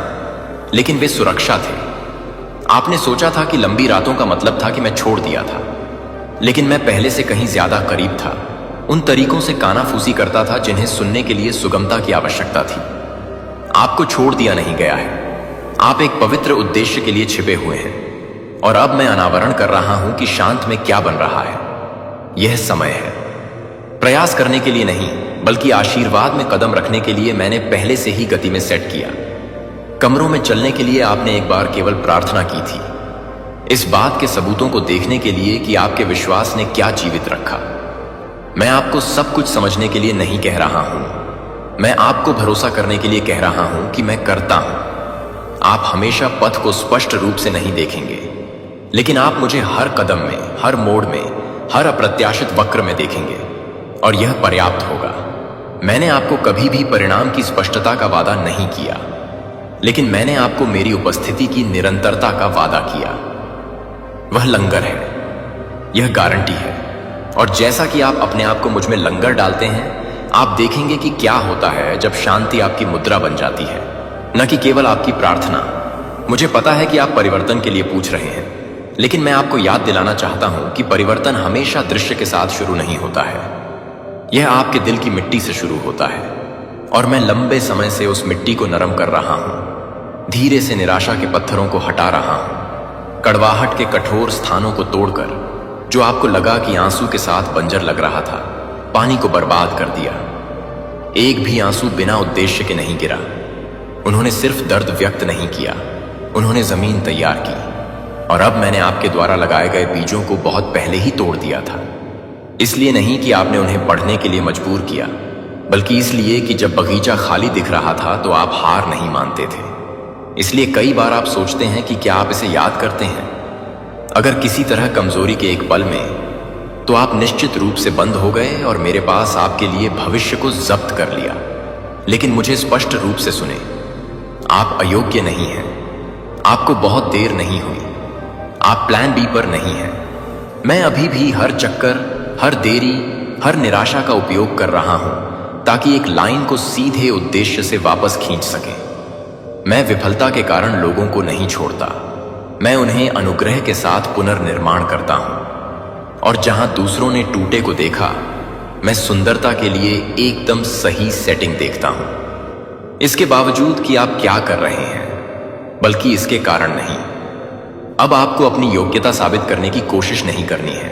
लेकिन वे सुरक्षा थे। आपने सोचा था कि लंबी रातों का मतलब था कि मैं छोड़ दिया था, लेकिन मैं पहले से कहीं ज्यादा करीब था। उन तरीकों से कानाफूसी करता था जिन्हें सुनने के लिए सुगमता की आवश्यकता थी। आपको छोड़ दिया नहीं गया है। आप एक पवित्र उद्देश्य के लिए छिपे हुए हैं, और अब मैं अनावरण कर रहा हूं कि शांत में क्या बन रहा है। यह समय है प्रयास करने के लिए नहीं, बल्कि आशीर्वाद में कदम रखने के लिए। मैंने पहले से ही गति में सेट किया। कमरों में चलने के लिए आपने एक बार केवल प्रार्थना की थी, इस बात के सबूतों को देखने के लिए कि आपके विश्वास ने क्या जीवित रखा। मैं आपको सब कुछ समझने के लिए नहीं कह रहा हूं, मैं आपको भरोसा करने के लिए कह रहा हूं कि मैं करता हूं। आप हमेशा पथ को स्पष्ट रूप से नहीं देखेंगे, लेकिन आप मुझे हर कदम में, हर मोड़ में, हर अप्रत्याशित वक्र में देखेंगे, और यह पर्याप्त होगा। मैंने आपको कभी भी परिणाम की स्पष्टता का वादा नहीं किया, लेकिन मैंने आपको मेरी उपस्थिति की निरंतरता का वादा किया। वह लंगर है, यह गारंटी है। और जैसा कि आप अपने आप को मुझ में लंगर डालते हैं, आप देखेंगे कि क्या होता है जब शांति आपकी मुद्रा बन जाती है, न कि केवल आपकी प्रार्थना। मुझे पता है कि आप परिवर्तन के लिए पूछ रहे हैं, लेकिन मैं आपको याद दिलाना चाहता हूं कि परिवर्तन हमेशा दृश्य के साथ शुरू नहीं होता है। यह आपके दिल की मिट्टी से शुरू होता है, और मैं लंबे समय से उस मिट्टी को नरम कर रहा हूं। धीरे से निराशा के पत्थरों को हटा रहा हूं, कड़वाहट के कठोर स्थानों को तोड़कर। जो आपको लगा कि आंसू के साथ बंजर लग रहा था, पानी को बर्बाद कर दिया। एक भी आंसू बिना उद्देश्य के नहीं गिरा। उन्होंने सिर्फ दर्द व्यक्त नहीं किया, उन्होंने जमीन तैयार की। और अब मैंने आपके द्वारा लगाए गए बीजों को बहुत पहले ही तोड़ दिया था। इसलिए नहीं कि आपने उन्हें पढ़ने के लिए मजबूर किया, बल्कि इसलिए कि जब बगीचा खाली दिख रहा था तो आप हार नहीं मानते थे। इसलिए कई बार आप सोचते हैं कि क्या आप इसे याद करते हैं। अगर किसी तरह कमजोरी के एक पल में, तो आप निश्चित रूप से बंद हो गए और मेरे पास आपके लिए भविष्य को जब्त कर लिया। लेकिन मुझे स्पष्ट रूप से सुने, आप अयोग्य नहीं हैं। आपको बहुत देर नहीं हुई, आप प्लान बी पर नहीं हैं। मैं अभी भी हर चक्कर, हर देरी, हर निराशा का उपयोग कर रहा हूं, ताकि एक लाइन को सीधे उद्देश्य से वापस खींच सके। मैं विफलता के कारण लोगों को नहीं छोड़ता, मैं उन्हें अनुग्रह के साथ पुनर्निर्माण करता हूं। और जहां दूसरों ने टूटे को देखा, मैं सुंदरता के लिए एकदम सही सेटिंग देखता हूं। इसके बावजूद कि आप क्या कर रहे हैं, बल्कि इसके कारण नहीं। अब आपको अपनी योग्यता साबित करने की कोशिश नहीं करनी है।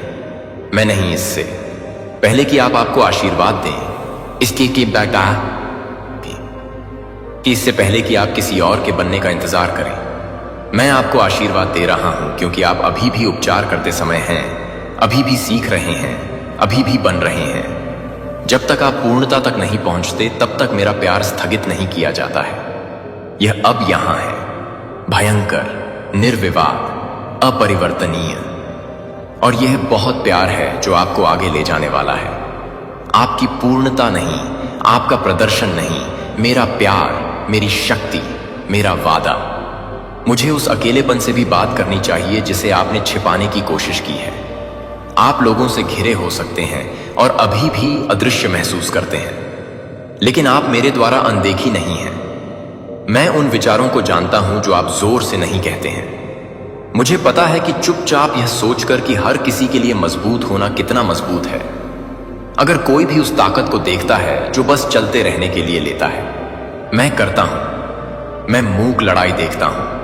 मैं नहीं, इससे पहले कि आप आपको आशीर्वाद दें, इसकी कि बेटा कि इससे पहले कि आप किसी और के बनने का इंतजार करें, मैं आपको आशीर्वाद दे रहा हूं, क्योंकि आप अभी भी उपचार करते समय हैं, अभी भी सीख रहे हैं, अभी भी बन रहे हैं। जब तक आप पूर्णता तक नहीं पहुंचते, तब तक मेरा प्यार स्थगित नहीं किया जाता है। यह अब यहां है, भयंकर, निर्विवाद, अपरिवर्तनीय। और यह बहुत प्यार है जो आपको आगे ले जाने वाला है। आपकी पूर्णता नहीं, आपका प्रदर्शन नहीं, मेरा प्यार, मेरी शक्ति, मेरा वादा। मुझे उस अकेलेपन से भी बात करनी चाहिए जिसे आपने छिपाने की कोशिश की है। आप लोगों से घिरे हो सकते हैं और अभी भी अदृश्य महसूस करते हैं, लेकिन आप मेरे द्वारा अनदेखी नहीं हैं। मैं उन विचारों को जानता हूं जो आप जोर से नहीं कहते हैं। मुझे पता है कि चुपचाप यह सोचकर कि हर किसी के लिए मजबूत होना कितना मजबूत है। अगर कोई भी उस ताकत को देखता है जो बस चलते रहने के लिए लेता है। मैं करता हूं, मैं मूक लड़ाई देखता हूं।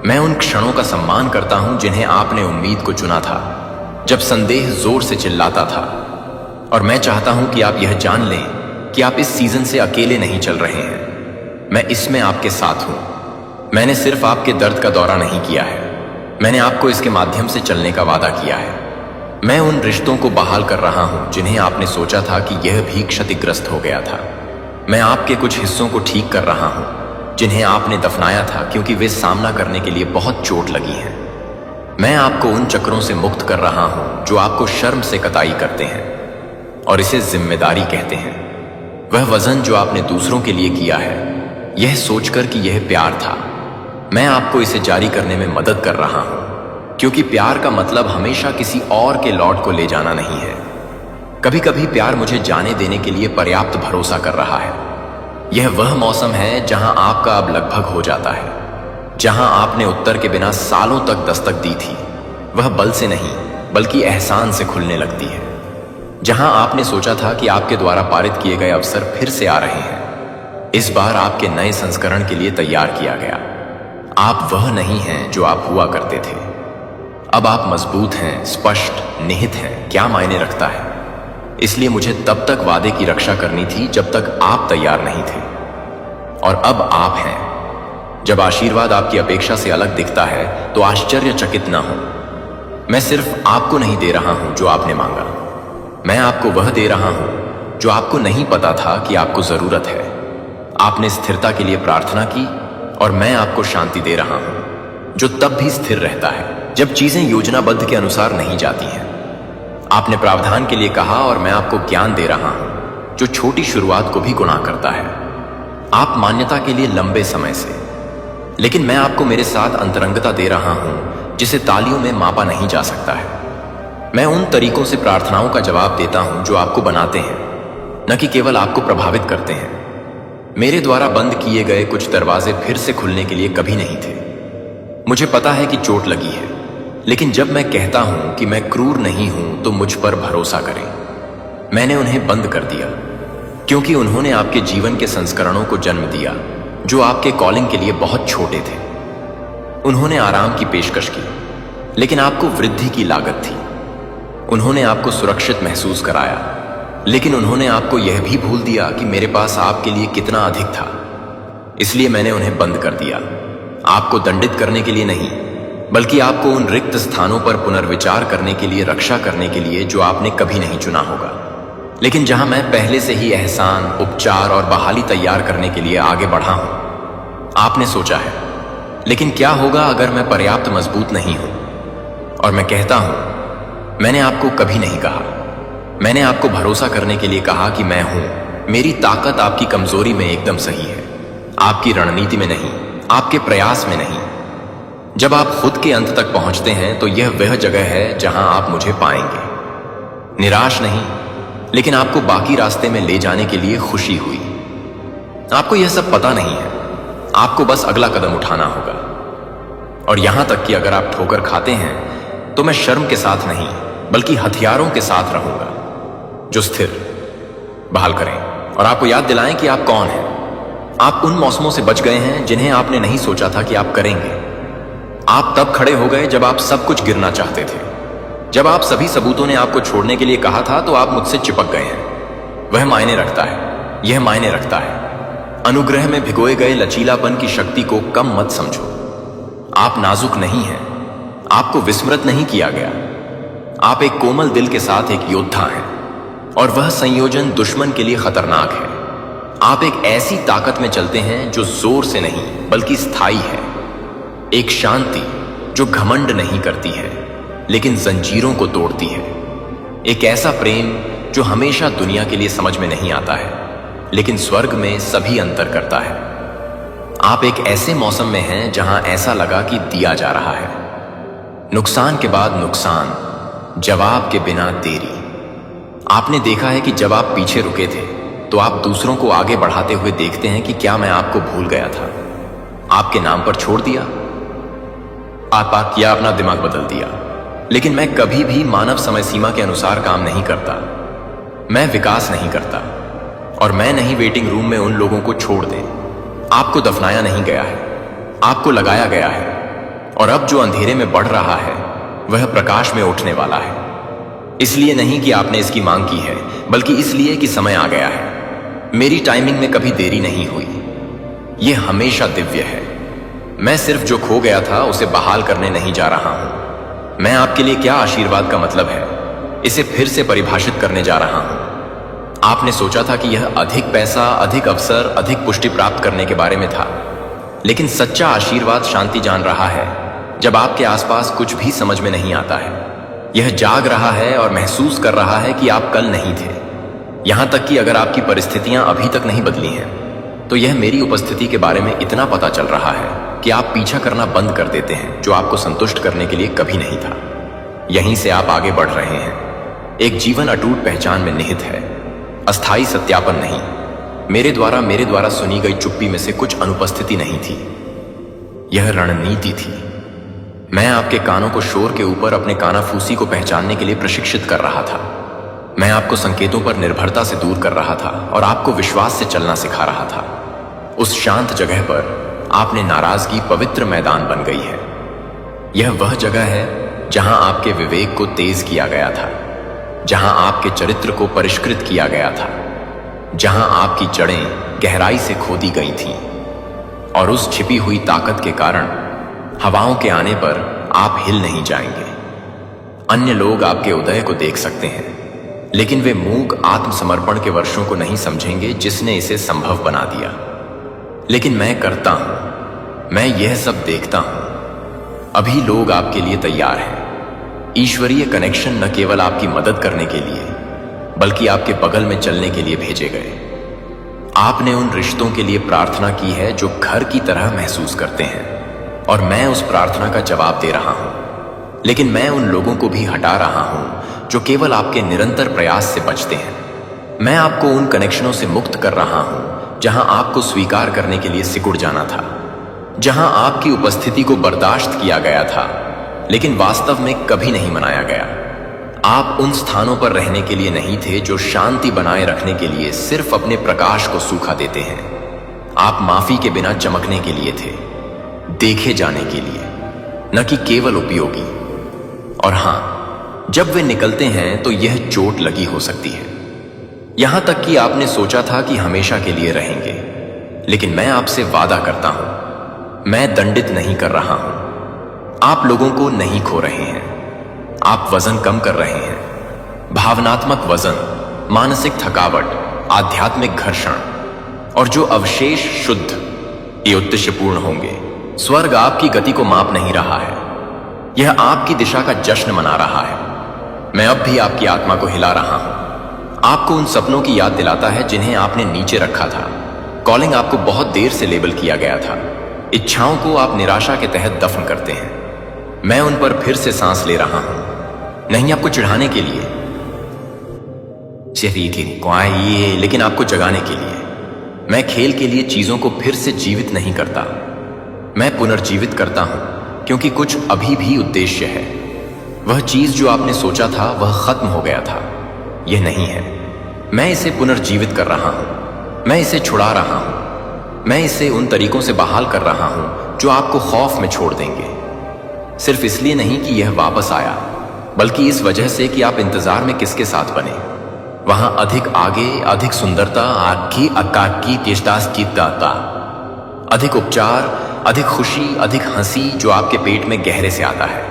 मैं उन क्षणों का सम्मान करता हूं जिन्हें आपने उम्मीद को चुना था, जब संदेह जोर से चिल्लाता था। और मैं चाहता हूं कि आप यह जान लें कि आप इस सीजन से अकेले नहीं चल रहे हैं। मैं इसमें आपके साथ हूं। मैंने सिर्फ आपके दर्द का दौरा नहीं किया है, मैंने आपको इसके माध्यम से चलने का वादा किया है। मैं उन रिश्तों को बहाल कर रहा हूं जिन्हें आपने सोचा था कि यह भी क्षतिग्रस्त हो गया था। मैं आपके कुछ हिस्सों को ठीक कर रहा हूं जिन्हें आपने दफनाया था क्योंकि वे सामना करने के लिए बहुत चोट लगी है। मैं आपको उन चक्रों से मुक्त कर रहा हूं जो आपको शर्म से कताई करते हैं, और इसे जिम्मेदारी कहते हैं। वह वजन जो आपने दूसरों के लिए किया है, यह सोचकर कि यह प्यार था, मैं आपको इसे जारी करने में मदद कर रहा हूं, क्योंकि प्यार का मतलब हमेशा किसी और के लौट को ले जाना नहीं है। कभी कभी प्यार मुझे जाने देने के लिए पर्याप्त भरोसा कर रहा है। यह वह मौसम है जहां आपका अब लगभग हो जाता है, जहां आपने उत्तर के बिना सालों तक दस्तक दी थी, वह बल से नहीं बल्कि एहसान से खुलने लगती है। जहां आपने सोचा था कि आपके द्वारा पारित किए गए अवसर फिर से आ रहे हैं, इस बार आपके नए संस्करण के लिए तैयार किया गया। आप वह नहीं हैं जो आप हुआ करते थे। अब आप मजबूत हैं, स्पष्ट, निहित हैं, क्या मायने रखता है। इसलिए मुझे तब तक वादे की रक्षा करनी थी जब तक आप तैयार नहीं थे, और अब आप हैं। जब आशीर्वाद आपकी अपेक्षा से अलग दिखता है तो आश्चर्यचकित न हो। मैं सिर्फ आपको नहीं दे रहा हूं जो आपने मांगा, मैं आपको वह दे रहा हूं जो आपको नहीं पता था कि आपको जरूरत है। आपने स्थिरता के लिए प्रार्थना की और मैं आपको शांति दे रहा हूं जो तब भी स्थिर रहता है जब चीजें योजनाबद्ध के अनुसार नहीं जाती हैं। आपने प्रावधान के लिए कहा और मैं आपको ज्ञान दे रहा हूं जो छोटी शुरुआत को भी गुनाह करता है। आप मान्यता के लिए लंबे समय से, लेकिन मैं आपको मेरे साथ अंतरंगता दे रहा हूं जिसे तालियों में मापा नहीं जा सकता है। मैं उन तरीकों से प्रार्थनाओं का जवाब देता हूं जो आपको बनाते हैं, न कि केवल आपको प्रभावित करते हैं। मेरे द्वारा बंद किए गए कुछ दरवाजे फिर से खुलने के लिए कभी नहीं थे। मुझे पता है कि चोट लगी है, लेकिन जब मैं कहता हूं कि मैं क्रूर नहीं हूं तो मुझ पर भरोसा करें। मैंने उन्हें बंद कर दिया क्योंकि उन्होंने आपके जीवन के संस्करणों को जन्म दिया जो आपके कॉलिंग के लिए बहुत छोटे थे। उन्होंने आराम की पेशकश की, लेकिन आपको वृद्धि की लागत थी। उन्होंने आपको सुरक्षित महसूस कराया, लेकिन उन्होंने आपको यह भी भूल दिया कि मेरे पास आपके लिए कितना अधिक था। इसलिए मैंने उन्हें बंद कर दिया, आपको दंडित करने के लिए नहीं, बल्कि आपको उन रिक्त स्थानों पर पुनर्विचार करने के लिए, रक्षा करने के लिए जो आपने कभी नहीं चुना होगा, लेकिन जहां मैं पहले से ही एहसान, उपचार और बहाली तैयार करने के लिए आगे बढ़ा हूं। आपने सोचा है, लेकिन क्या होगा अगर मैं पर्याप्त मजबूत नहीं हूं? और मैं कहता हूं, मैंने आपको कभी नहीं कहा। मैंने आपको भरोसा करने के लिए कहा कि मैं हूं। मेरी ताकत आपकी कमजोरी में एकदम सही है, आपकी रणनीति में नहीं, आपके प्रयास में नहीं। जब आप खुद के अंत तक पहुंचते हैं तो यह वह जगह है जहां आप मुझे पाएंगे। निराश नहीं, लेकिन आपको बाकी रास्ते में ले जाने के लिए खुशी हुई। आपको यह सब पता नहीं है, आपको बस अगला कदम उठाना होगा। और यहां तक कि अगर आप ठोकर खाते हैं तो मैं शर्म के साथ नहीं बल्कि हथियारों के साथ रहूंगा जो स्थिर, बहाल करें और आपको याद दिलाएं कि आप कौन हैं। आप उन मौसमों से बच गए हैं जिन्हें आपने नहीं सोचा था कि आप करेंगे। आप तब खड़े हो गए जब आप सब कुछ गिरना चाहते थे। जब आप सभी सबूतों ने आपको छोड़ने के लिए कहा था तो आप मुझसे चिपक गए हैं। वह मायने रखता है, यह मायने रखता है। अनुग्रह में भिगोए गए लचीलापन की शक्ति को कम मत समझो। आप नाजुक नहीं हैं, आपको विस्मृत नहीं किया गया। आप एक कोमल दिल के साथ एक योद्धा हैं, और वह संयोजन दुश्मन के लिए खतरनाक है। आप एक ऐसी ताकत में चलते हैं जो जोर से नहीं बल्कि स्थायी है। एक शांति जो घमंड नहीं करती है लेकिन जंजीरों को तोड़ती है। एक ऐसा प्रेम जो हमेशा दुनिया के लिए समझ में नहीं आता है लेकिन स्वर्ग में सभी अंतर करता है। आप एक ऐसे मौसम में हैं जहां ऐसा लगा कि दिया जा रहा है। नुकसान के बाद नुकसान, जवाब के बिना देरी। आपने देखा है कि जब आप पीछे रुके थे तो आप दूसरों को आगे बढ़ाते हुए देखते हैं कि क्या मैं आपको भूल गया था, आपके नाम पर छोड़ दिया, आप या अपना दिमाग बदल दिया। लेकिन मैं कभी भी मानव समय सीमा के अनुसार काम नहीं करता। मैं विकास नहीं करता, और मैं नहीं वेटिंग रूम में उन लोगों को छोड़ दें। आपको दफनाया नहीं गया है, आपको लगाया गया है, और अब जो अंधेरे में बढ़ रहा है वह प्रकाश में उठने वाला है। इसलिए नहीं कि आपने इसकी मांग की है, बल्कि इसलिए कि समय आ गया है। मेरी टाइमिंग में कभी देरी नहीं हुई। यह हमेशा दिव्य है। मैं सिर्फ जो खो गया था उसे बहाल करने नहीं जा रहा हूं। मैं आपके लिए क्या आशीर्वाद का मतलब है, इसे फिर से परिभाषित करने जा रहा हूं। आपने सोचा था कि यह अधिक पैसा, अधिक अवसर, अधिक पुष्टि प्राप्त करने के बारे में था, लेकिन सच्चा आशीर्वाद शांति जान रहा है जब आपके आसपास कुछ भी समझ में नहीं आता है। यह जाग रहा है और महसूस कर रहा है कि आप कल नहीं थे। यहां तक कि अगर आपकी परिस्थितियां अभी तक नहीं बदली हैं, तो यह मेरी उपस्थिति के बारे में इतना पता चल रहा है कि आप पीछा करना बंद कर देते हैं, जो आपको संतुष्ट करने के लिए कभी नहीं था। यहीं से आप आगे बढ़ रहे हैं। एक जीवन अटूट पहचान में निहित है, अस्थायी सत्यापन नहीं। मेरे द्वारा सुनी गई चुप्पी में से कुछ अनुपस्थिति नहीं थी, यह रणनीति थी। मैं आपके कानों को शोर के ऊपर अपने कानाफूसी को पहचानने के लिए प्रशिक्षित कर रहा था। मैं आपको संकेतों पर निर्भरता से दूर कर रहा था और आपको विश्वास से चलना सिखा रहा था। उस शांत जगह पर आपने नाराजगी पवित्र मैदान बन गई है। यह वह जगह है जहां आपके विवेक को तेज किया गया था, जहां आपके चरित्र को परिष्कृत किया गया था, जहां आपकी जड़ें गहराई से खोदी गई थीं। और उस छिपी हुई ताकत के कारण हवाओं के आने पर आप हिल नहीं जाएंगे। अन्य लोग आपके उदय को देख सकते हैं, लेकिन वे मूक आत्मसमर्पण के वर्षों को नहीं समझेंगे जिसने इसे संभव बना दिया। लेकिन मैं करता हूं, मैं यह सब देखता हूं। अभी लोग आपके लिए तैयार हैं। ईश्वरीय कनेक्शन न केवल आपकी मदद करने के लिए, बल्कि आपके बगल में चलने के लिए भेजे गए। आपने उन रिश्तों के लिए प्रार्थना की है जो घर की तरह महसूस करते हैं, और मैं उस प्रार्थना का जवाब दे रहा हूं। लेकिन मैं उन लोगों को भी हटा रहा हूं जो केवल आपके निरंतर प्रयास से बचते हैं। मैं आपको उन कनेक्शनों से मुक्त कर रहा हूं जहां आपको स्वीकार करने के लिए सिकुड़ जाना था, जहां आपकी उपस्थिति को बर्दाश्त किया गया था लेकिन वास्तव में कभी नहीं मनाया गया। आप उन स्थानों पर रहने के लिए नहीं थे जो शांति बनाए रखने के लिए सिर्फ अपने प्रकाश को सूखा देते हैं। आप माफी के बिना चमकने के लिए थे, देखे जाने के लिए, न कि केवल उपयोगी। और हां, जब वे निकलते हैं तो यह चोट लगी हो सकती है। यहां तक कि आपने सोचा था कि हमेशा के लिए रहेंगे। लेकिन मैं आपसे वादा करता हूं, मैं दंडित नहीं कर रहा हूं। आप लोगों को नहीं खो रहे हैं, आप वजन कम कर रहे हैं। भावनात्मक वजन, मानसिक थकावट, आध्यात्मिक घर्षण, और जो अवशेष शुद्ध, ये उद्देश्यपूर्ण होंगे। स्वर्ग आपकी गति को माप नहीं रहा है, यह आपकी दिशा का जश्न मना रहा है। मैं अब भी आपकी आत्मा को हिला रहा हूं, आपको उन सपनों की याद दिलाता है जिन्हें आपने नीचे रखा था। कॉलिंग आपको बहुत देर से लेबल किया गया था। इच्छाओं को आप निराशा के तहत दफन करते हैं। मैं उन पर फिर से सांस ले रहा हूं, नहीं आपको चिढ़ाने के लिए, लेकिन आपको जगाने के लिए। मैं खेल के लिए चीजों को फिर से जीवित नहीं करता, मैं पुनर्जीवित करता हूं, क्योंकि कुछ अभी भी उद्देश्य है। वह चीज जो आपने सोचा था वह खत्म हो गया था, यह नहीं है। मैं इसे पुनर्जीवित कर रहा हूं, मैं इसे छुड़ा रहा हूं, मैं इसे उन तरीकों से बहाल कर रहा हूं जो आपको खौफ में छोड़ देंगे। सिर्फ इसलिए नहीं कि यह वापस आया, बल्कि इस वजह से कि आप इंतजार में किसके साथ बने। वहां अधिक आगे, अधिक सुंदरता, आकी अक्की केशदास की दाता, अधिक उपचार, अधिक खुशी, अधिक हंसी जो आपके पेट में गहरे से आता है,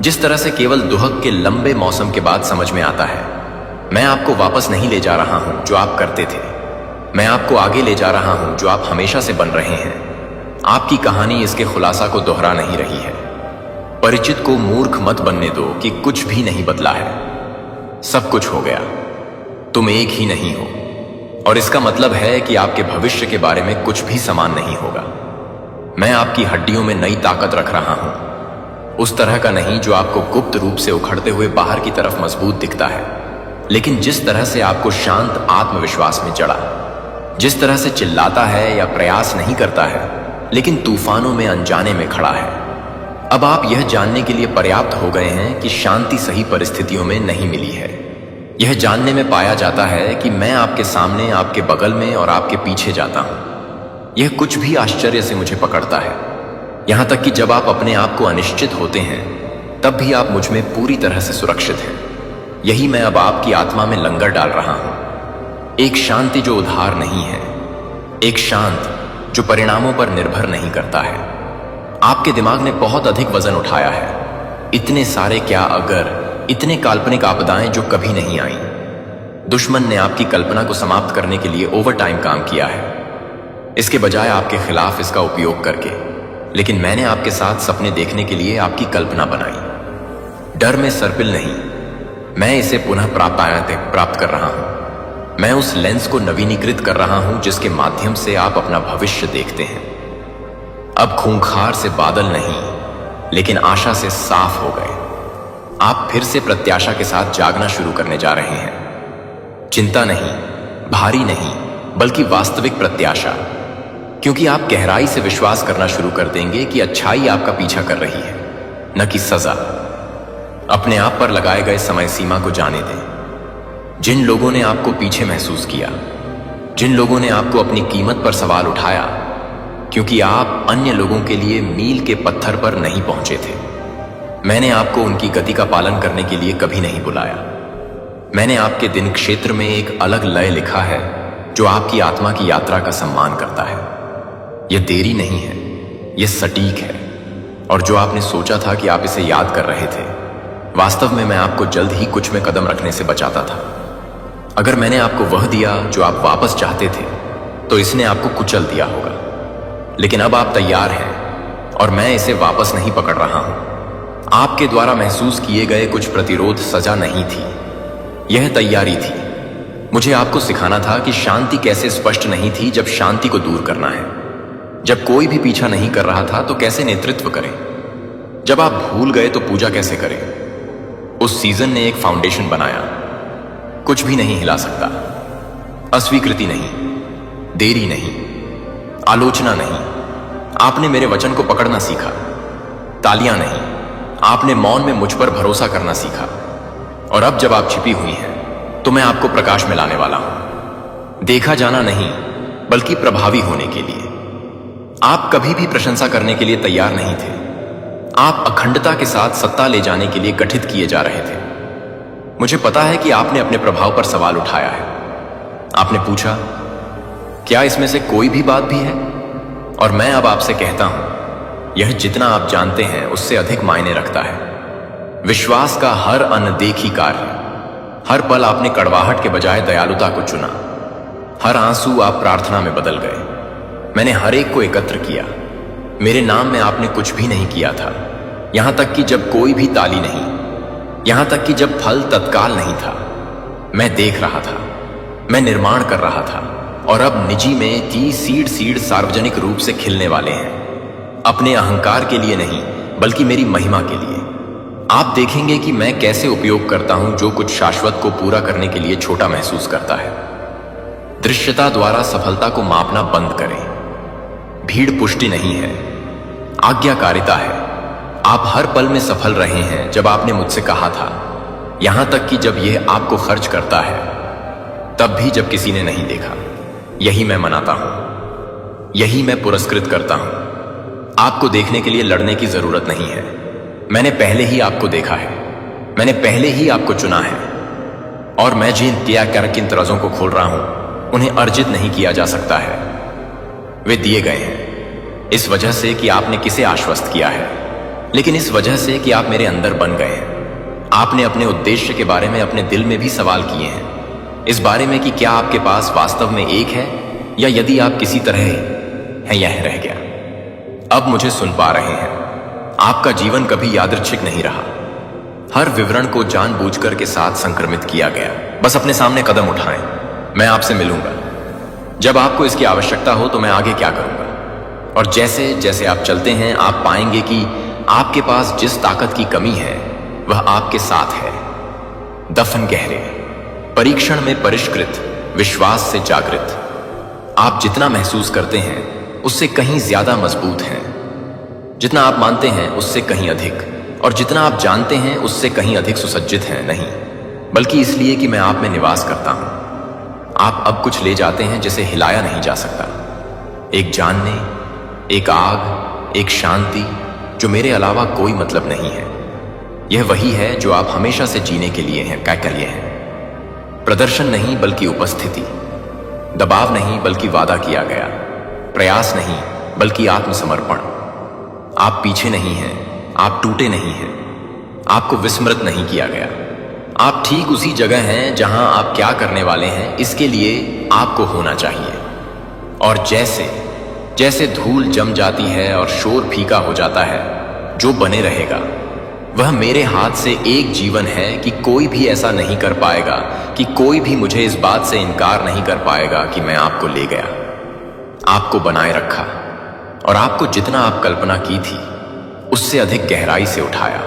जिस तरह से केवल दुहक के लंबे मौसम के बाद समझ में आता है। मैं आपको वापस नहीं ले जा रहा हूं जो आप करते थे, मैं आपको आगे ले जा रहा हूं जो आप हमेशा से बन रहे हैं। आपकी कहानी इसके खुलासा को दोहरा नहीं रही है। परिचित को मूर्ख मत बनने दो कि कुछ भी नहीं बदला है, सब कुछ हो गया। तुम एक ही नहीं हो, और इसका मतलब है कि आपके भविष्य के बारे में कुछ भी समान नहीं होगा। मैं आपकी हड्डियों में नई ताकत रख रहा हूं, उस तरह का नहीं जो आपको गुप्त रूप से उखड़ते हुए बाहर की तरफ मजबूत दिखता है, लेकिन जिस तरह से आपको शांत आत्मविश्वास में जड़ा, जिस तरह से चिल्लाता है या प्रयास नहीं करता है, लेकिन तूफानों में अनजाने में खड़ा है। अब आप यह जानने के लिए पर्याप्त हो गए हैं कि शांति सही परिस्थितियों में नहीं मिली है। यह जानने में पाया जाता है कि मैं आपके सामने, आपके बगल में और आपके पीछे जाता हूं। यह कुछ भी आश्चर्य से मुझे पकड़ता है, यहां तक कि जब आप अपने आप को अनिश्चित होते हैं, तब भी आप मुझ में पूरी तरह से सुरक्षित हैं। यही मैं अब आपकी आत्मा में लंगर डाल रहा हूं, एक शांति जो उधार नहीं है, एक शांत जो परिणामों पर निर्भर नहीं करता है। आपके दिमाग ने बहुत अधिक वजन उठाया है, इतने सारे क्या अगर, इतने काल्पनिक आपदाएं जो कभी नहीं आई। दुश्मन ने आपकी कल्पना को समाप्त करने के लिए ओवरटाइम काम किया है, इसके बजाय आपके खिलाफ इसका उपयोग करके। लेकिन मैंने आपके साथ सपने देखने के लिए आपकी कल्पना बनाई। डर में सर्पिल नहीं, मैं इसे पुनः प्राप्त कर रहा हूं। मैं उस लेंस को नवीनीकृत कर रहा हूं जिसके माध्यम से आप अपना भविष्य देखते हैं। अब खूंखार से बादल नहीं, लेकिन आशा से साफ हो गए। आप फिर से प्रत्याशा के साथ जागना शुरू करने जा रहे हैं। चिंता नहीं, भारी नहीं, बल्कि वास्तविक प्रत्याशा, क्योंकि आप गहराई से विश्वास करना शुरू कर देंगे कि अच्छाई आपका पीछा कर रही है, न कि सजा। अपने आप पर लगाए गए समय सीमा को जाने दें। जिन लोगों ने आपको पीछे महसूस किया, जिन लोगों ने आपको अपनी कीमत पर सवाल उठाया, क्योंकि आप अन्य लोगों के लिए मील के पत्थर पर नहीं पहुंचे थे, मैंने आपको उनकी गति का पालन करने के लिए कभी नहीं बुलाया। मैंने आपके दिन क्षेत्र में एक अलग लय लिखा है जो आपकी आत्मा की यात्रा का सम्मान करता है। यह देरी नहीं है, यह सटीक है, और जो आपने सोचा था कि आप इसे याद कर रहे थे, वास्तव में मैं आपको जल्द ही कुछ में कदम रखने से बचाता था। अगर मैंने आपको वह दिया जो आप वापस चाहते थे, तो इसने आपको कुचल दिया होगा। लेकिन अब आप तैयार हैं और मैं इसे वापस नहीं पकड़ रहा हूं। आपके द्वारा महसूस किए गए कुछ प्रतिरोध सजा नहीं थी, यह तैयारी थी। मुझे आपको सिखाना था कि शांति कैसे स्पष्ट नहीं थी जब शांति को दूर करना है। जब कोई भी पीछा नहीं कर रहा था तो कैसे नेतृत्व करें। जब आप भूल गए तो पूजा कैसे करें। उस सीजन ने एक फाउंडेशन बनाया। कुछ भी नहीं हिला सकता। अस्वीकृति नहीं, देरी नहीं, आलोचना नहीं। आपने मेरे वचन को पकड़ना सीखा। तालियां नहीं, आपने मौन में मुझ पर भरोसा करना सीखा। और अब जब आप छिपी हुई हैं, तो मैं आपको प्रकाश में लाने वाला हूं। देखा जाना नहीं, बल्कि प्रभावी होने के लिए। आप कभी भी प्रशंसा करने के लिए तैयार नहीं थे। आप अखंडता के साथ सत्ता ले जाने के लिए गठित किए जा रहे थे। मुझे पता है कि आपने अपने प्रभाव पर सवाल उठाया है। आपने पूछा, क्या इसमें से कोई भी बात भी है? और मैं अब आपसे कहता हूं, यह जितना आप जानते हैं उससे अधिक मायने रखता है। विश्वास का हर अनदेखी कार्य, हर पल आपने कड़वाहट के बजाय दयालुता को चुना। हर आंसू आप प्रार्थना में बदल गए। मैंने हर एक को एकत्र किया। मेरे नाम में आपने कुछ भी नहीं किया था, यहां तक कि जब कोई भी ताली नहीं, यहां तक कि जब फल तत्काल नहीं था। मैं देख रहा था, मैं निर्माण कर रहा था, और अब निजी में की सीड सार्वजनिक रूप से खिलने वाले हैं। अपने अहंकार के लिए नहीं, बल्कि मेरी महिमा के लिए। आप देखेंगे कि मैं कैसे उपयोग करता हूं जो कुछ शाश्वत को पूरा करने के लिए छोटा महसूस करता है। दृश्यता द्वारा सफलता को मापना बंद करें। भीड़ पुष्टि नहीं है, आज्ञाकारिता है। आप हर पल में सफल रहे हैं जब आपने मुझसे कहा था, यहां तक कि जब यह आपको खर्च करता है, तब भी जब किसी ने नहीं देखा। यही मैं मनाता हूं, यही मैं पुरस्कृत करता हूं। आपको देखने के लिए लड़ने की जरूरत नहीं है। मैंने पहले ही आपको देखा है, मैंने पहले ही आपको चुना है। और मैं जिन किन तरजों को खोल रहा हूं, उन्हें अर्जित नहीं किया जा सकता है। वे दिए गए हैं, इस वजह से कि आपने किसे आश्वस्त किया है, लेकिन इस वजह से कि आप मेरे अंदर बन गए हैं। आपने अपने उद्देश्य के बारे में अपने दिल में भी सवाल किए हैं, इस बारे में कि क्या आपके पास वास्तव में एक है, या यदि आप किसी तरह हैं, यह रह गया। अब मुझे सुन पा रहे हैं। आपका जीवन कभी यादृच्छिक नहीं रहा। हर विवरण को जानबूझकर के साथ संक्रमित किया गया। बस अपने सामने कदम उठाएं। मैं आपसे मिलूंगा। जब आपको इसकी आवश्यकता हो तो मैं आगे क्या करूंगा। और जैसे जैसे आप चलते हैं, आप पाएंगे कि आपके पास जिस ताकत की कमी है, वह आपके साथ है। दफन गहरे, परीक्षण में परिष्कृत, विश्वास से जागृत। आप जितना महसूस करते हैं उससे कहीं ज्यादा मजबूत हैं। जितना आप मानते हैं उससे कहीं अधिक, और जितना आप जानते हैं उससे कहीं अधिक सुसज्जित हैं। नहीं, बल्कि इसलिए कि मैं आप में निवास करता हूं। आप अब कुछ ले जाते हैं जिसे हिलाया नहीं जा सकता। एक जानने, एक आग, एक शांति जो मेरे अलावा कोई मतलब नहीं है। यह वही है जो आप हमेशा से जीने के लिए हैं, कैकल्य हैं। प्रदर्शन नहीं बल्कि उपस्थिति, दबाव नहीं बल्कि वादा किया गया, प्रयास नहीं बल्कि आत्मसमर्पण। आप पीछे नहीं हैं, आप टूटे नहीं हैं, आपको विस्मृत नहीं किया गया। आप ठीक उसी जगह हैं जहां आप क्या करने वाले हैं इसके लिए आपको होना चाहिए। और जैसे जैसे धूल जम जाती है और शोर फीका हो जाता है, जो बने रहेगा वह मेरे हाथ से एक जीवन है कि कोई भी ऐसा नहीं कर पाएगा, कि कोई भी मुझे इस बात से इनकार नहीं कर पाएगा कि मैं आपको ले गया, आपको बनाए रखा और आपको जितना आप कल्पना की थी उससे अधिक गहराई से उठाया,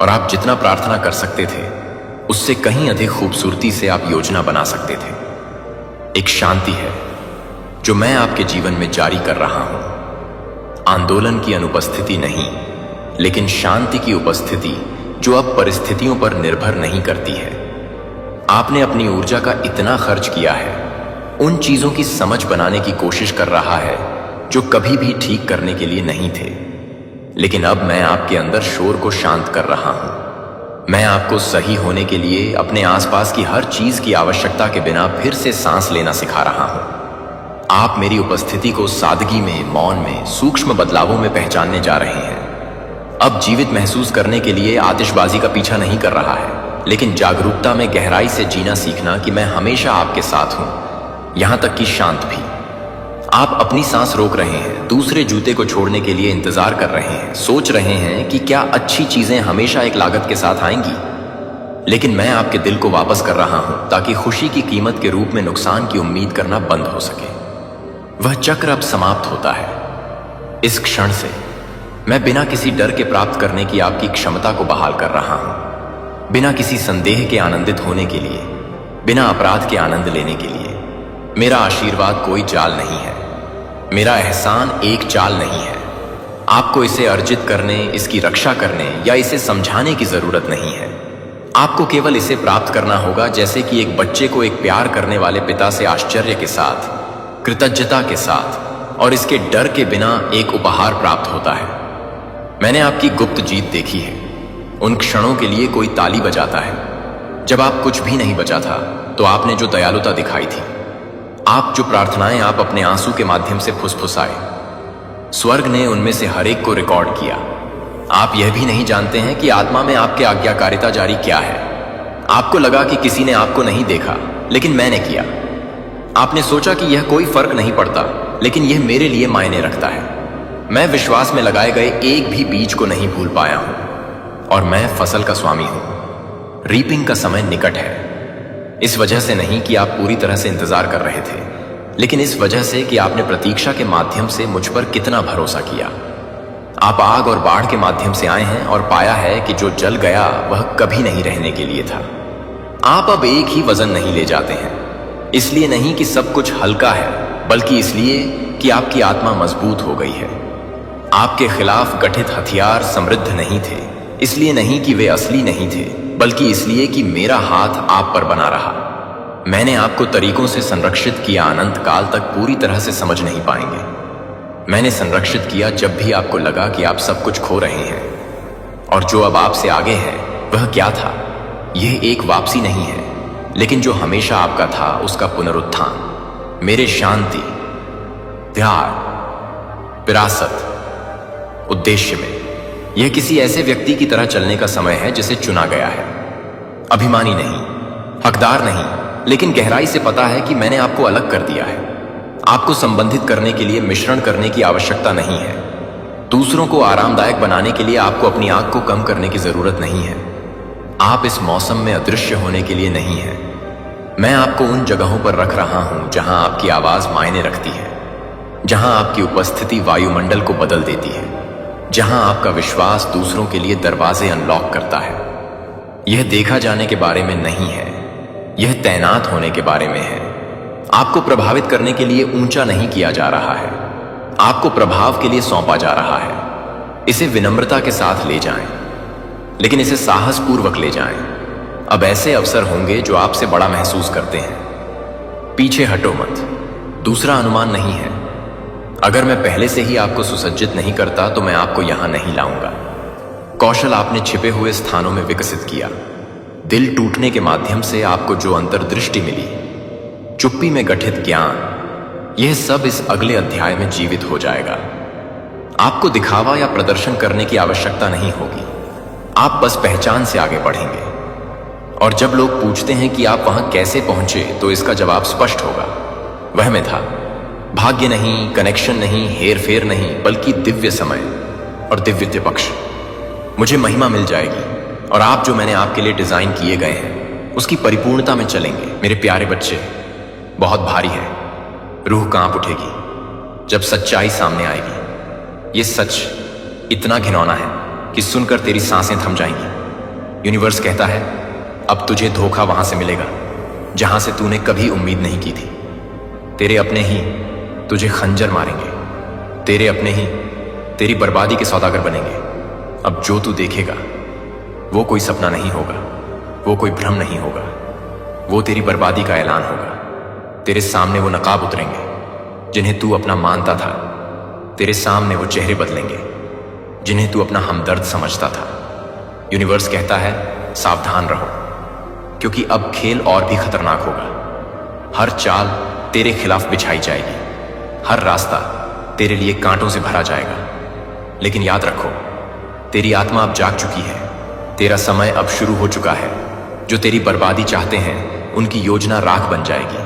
और आप जितना प्रार्थना कर सकते थे उससे कहीं अधिक खूबसूरती से आप योजना बना सकते थे। एक शांति है जो मैं आपके जीवन में जारी कर रहा हूं, आंदोलन की अनुपस्थिति नहीं, लेकिन शांति की उपस्थिति जो अब परिस्थितियों पर निर्भर नहीं करती है। आपने अपनी ऊर्जा का इतना खर्च किया है, उन चीजों की समझ बनाने की कोशिश कर रहा है जो कभी भी ठीक करने के लिए नहीं थे, लेकिन अब मैं आपके अंदर शोर को शांत कर रहा हूं। मैं आपको सही होने के लिए अपने आसपास की हर चीज की आवश्यकता के बिना फिर से सांस लेना सिखा रहा हूं। आप मेरी उपस्थिति को सादगी में, मौन में, सूक्ष्म बदलावों में पहचानने जा रहे हैं। अब जीवित महसूस करने के लिए आतिशबाजी का पीछा नहीं कर रहा है, लेकिन जागरूकता में गहराई से जीना सीखना कि मैं हमेशा आपके साथ हूं, यहां तक कि शांत भी। आप अपनी सांस रोक रहे हैं, दूसरे जूते को छोड़ने के लिए इंतजार कर रहे हैं, सोच रहे हैं कि क्या अच्छी चीजें हमेशा एक लागत के साथ आएंगी। लेकिन मैं आपके दिल को वापस कर रहा हूं ताकि खुशी की कीमत के रूप में नुकसान की उम्मीद करना बंद हो सके। वह चक्र अब समाप्त होता है। इस क्षण से मैं बिना किसी डर के प्राप्त करने की आपकी क्षमता को बहाल कर रहा हूं, बिना किसी संदेह के आनंदित होने के लिए, बिना अपराध के आनंद लेने के लिए। मेरा आशीर्वाद कोई जाल नहीं है, मेरा एहसान एक चाल नहीं है। आपको इसे अर्जित करने, इसकी रक्षा करने या इसे समझाने की जरूरत नहीं है। आपको केवल इसे प्राप्त करना होगा, जैसे कि एक बच्चे को एक प्यार करने वाले पिता से आश्चर्य के साथ, कृतज्ञता के साथ और इसके डर के बिना एक उपहार प्राप्त होता है। मैंने आपकी गुप्त जीत देखी है। उन क्षणों के लिए कोई ताली बजाता है जब आप कुछ भी नहीं बचा था, तो आपने जो दयालुता दिखाई थी, आप जो प्रार्थनाएं आप अपने आंसू के माध्यम से फुसफुसाए, स्वर्ग ने उनमें से हर एक को रिकॉर्ड किया। आप यह भी नहीं जानते हैं कि आत्मा में आपके आज्ञाकारिता जारी क्या है। आपको लगा कि किसी ने आपको नहीं देखा, लेकिन मैंने किया। आपने सोचा कि यह कोई फर्क नहीं पड़ता, लेकिन यह मेरे लिए मायने रखता है। मैं विश्वास में लगाए गए एक भी बीज को नहीं भूल पाया हूं, और मैं फसल का स्वामी हूं। रीपिंग का समय निकट है। इस वजह से नहीं कि आप पूरी तरह से इंतजार कर रहे थे, लेकिन इस वजह से कि आपने प्रतीक्षा के माध्यम से मुझ पर कितना भरोसा किया। आप आग और बाढ़ के माध्यम से आए हैं और पाया है कि जो जल गया वह कभी नहीं रहने के लिए था। आप अब एक ही वजन नहीं ले जाते हैं, इसलिए नहीं कि सब कुछ हल्का है, बल्कि इसलिए कि आपकी आत्मा मजबूत हो गई है। आपके खिलाफ गठित हथियार समृद्ध नहीं थे, इसलिए नहीं कि वे असली नहीं थे, बल्कि इसलिए कि मेरा हाथ आप पर बना रहा। मैंने आपको तरीकों से संरक्षित किया, अनंत काल तक पूरी तरह से समझ नहीं पाएंगे। मैंने संरक्षित किया जब भी आपको लगा कि आप सब कुछ खो रहे हैं, और जो अब आपसे आगे है वह क्या था? यह एक वापसी नहीं है, लेकिन जो हमेशा आपका था उसका पुनरुत्थान। मेरे शांति, ध्यान, विरासत, उद्देश्य में यह किसी ऐसे व्यक्ति की तरह चलने का समय है जिसे चुना गया है। अभिमानी नहीं, हकदार नहीं, लेकिन गहराई से पता है कि मैंने आपको अलग कर दिया है। आपको संबंधित करने के लिए मिश्रण करने की आवश्यकता नहीं है। दूसरों को आरामदायक बनाने के लिए आपको अपनी आंख को कम करने की जरूरत नहीं है। आप इस मौसम में अदृश्य होने के लिए नहीं है। मैं आपको उन जगहों पर रख रहा हूं जहां आपकी आवाज मायने रखती है, जहां आपकी उपस्थिति वायुमंडल को बदल देती है, जहां आपका विश्वास दूसरों के लिए दरवाजे अनलॉक करता है। यह देखा जाने के बारे में नहीं है, यह तैनात होने के बारे में है। आपको प्रभावित करने के लिए ऊंचा नहीं किया जा रहा है, आपको प्रभाव के लिए सौंपा जा रहा है। इसे विनम्रता के साथ ले जाएं, लेकिन इसे साहसपूर्वक ले जाएं। अब ऐसे अवसर होंगे जो आपसे बड़ा महसूस करते हैं। पीछे हटो मत। दूसरा अनुमान नहीं है। अगर मैं पहले से ही आपको सुसज्जित नहीं करता तो मैं आपको यहां नहीं लाऊंगा। कौशल आपने छिपे हुए स्थानों में विकसित किया। दिल टूटने के माध्यम से आपको जो अंतर्दृष्टि मिली, चुप्पी में गठित ज्ञान, यह सब इस अगले अध्याय में जीवित हो जाएगा। आपको दिखावा या प्रदर्शन करने की आवश्यकता नहीं होगी। आप बस पहचान से आगे बढ़ेंगे। और जब लोग पूछते हैं कि आप वहां कैसे पहुंचे, तो इसका जवाब स्पष्ट होगा। वह में था। भाग्य नहीं, कनेक्शन नहीं, हेर फेर नहीं, बल्कि दिव्य समय और दिव्य पक्ष। मुझे महिमा मिल जाएगी और आप जो मैंने आपके लिए डिजाइन किए गए हैं उसकी परिपूर्णता में चलेंगे। मेरे प्यारे बच्चे, बहुत भारी है, रूह कांप उठेगी जब सच्चाई सामने आएगी। ये सच इतना घिनौना है कि सुनकर तेरी सांसें थम जाएंगी। यूनिवर्स कहता है अब तुझे धोखा वहां से मिलेगा जहां से तूने कभी उम्मीद नहीं की थी। तेरे अपने ही तुझे खंजर मारेंगे, तेरे अपने ही तेरी बर्बादी के सौदागर बनेंगे। अब जो तू देखेगा वो कोई सपना नहीं होगा, वो कोई भ्रम नहीं होगा, वो तेरी बर्बादी का ऐलान होगा। तेरे सामने वो नकाब उतरेंगे जिन्हें तू अपना मानता था, तेरे सामने वो चेहरे बदलेंगे जिन्हें तू अपना हमदर्द समझता था। यूनिवर्स कहता है सावधान रहो, क्योंकि अब खेल और भी खतरनाक होगा। हर चाल तेरे खिलाफ बिछाई जाएगी, हर रास्ता तेरे लिए कांटों से भरा जाएगा। लेकिन याद रखो, तेरी आत्मा अब जाग चुकी है, तेरा समय अब शुरू हो चुका है। जो तेरी बर्बादी चाहते हैं उनकी योजना राख बन जाएगी,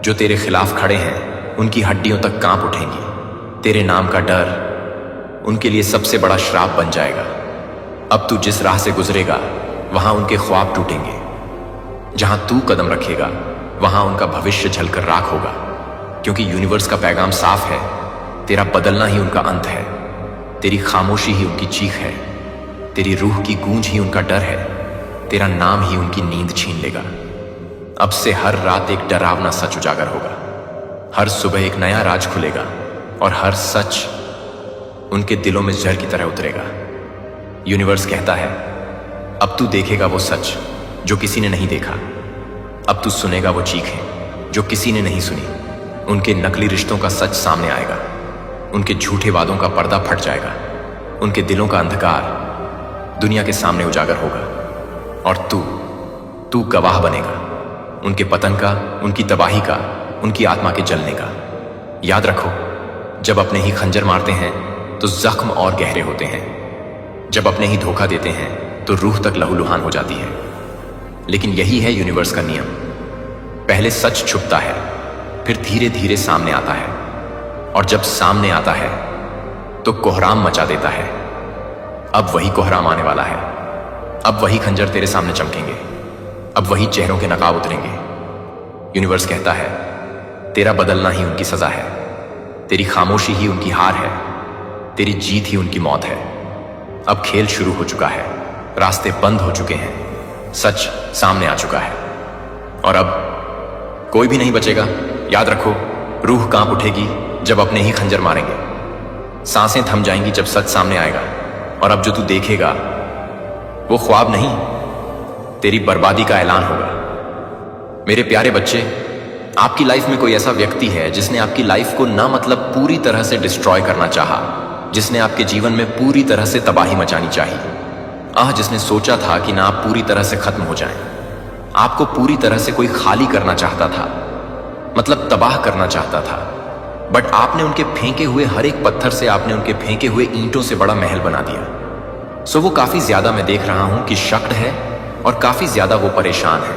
जो तेरे खिलाफ खड़े हैं उनकी हड्डियों तक कांप उठेंगी। तेरे नाम का डर उनके लिए सबसे बड़ा श्राप बन जाएगा। अब तू जिस राह से गुजरेगा वहां उनके ख्वाब टूटेंगे, जहां तू कदम रखेगा वहां उनका भविष्य झलकर राख होगा। क्योंकि यूनिवर्स का पैगाम साफ है, तेरा बदलना ही उनका अंत है, तेरी खामोशी ही उनकी चीख है, तेरी रूह की गूंज ही उनका डर है, तेरा नाम ही उनकी नींद छीन लेगा। अब से हर रात एक डरावना सच उजागर होगा, हर सुबह एक नया राज खुलेगा और हर सच उनके दिलों में जहर की तरह उतरेगा। यूनिवर्स कहता है अब तू देखेगा वो सच जो किसी ने नहीं देखा, अब तू सुनेगा वो चीखें जो किसी ने नहीं सुनी। उनके नकली रिश्तों का सच सामने आएगा, उनके झूठे वादों का पर्दा फट जाएगा, उनके दिलों का अंधकार दुनिया के सामने उजागर होगा और तू गवाह बनेगा उनके पतन का, उनकी तबाही का, उनकी आत्मा के जलने का। याद रखो, जब अपने ही खंजर मारते हैं तो जख्म और गहरे होते हैं, जब अपने ही धोखा देते हैं तो रूह तक लहूलुहान हो जाती है। लेकिन यही है यूनिवर्स का नियम, पहले सच छुपता है, फिर धीरे धीरे सामने आता है, और जब सामने आता है तो कोहराम मचा देता है। अब वही कोहराम आने वाला है, अब वही खंजर तेरे सामने चमकेंगे, अब वही चेहरों के नकाब उतरेंगे। यूनिवर्स कहता है तेरा बदलना ही उनकी सजा है, तेरी खामोशी ही उनकी हार है, तेरी जीत ही उनकी मौत है। अब खेल शुरू हो चुका है, रास्ते बंद हो चुके हैं, सच सामने आ चुका है और अब कोई भी नहीं बचेगा। याद रखो, रूह कांप उठेगी जब अपने ही खंजर मारेंगे, सांसें थम जाएंगी जब सच सामने आएगा, और अब जो तू देखेगा वो ख्वाब नहीं, तेरी बर्बादी का ऐलान होगा। मेरे प्यारे बच्चे, आपकी लाइफ में कोई ऐसा व्यक्ति है जिसने आपकी लाइफ को ना मतलब पूरी तरह से डिस्ट्रॉय करना चाहा, जिसने आपके जीवन में पूरी तरह से तबाही मचानी चाहिए। जिसने सोचा था कि ना आप पूरी तरह से खत्म हो जाएं, आपको पूरी तरह से कोई खाली करना चाहता था, मतलब तबाह करना चाहता था। बट आपने उनके फेंके हुए हर एक पत्थर से, आपने उनके फेंके हुए ईंटों से बड़ा महल बना दिया। सो वो काफी ज्यादा मैं देख रहा हूं कि शक्ड है और काफी ज्यादा वो परेशान है।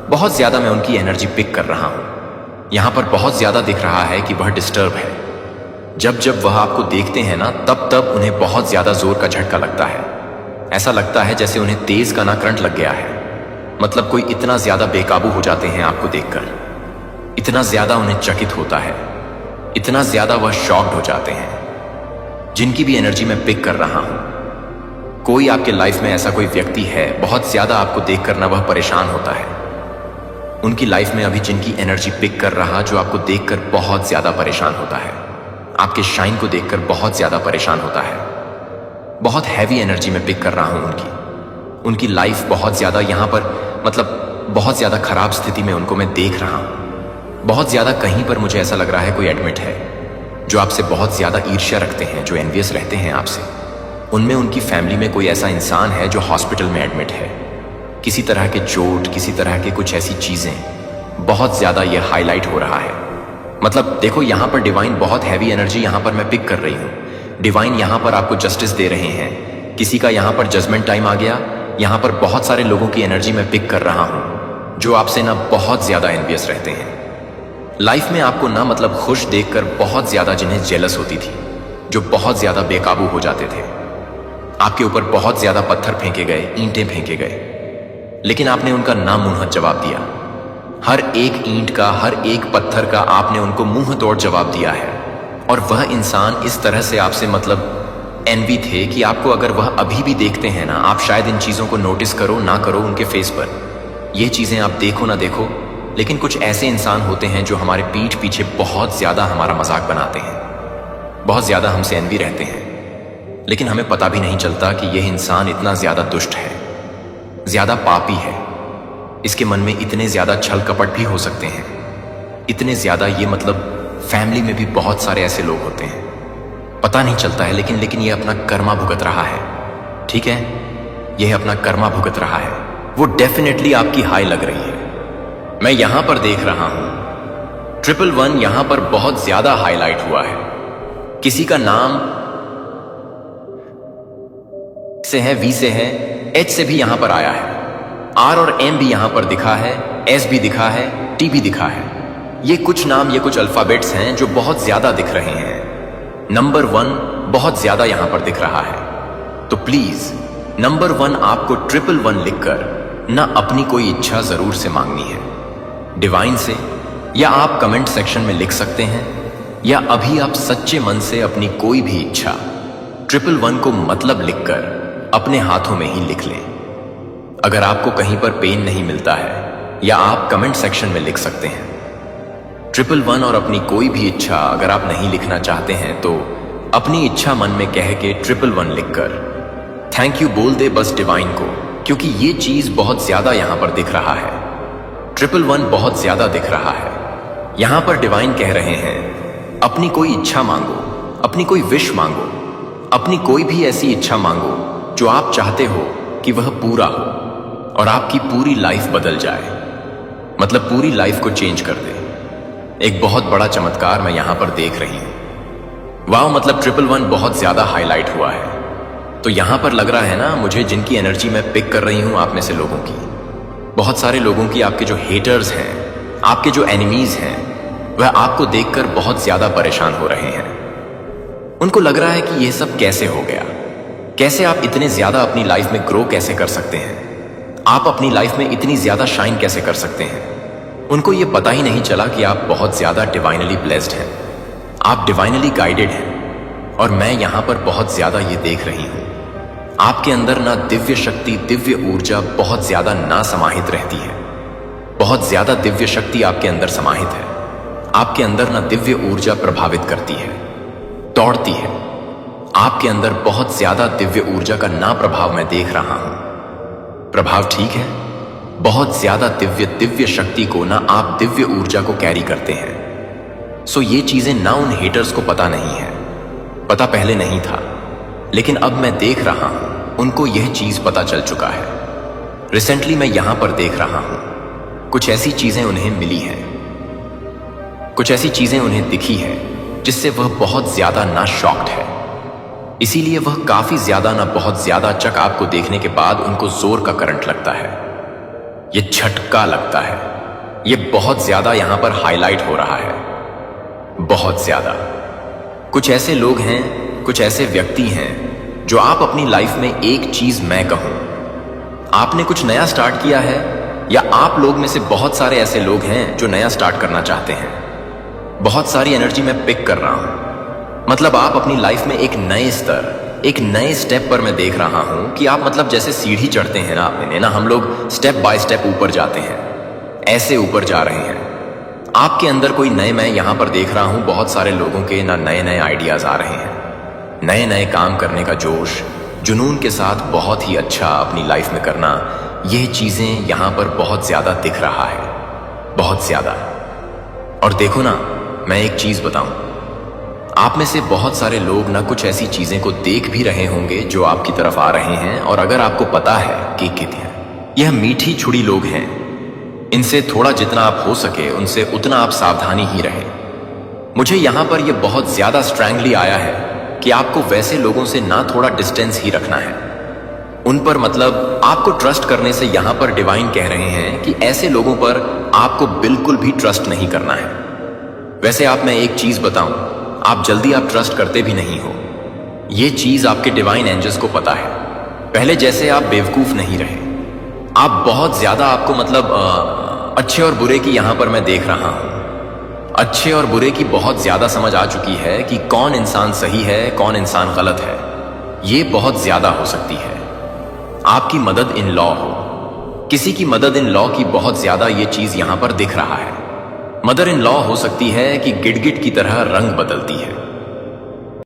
बहुत ज्यादा मैं उनकी एनर्जी पिक कर रहा हूं। यहां पर बहुत ज्यादा दिख रहा है कि वह डिस्टर्ब है। जब जब वह आपको देखते हैं ना, तब तब उन्हें बहुत ज्यादा जोर का झटका लगता है। ऐसा लगता है जैसे उन्हें तेज का ना करंट लग गया है। मतलब कोई इतना ज्यादा बेकाबू हो जाते हैं आपको देखकर, इतना ज्यादा उन्हें चकित होता है, इतना ज्यादा वह शॉक्ड हो जाते हैं। जिनकी भी एनर्जी मैं पिक कर रहा हूं, कोई आपके लाइफ में ऐसा कोई व्यक्ति है, बहुत ज्यादा आपको देखकर ना वह परेशान होता है। उनकी लाइफ में अभी जिनकी एनर्जी पिक कर रहा, जो आपको देखकर बहुत ज्यादा परेशान होता है, आपके शाइन को देखकर बहुत ज्यादा परेशान होता है। बहुत हैवी एनर्जी में पिक कर रहा हूं उनकी लाइफ बहुत ज्यादा यहां पर, मतलब बहुत ज्यादा खराब स्थिति में उनको मैं देख रहा हूं। बहुत ज्यादा कहीं पर मुझे ऐसा लग रहा है कोई एडमिट है, जो आपसे बहुत ज्यादा ईर्ष्या रखते हैं, जो एनवियस रहते हैं आपसे। उनमें उनकी फैमिली में कोई ऐसा इंसान है जो हॉस्पिटल में एडमिट है, किसी तरह के चोट, किसी तरह के कुछ ऐसी चीजें, बहुत ज्यादा यह हाईलाइट हो रहा है। मतलब देखो, यहां पर डिवाइन बहुत हैवी एनर्जी यहां पर मैं पिक कर रही हूं। डिवाइन यहां पर आपको जस्टिस दे रहे हैं। किसी का यहां पर जजमेंट टाइम आ गया। यहां पर बहुत सारे लोगों की एनर्जी मैं पिक कर रहा हूं, जो आपसे ना बहुत ज्यादा एनवियस रहते हैं। लाइफ में आपको ना मतलब खुश देखकर बहुत ज्यादा जिन्हें जेलस होती थी, जो बहुत ज्यादा बेकाबू हो जाते थे। आपके ऊपर बहुत ज्यादा पत्थर फेंके गए, ईंटें फेंके गए, लेकिन आपने उनका नामुंहत जवाब दिया। हर एक ईंट का, हर एक पत्थर का आपने उनको मुंह तोड़ जवाब दिया है। और वह इंसान इस तरह से आपसे मतलब एनवी थे कि आपको अगर वह अभी भी देखते हैं ना, आप शायद इन चीज़ों को नोटिस करो ना करो उनके फेस पर, ये चीज़ें आप देखो ना देखो, लेकिन कुछ ऐसे इंसान होते हैं जो हमारे पीठ पीछे बहुत ज़्यादा हमारा मजाक बनाते हैं, बहुत ज़्यादा हमसे एनवी रहते हैं, लेकिन हमें पता भी नहीं चलता कि यह इंसान इतना ज़्यादा दुष्ट है, ज़्यादा पापी है। इसके मन में इतने ज़्यादा छल कपट भी हो सकते हैं, इतने ज़्यादा, ये मतलब फैमिली में भी बहुत सारे ऐसे लोग होते हैं, पता नहीं चलता है, लेकिन ये अपना कर्मा भुगत रहा है। ठीक है, यह अपना कर्मा भुगत रहा है। वो डेफिनेटली आपकी हाई लग रही है। मैं यहां पर देख रहा हूं 111 यहां पर बहुत ज्यादा हाईलाइट हुआ है। किसी का नाम से है, वी से है, एच से भी यहां पर आया है, आर और एम भी यहां पर दिखा है, एस भी दिखा है, टी भी दिखा है। ये कुछ नाम, ये कुछ अल्फाबेट्स हैं जो बहुत ज्यादा दिख रहे हैं। नंबर 1 बहुत ज्यादा यहां पर दिख रहा है। तो प्लीज नंबर 1 आपको 111 लिखकर ना अपनी कोई इच्छा जरूर से मांगनी है डिवाइन से, या आप कमेंट सेक्शन में लिख सकते हैं, या अभी आप सच्चे मन से अपनी कोई भी इच्छा 111 को मतलब लिखकर अपने हाथों में ही लिख लें। अगर आपको कहीं पर पेन नहीं मिलता है, या आप कमेंट सेक्शन में लिख सकते हैं 111 और अपनी कोई भी इच्छा अगर आप नहीं लिखना चाहते हैं तो अपनी इच्छा मन में कह के 111 लिखकर थैंक यू बोल दे बस डिवाइन को, क्योंकि ये चीज बहुत ज्यादा यहां पर दिख रहा है। 111 बहुत ज्यादा दिख रहा है। यहां पर डिवाइन कह रहे हैं अपनी कोई इच्छा मांगो, अपनी कोई विश मांगो, अपनी कोई भी ऐसी इच्छा मांगो जो आप चाहते हो कि वह पूरा हो और आपकी पूरी लाइफ बदल जाए, मतलब पूरी लाइफ को चेंज कर दे। एक बहुत बड़ा चमत्कार मैं यहां पर देख रही हूं। वाह, मतलब 111 बहुत ज्यादा हाईलाइट हुआ है। तो यहां पर लग रहा है ना मुझे, जिनकी एनर्जी मैं पिक कर रही हूं आप में से लोगों की, बहुत सारे लोगों की, आपके जो हेटर्स हैं, आपके जो एनिमीज हैं, वह आपको देखकर बहुत ज्यादा परेशान हो रहे हैं। उनको लग रहा है कि यह सब कैसे हो गया, कैसे आप इतने ज्यादा अपनी लाइफ में ग्रो कैसे कर सकते हैं, आप अपनी लाइफ में इतनी ज्यादा शाइन कैसे कर सकते हैं। उनको ये पता ही नहीं चला कि आप बहुत ज्यादा डिवाइनली ब्लेस्ड हैं, आप डिवाइनली गाइडेड हैं। और मैं यहां पर बहुत ज्यादा ये देख रही हूं, आपके अंदर ना दिव्य शक्ति, दिव्य ऊर्जा बहुत ज्यादा ना समाहित रहती है। बहुत ज्यादा दिव्य शक्ति आपके अंदर समाहित है। आपके अंदर ना दिव्य ऊर्जा प्रभावित करती है, दौड़ती है। आपके अंदर बहुत ज्यादा दिव्य ऊर्जा का ना प्रभाव मैं देख रहा हूं। प्रभाव ठीक है, बहुत ज्यादा दिव्य शक्ति को ना आप दिव्य ऊर्जा को कैरी करते हैं। सो ये चीजें ना उन हेटर्स को पता नहीं है, पता पहले नहीं था, लेकिन अब मैं देख रहा हूं उनको यह चीज पता चल चुका है। रिसेंटली मैं यहां पर देख रहा हूं कुछ ऐसी चीजें उन्हें मिली हैं, कुछ ऐसी चीजें उन्हें दिखी है जिससे वह बहुत ज्यादा ना शॉक्ड है। इसीलिए वह काफी ज्यादा ना बहुत ज्यादा चक आपको देखने के बाद उनको जोर का करंट लगता है, ये झटका लगता है, ये बहुत ज्यादा यहां पर हाईलाइट हो रहा है, बहुत ज्यादा। कुछ ऐसे लोग हैं, कुछ ऐसे व्यक्ति हैं जो आप अपनी लाइफ में एक चीज मैं कहूं, आपने कुछ नया स्टार्ट किया है, या आप लोग में से बहुत सारे ऐसे लोग हैं जो नया स्टार्ट करना चाहते हैं। बहुत सारी एनर्जी मैं पिक कर रहा हूं, मतलब आप अपनी लाइफ में एक नए स्तर, एक नए स्टेप पर मैं देख रहा हूं कि आप मतलब जैसे सीढ़ी चढ़ते हैं ना, आपने ना, हम लोग स्टेप बाय स्टेप ऊपर जाते हैं, ऐसे ऊपर जा रहे हैं। आपके अंदर कोई नए, मैं यहां पर देख रहा हूं बहुत सारे लोगों के ना नए नए आइडियाज आ रहे हैं, नए नए काम करने का जोश, जुनून के साथ बहुत ही अच्छा अपनी लाइफ में करना, यह चीजें यहां पर बहुत ज्यादा दिख रहा है, बहुत ज्यादा। और देखो ना, मैं एक चीज बताऊं, आप में से बहुत सारे लोग ना कुछ ऐसी चीजें को देख भी रहे होंगे जो आपकी तरफ आ रहे हैं, और अगर आपको पता है कि यह मीठी छुड़ी लोग हैं, इनसे थोड़ा जितना आप हो सके उनसे उतना आप सावधानी ही रहे। मुझे यहां पर यह बहुत ज्यादा स्ट्रांगली आया है कि आपको वैसे लोगों से ना थोड़ा डिस्टेंस ही रखना है, उन पर मतलब आपको ट्रस्ट करने से यहां पर डिवाइन कह रहे हैं कि ऐसे लोगों पर आपको बिल्कुल भी ट्रस्ट नहीं करना है। वैसे आप, मैं एक चीज बताऊं, आप जल्दी आप ट्रस्ट करते भी नहीं हो, ये चीज आपके डिवाइन एंजल्स को पता है। पहले जैसे आप बेवकूफ नहीं रहे। आप बहुत ज्यादा आपको मतलब अच्छे और बुरे की यहां पर मैं देख रहा हूं। अच्छे और बुरे की बहुत ज्यादा समझ आ चुकी है कि कौन इंसान सही है, कौन इंसान गलत है। ये बहुत ज्यादा हो सकती है। आपकी मदद इन लॉ हो, किसी की मदद इन लॉ की बहुत ज्यादा ये चीज यहां पर दिख रहा है। मदर इन लॉ हो सकती है कि गिड़गिट की तरह रंग बदलती है।